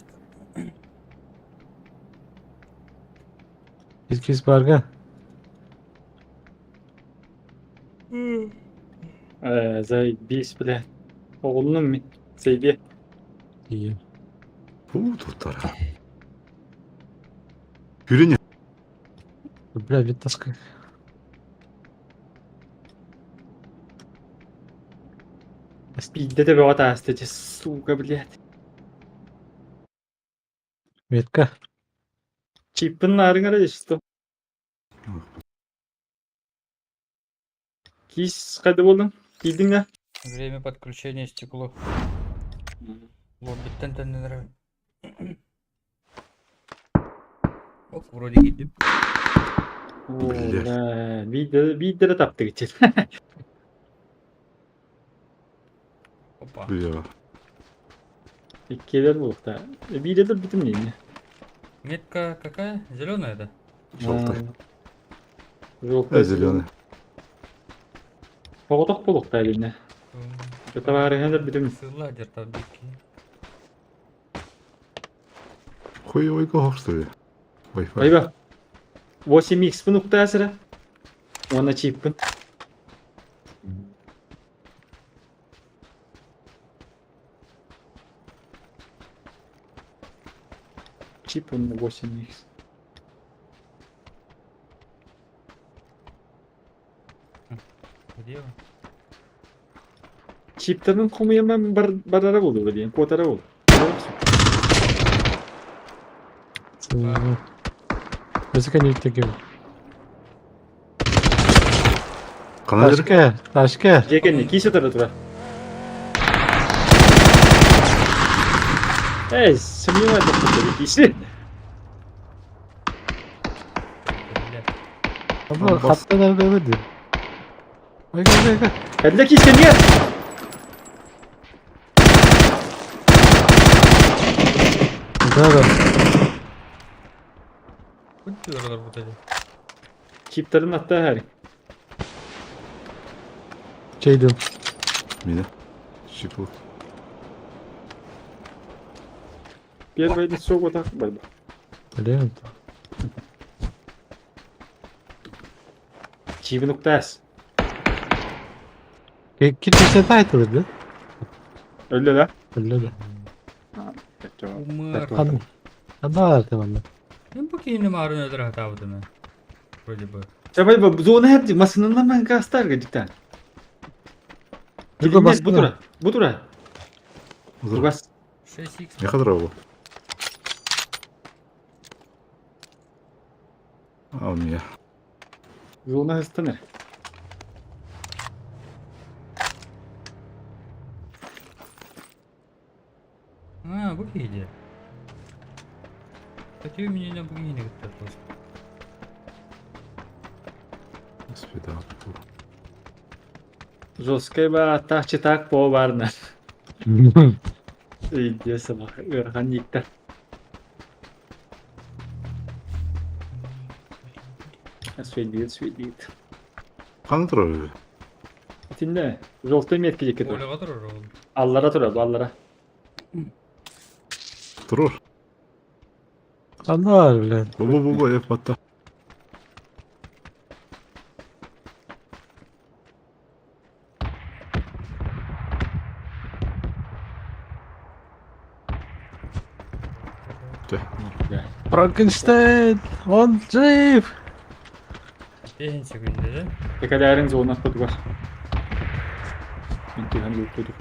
Izkis barga. Зай, бис, блядь. Оғылының мен. Сейде. İyi. Фу, тутара. Юриня. Бля, вид таскай. Спидде де беғат астеде, сука, блядь. Метка. Чиппін арыңара дешісті. Кис қайды болдың? Кидің да? Время подключения стекло. Лоббиттен тәнне нравится. Оп, вроде гидdim. Ооо, биддері тапты кетеді. Опа. Бля. Иккелер болықта. Биддері бітім нейіне. Метка какая? Зеленая, да? Желтый. Желтый. Зеленый. Поғытық болықта әліне. Это барығандар бітім. Ладер там дикий. Хуевый кого, что ли? Wi-Fi. Айба. 8x пін ұқта әсірі. Оны чип пін. Чип он на 8x. Где он? Чиптердің құмыямен барара болды білейін, котара болды. Mesela ne gibi? Kanal Taşker. Taşker. Жекенне, кейсі тұры тұра. Сомневай тоқтады, кейсі. Блядь. Ama hatta da demedi. Bak. Әділі кейсі не? Да. Хоть ты работали. Чиптердің атта әрі. Şeydim. Меня. Щипут. Первайды соғы так байды. Biliyor musun? Чибін ұқта әс. Gitmişte taytılırdı. Өлі да? Öyle de. Умер. Hanım. Daha tamam. Ben покинем армию öldür hata bu deme. Вроде бы. Сәбай ба, зоны әбді, масынынан мән қастар ғадиктан. Друга басына. Бұ тұра. Бұғас. 6х. Я ходрову. А у меня. Зоны ғыстаны. А, bu iyiydi. Kötü menüne bugün yine gitti просто. Спидал. Жорсткай ба, тақчы так по барына. Идесі ба, ұрған ектар. Сөйлейді. Kanal troll. Тінде, жолты метке жеке тұр. Ойлаға тұрыр ол. Аллара тұрады, аллара. Troll. Anlar bile. Бу-бу-бу, я пота. Frankenstein. Он жив. 5 секунде, да? Екалерін зоны құды бар. Емтихан жоқ тұр.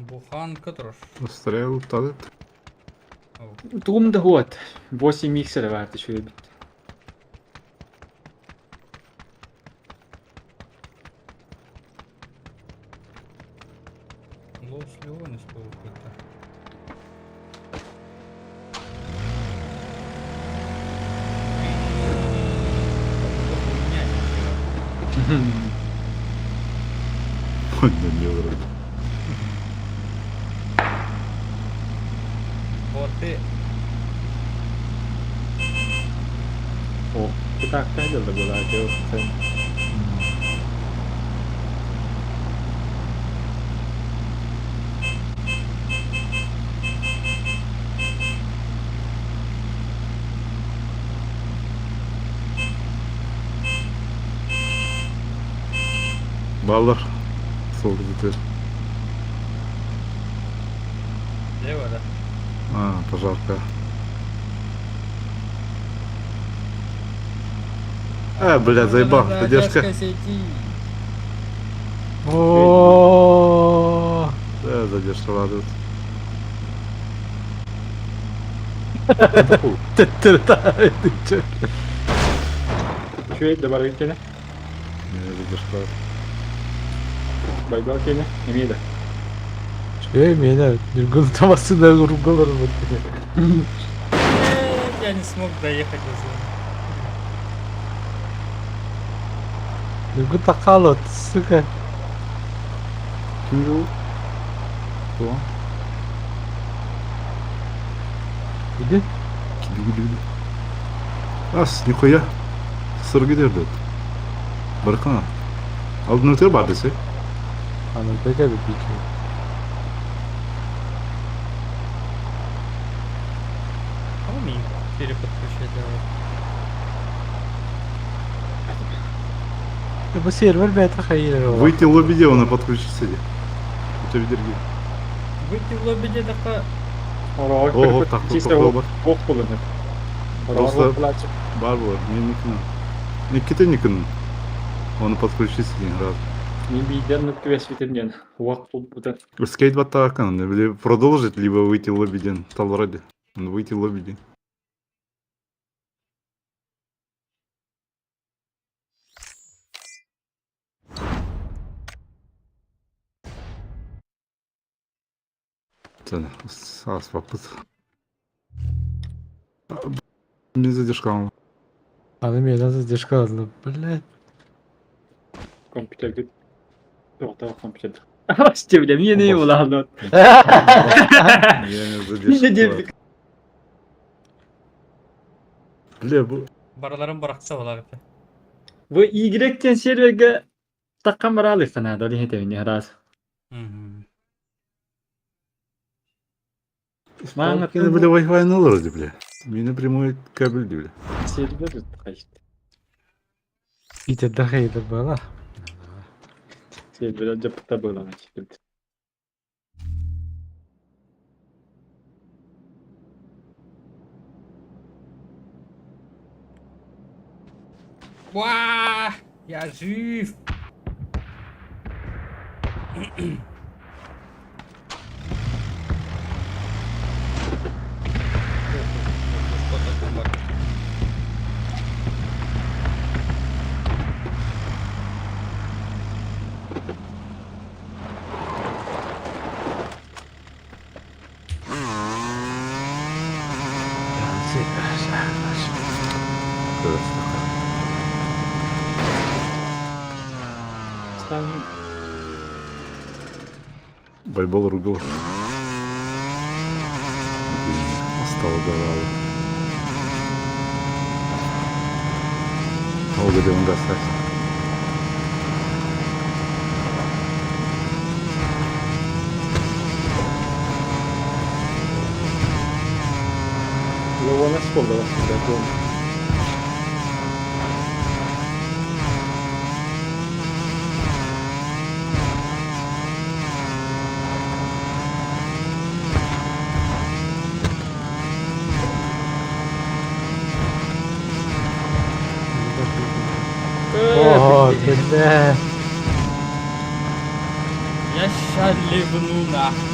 Буханка тұрыр. Стрел тадет. Туғымды ғуат. 8 миксері барды шөй бітті. Лос Леонис был какой-то. Он на него. Боты. О, bu taktaydı da bu radyo. Sen Bağlar. Sol gidiyor. Лево, да? А, пожарка. Бля, заебал. Задержка. О, Да, задержка радует. şöyle de var ülkene. Меня задержка радует. Bayda ülkene. Emiye de. şey mi ne? Nurgul tamasında vurgular mı? Я не смог доехать до зоны. Nurgul takalot, сука. Kim bu? Кто? Иди. Gidiyor. As, nihуя. Sır gidiyordu. Bırakana. Aldın öteye bardı sen. Ana peki bir şey. Помни, переподключать давай. Bu server beta hayır o. Выйти в лобби дела, подключиться. У тебя дерги. Выйти в лобби где-то Oraya Ого, kırpıp tak çizse tak ok bak. kullanır. Oraya Olsa- ok kullanacak. Бар бар, мен никін. Никіті никін. Оны подключиться деген раз. Мен бейден өткөвес бітірген. Уақыт болып бұды. Скейт баттағы кан, или продолжить, либо выйти в лоббиден. Талради. Выйти в лоббиден. Sen sağ vakıt. Мен задержка алdım. Ana meydan задержка aldı. Блядь. Kompüter git. Yok daha kompüter. Ama işte bile yine iyi ulan. Я не задержка. Yine ceblik. Бля, bu Baraların bıraksa olar. Bu iyi girekten serverge takkan var alırsan ha. Dali hedevini herhalde. Мені, бля, Wi-Fi не лорди, бля. Мені прямой кабель, бля. Server tuttuk işte. İte daha iyidir bana. Server önce pıta bağlamak istedim. Уа! Я жив! Sen Байбол ругал. Остал давал. Olga de un gastar. Його не сподобалося, дякую. О, бля. Я ща ливну нахуй.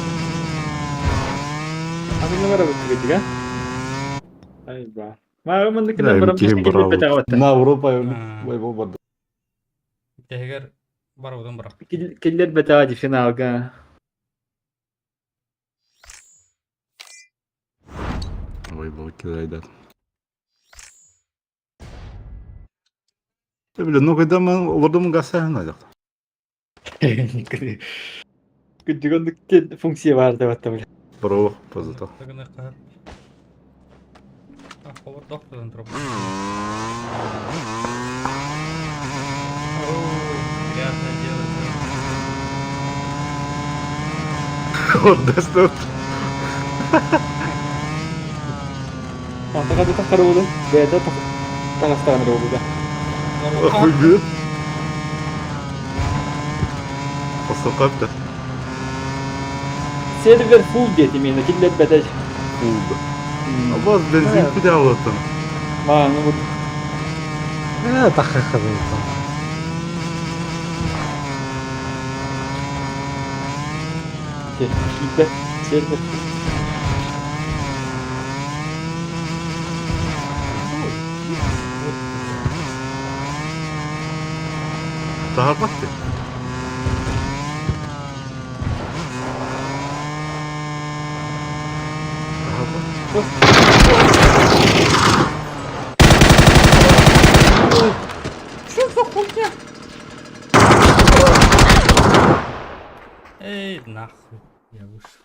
А він не виробив тобі, га? Ай, ба. Ма, мендeki Да, numara MTM bir bravo. beta gatta. На Европа А. байбол барды. Tehger барудан бırak. Killer beta hadi finalga. Байбол кидайдар. Бля, ну когда мы олардың гасайын айдық. Gücüğünlük funksiye vardı hatta böyle. Бро, позато. Тагны кар. А, повар доктор троп. Грязное дело. Вот достал. Антaka da takar oldu. B'de takaslanır oldu da. Охуеть. Посокапта. Server full dedim yine. Killet bedel. Фулда. А вас бензин куда там? Mağını vur. دقيقة ضيقة. Killet. Server full. Тагабатты. Эй, нахуй. Я вышел.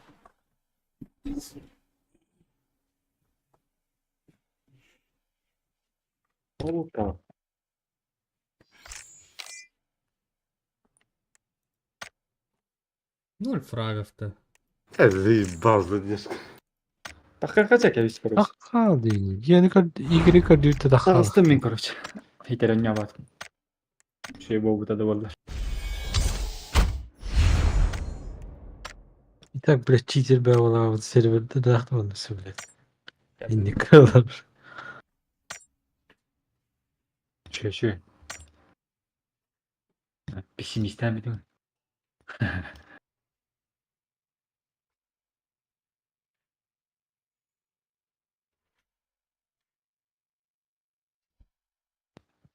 Tamam. Ноль фрагов-то. Я заебал задержка. Takar kaçak ya biz koruz. دقة دي يعني كد يجري كد يتدخل. Takastım min koruz. Hiteren yavat. Şey bu da var. И так, блядь, читер была вот сервер дохнулся, блядь. И не колор. Şu. Pesimisten mi değil mi?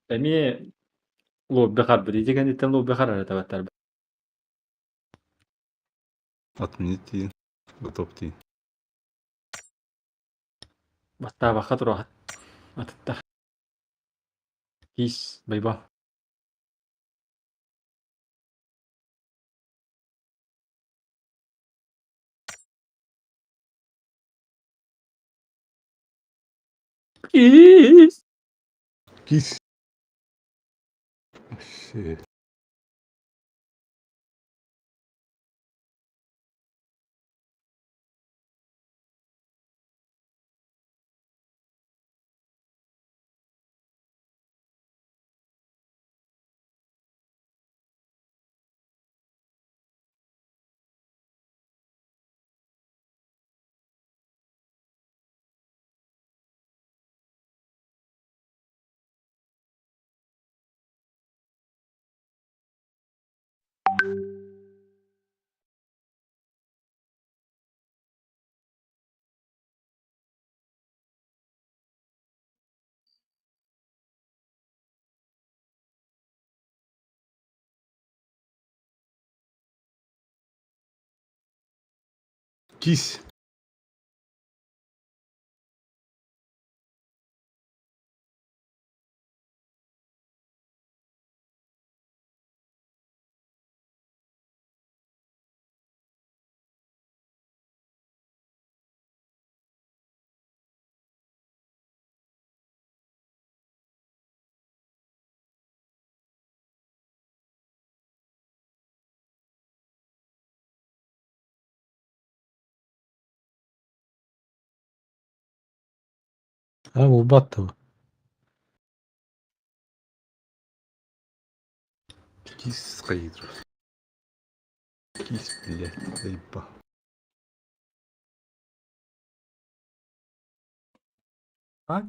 Emi lobby kar bir diyecek itten lobby kar arada batar. Отменить и готов ти. Batta bakat rahat. Atıtta. His bayba. His. Кись. Вообще. Кись. А, убаттова. Кись Хаидров. Кись, блядь, заебал. А?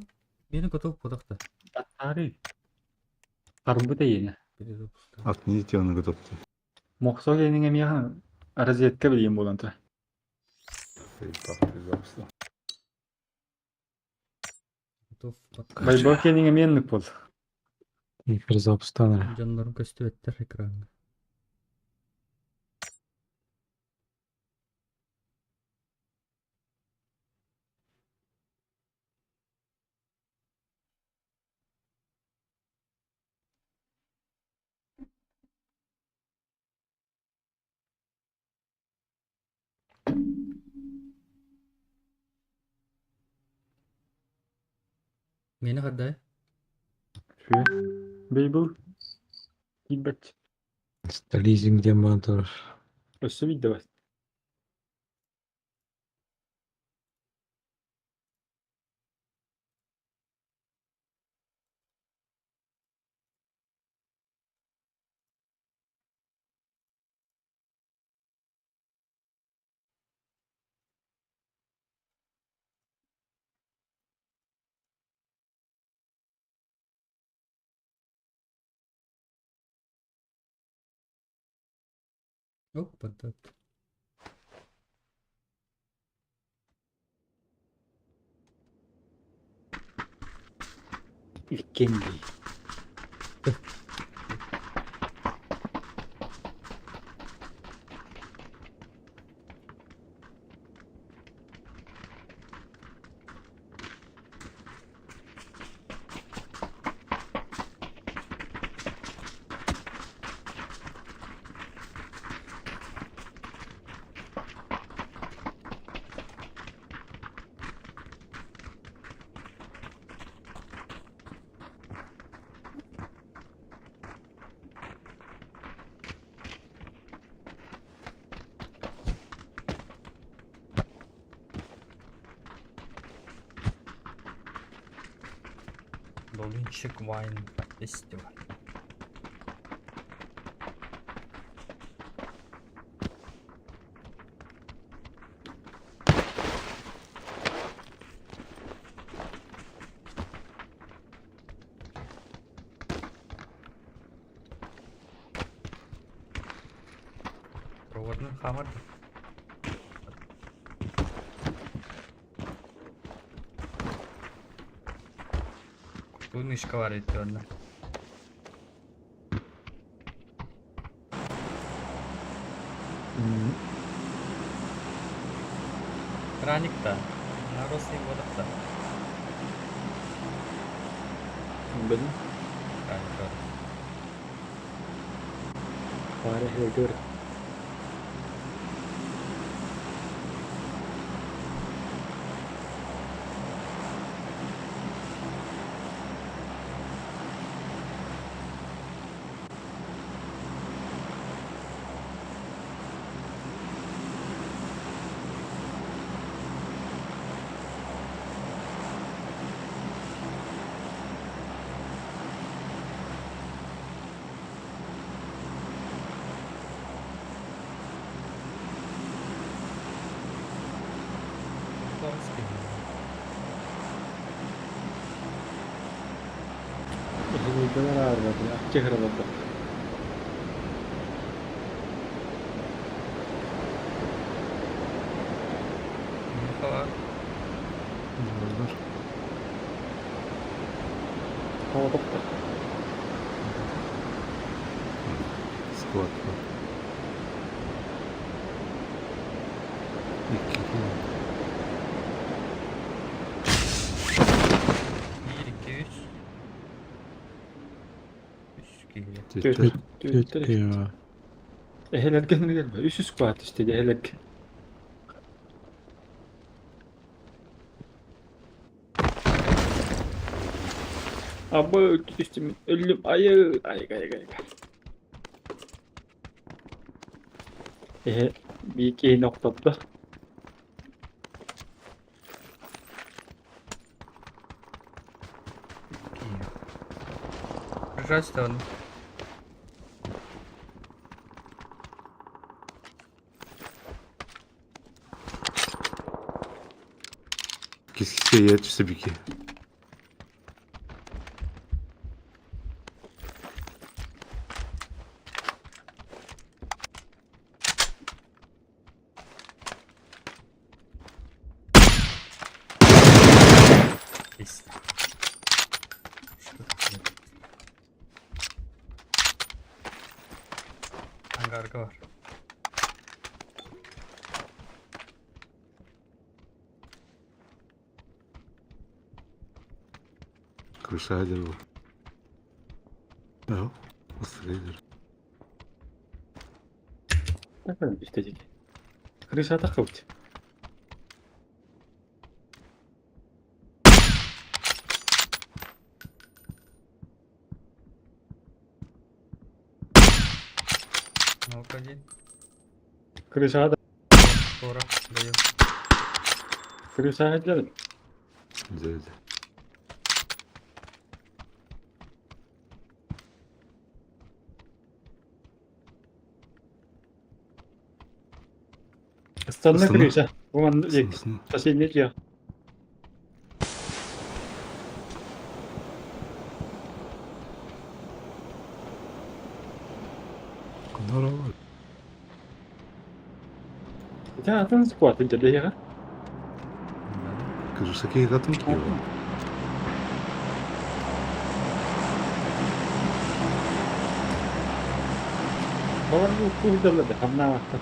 Beni готов подахта. Batarı. Karbu da yeni. Отменить его на готов ти. Mokso gelinin emi yakın. Araziyetka bileyim bu olantı. Заебал, пожалуйста. Готов под... Bayba gelinin emi yanlık bol. Микрозапустан. Canlarım köstü ettiler ekranı. Meni kadar. Şöyle. Babel. Gilbert. Leasing dia motor. Össe bir de var. Hop patlat. İlkendi. Dolunчик Wine Festival. Проводный хаммер. Кунышка var etti önüne. Краник-то. Наросный водок-то. Benim Краник var. fare heldur. Heldur ağırladı. Akçe kıraladı. Yumurta var. Hava topta. Склад. Bir, iki, üç. Üç geliyor. Тетя. Ya. Eheler kendine gelme. Üst squat işte eheler. Ama düştüm. Öldüm. Ayı. Ay. Bir iki noktada. Прижать-то он. Keşke yetişse bir ki. Есть. Angarga var. Крышайдер был. Да, Астрейдер. Efendim işte. Kırışa takıldı. Магазин. Крыша да. Скоро даю. Крыша да. Дядя. Остальная Остальная? крыша. Вон век. Соседний дверь. Здорово. Хотя там склад идет, да я. Кажу, какие гатом Киева. Баларну куйдала да, хамна вақта.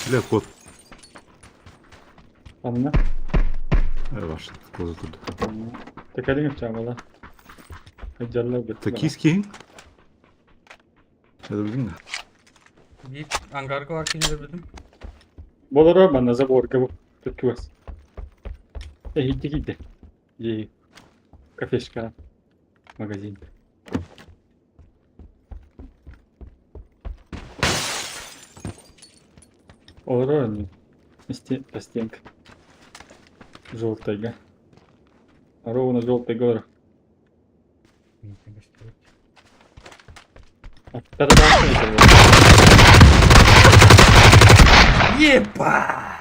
Бля, кот. Хамна. Ваш, поза туда. Так әлі мепча бала. Хаджарлар бет. Токийский? Это блин. Bir angarga var ki ne bildim. Болоро бана заборга bu. Tutkuvas. Гидде гидде. Ей. Кафешка. Магазин. Олоро не. Стенка. Желтая. Ровно желтый гор. Ебать!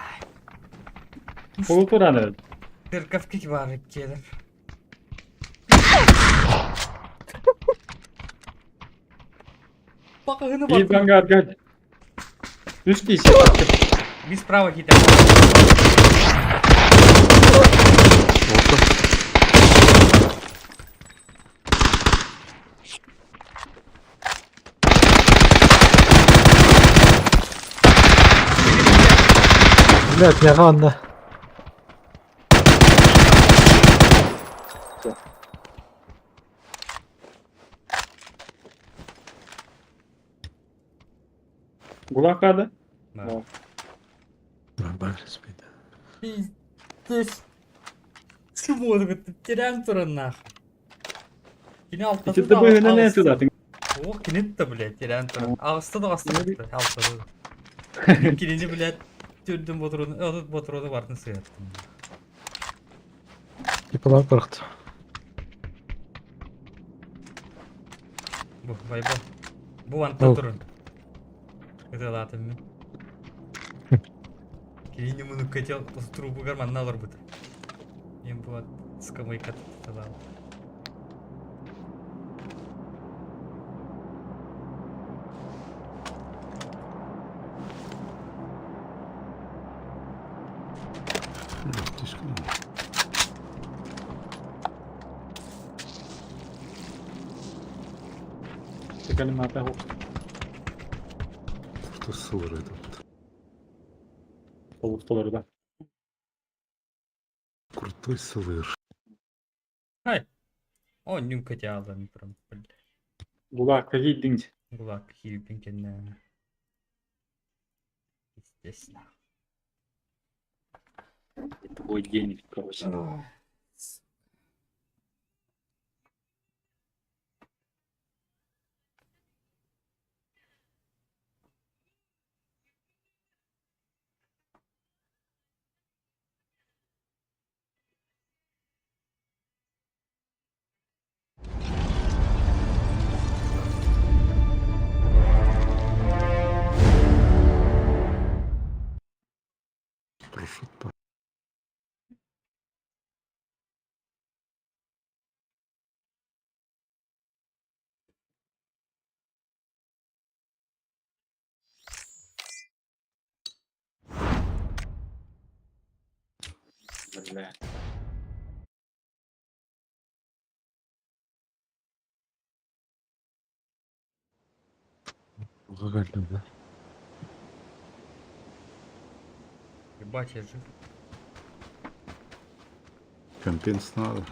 Полутура наверное. Tırkafkik var hep gelir. Bakağını İyi bak. kanka gel. Üç kişi. Biz sправа gidelim. Блядь, я рано. Gulakada. Да. Господи. Пиздец. Чего ты терян тура нахуй? Yine altta İki de bu yöne ne yapıyor zaten? Oh kinit de bile teryan turan. Ağızda da bastı Ne gitti. Altta da. Kinini bile dürdüm boturunu vardı sıyarttım. Типа корот. Bu vay bu. Bu anta Oh. turun. Kıtalatım mı? Kinini bunu хотел трубу карманна алар бут. Им bu скамейка туталал. Тишка. Tekelim map'e hop. Что ссылка это? Oluktaları da. Крутой ссылыр. Hay. O nüm хотел алар прям. Gulak'a giydin. Гулаг хилипин kendine. Естественно. Твой денег, короче. Прошутто. Бля. Реально, да. Батя жив. Компенс надо.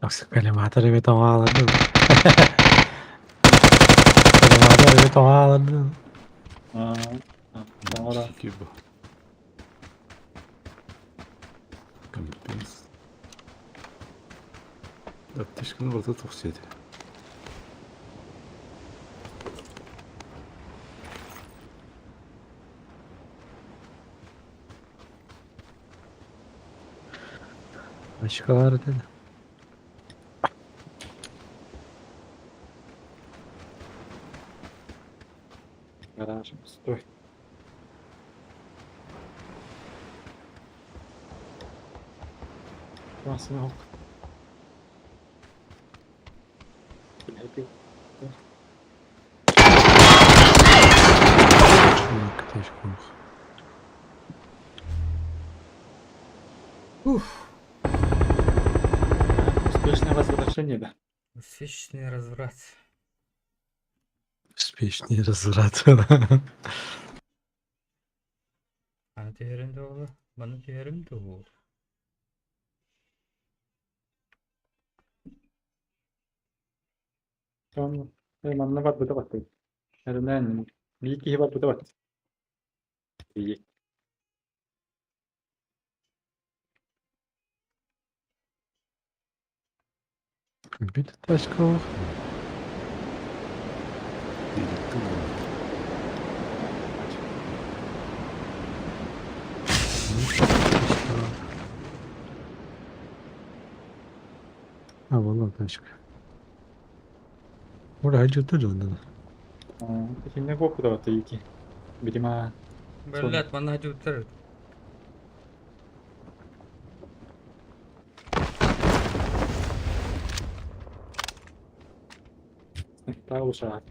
Nossa, Kalimata deve estar malando. Kalimata deve estar malando. Tamam da. Спасибо. Компенс. Аптечканы вот это все. Açık ağrı dedi. Гаражем. Стой. Классный ок. Şuna ateş koy. Успешное возвращение, да. Успішний розврат. Успешный разврат. Bana tüyerim de olur. Bana tüyerim de olur. Tamam. Manna var burada bak. Nereden? Bir iki var burada bak. İyi. Bir de taş kov. Ha vallahi taş kov. Orada acıtır ondan. Şimdi koku da var iyi ki. Birime Böyle at bana hadi utar. daha oluşa.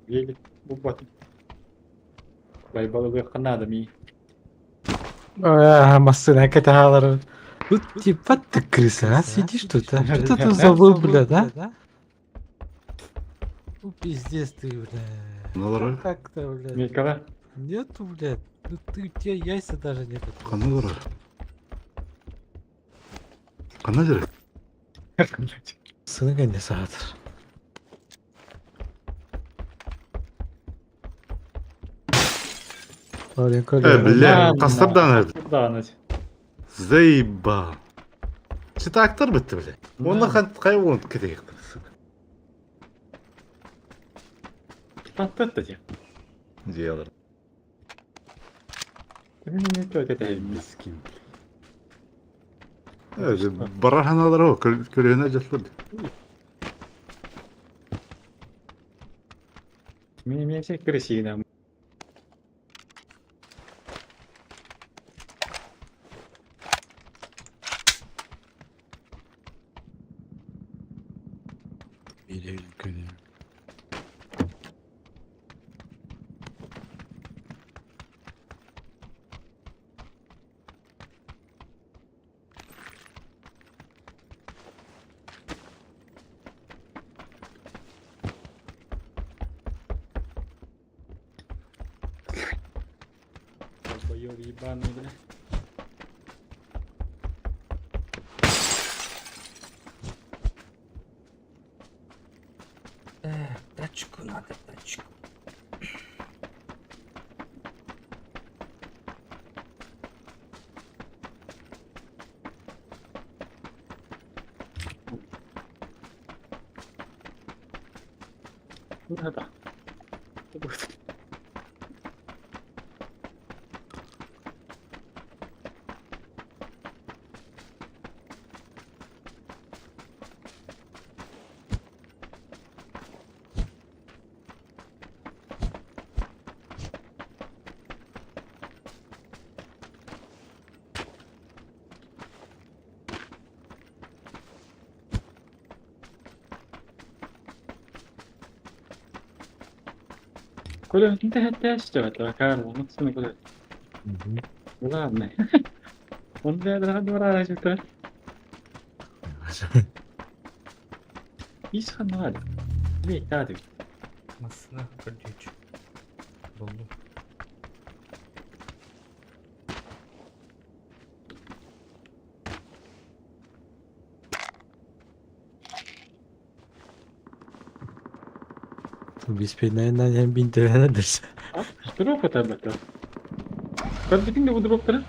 Gel bu bat. Baybalı bir kanada mi? Массына каталары. Вот типа ты крыса, а? Сидишь тут, а? Что ты тут забыл, бля, да? Ну пиздец ты, бля. Каналары. Как-то, бля. Мекала. Нету, блядь. Ну ты, у тебя яйца даже нету. Каналары. Каналары. Сынга не сатыр. Бля, кастардан nerede? Burada anacı. Заеба. Что-то актор бітті, бля. Оны қай оны кетейік. Patlat da ya. Диялар. Ne kötü Мискин. Бараханалар о, көрегіне жатылыр. Мне все красиво. Долбоёб ебаный, бля. Тачку надо, тачку. Burada. Коля, не що это, Карл, ну це не Коля. Мгм. Ладно. Он для двора разве-то. İş hadi. Ne hadi. Masına kırıcı. Doldu. Беспредельно hem 1000 TL nedir? Drop atar bakalım. Kan bitin de bu dropları.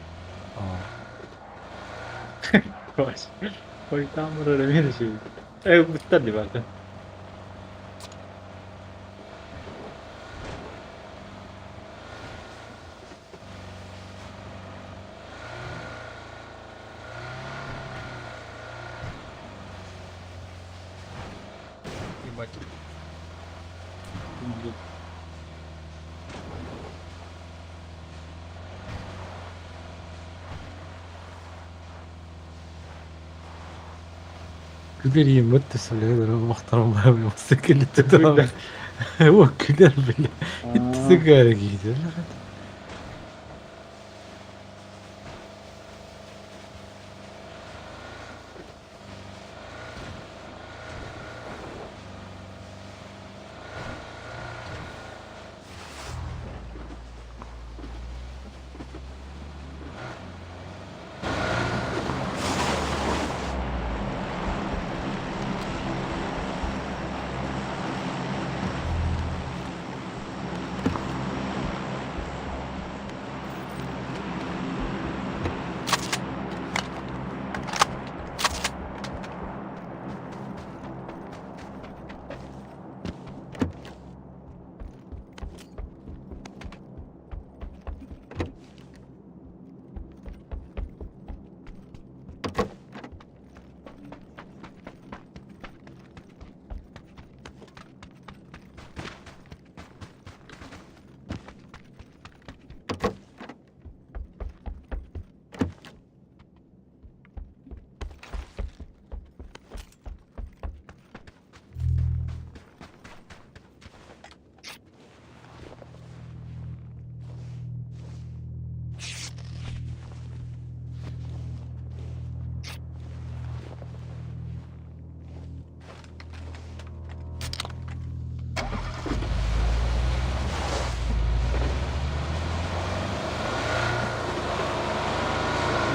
Koş. Koy tam buraya bir şey. Bu tadı var. Ебать. Güleriyim متصل هذا محترم قوي مستقل تمام هو كلر بالله انت سيجاره جديده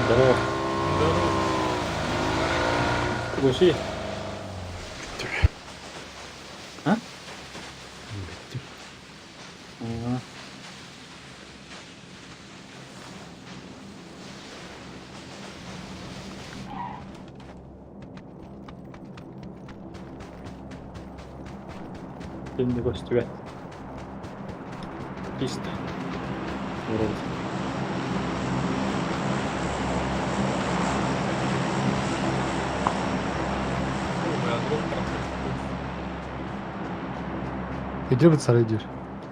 Здорово. Глуши. А? Ага. Şimdi göster. Чисто. Вроде. Где bu sarı diyor?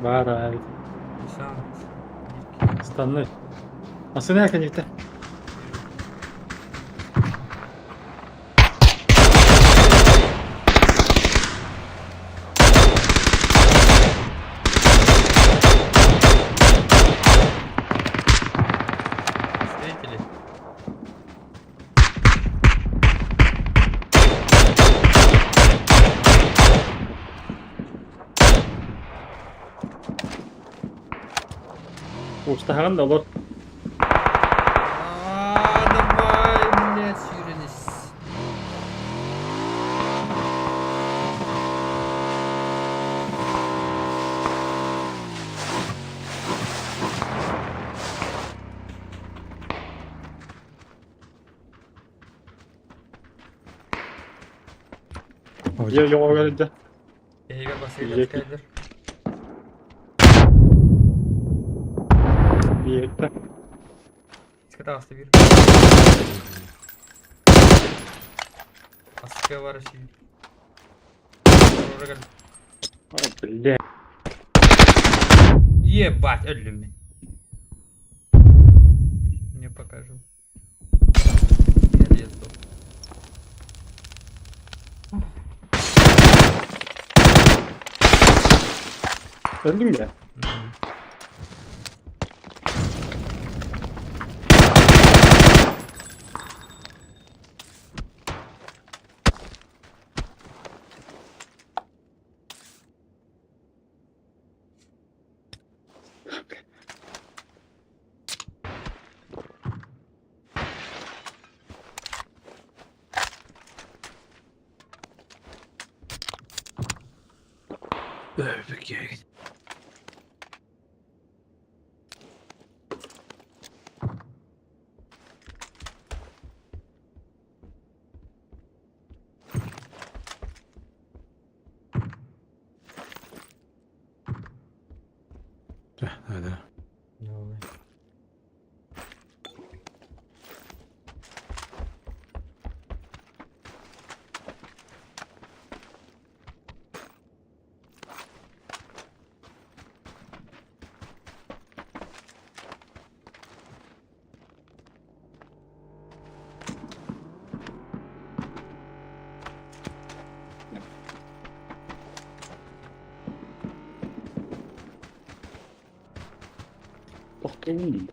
Var abi. Sen. Stanley. Aslında erken gitti. Встретились. Ustahan da olur. Давай, блядь, сюрились. Diyor yola gelince. Eyvah basıyla Yiyecek. kaydır. Bir yekte. Скрасти вір. Аска варши. Бля. Ебать, öldüm ben. Не покажу. Я лезу. Öldün mü ya? Окей. Да. Давай. Похрени.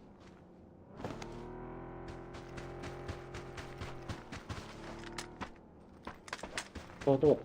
Вот.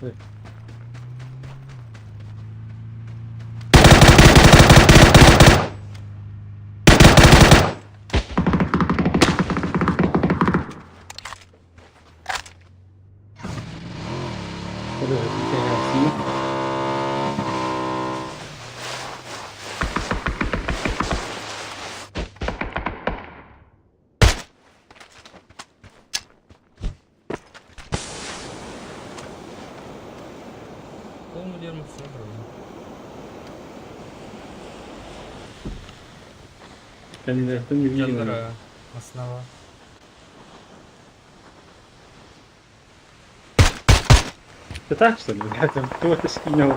Блядь, Полный дерьмо все это не видно. Джандера основа. Ты так, что ли? Блядь, там кто-то скинул.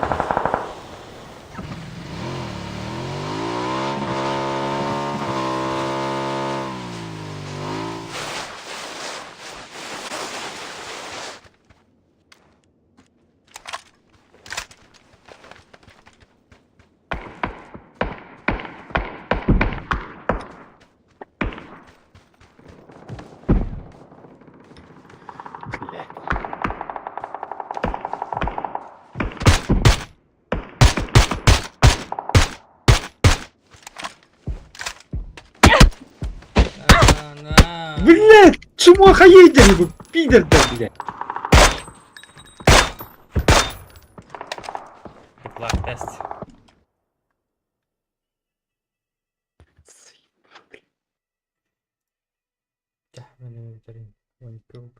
На. Блядь, чему охуели вы, пидор-то, блядь? Теплак тест. Да, мене вітарин. Вон пробуй.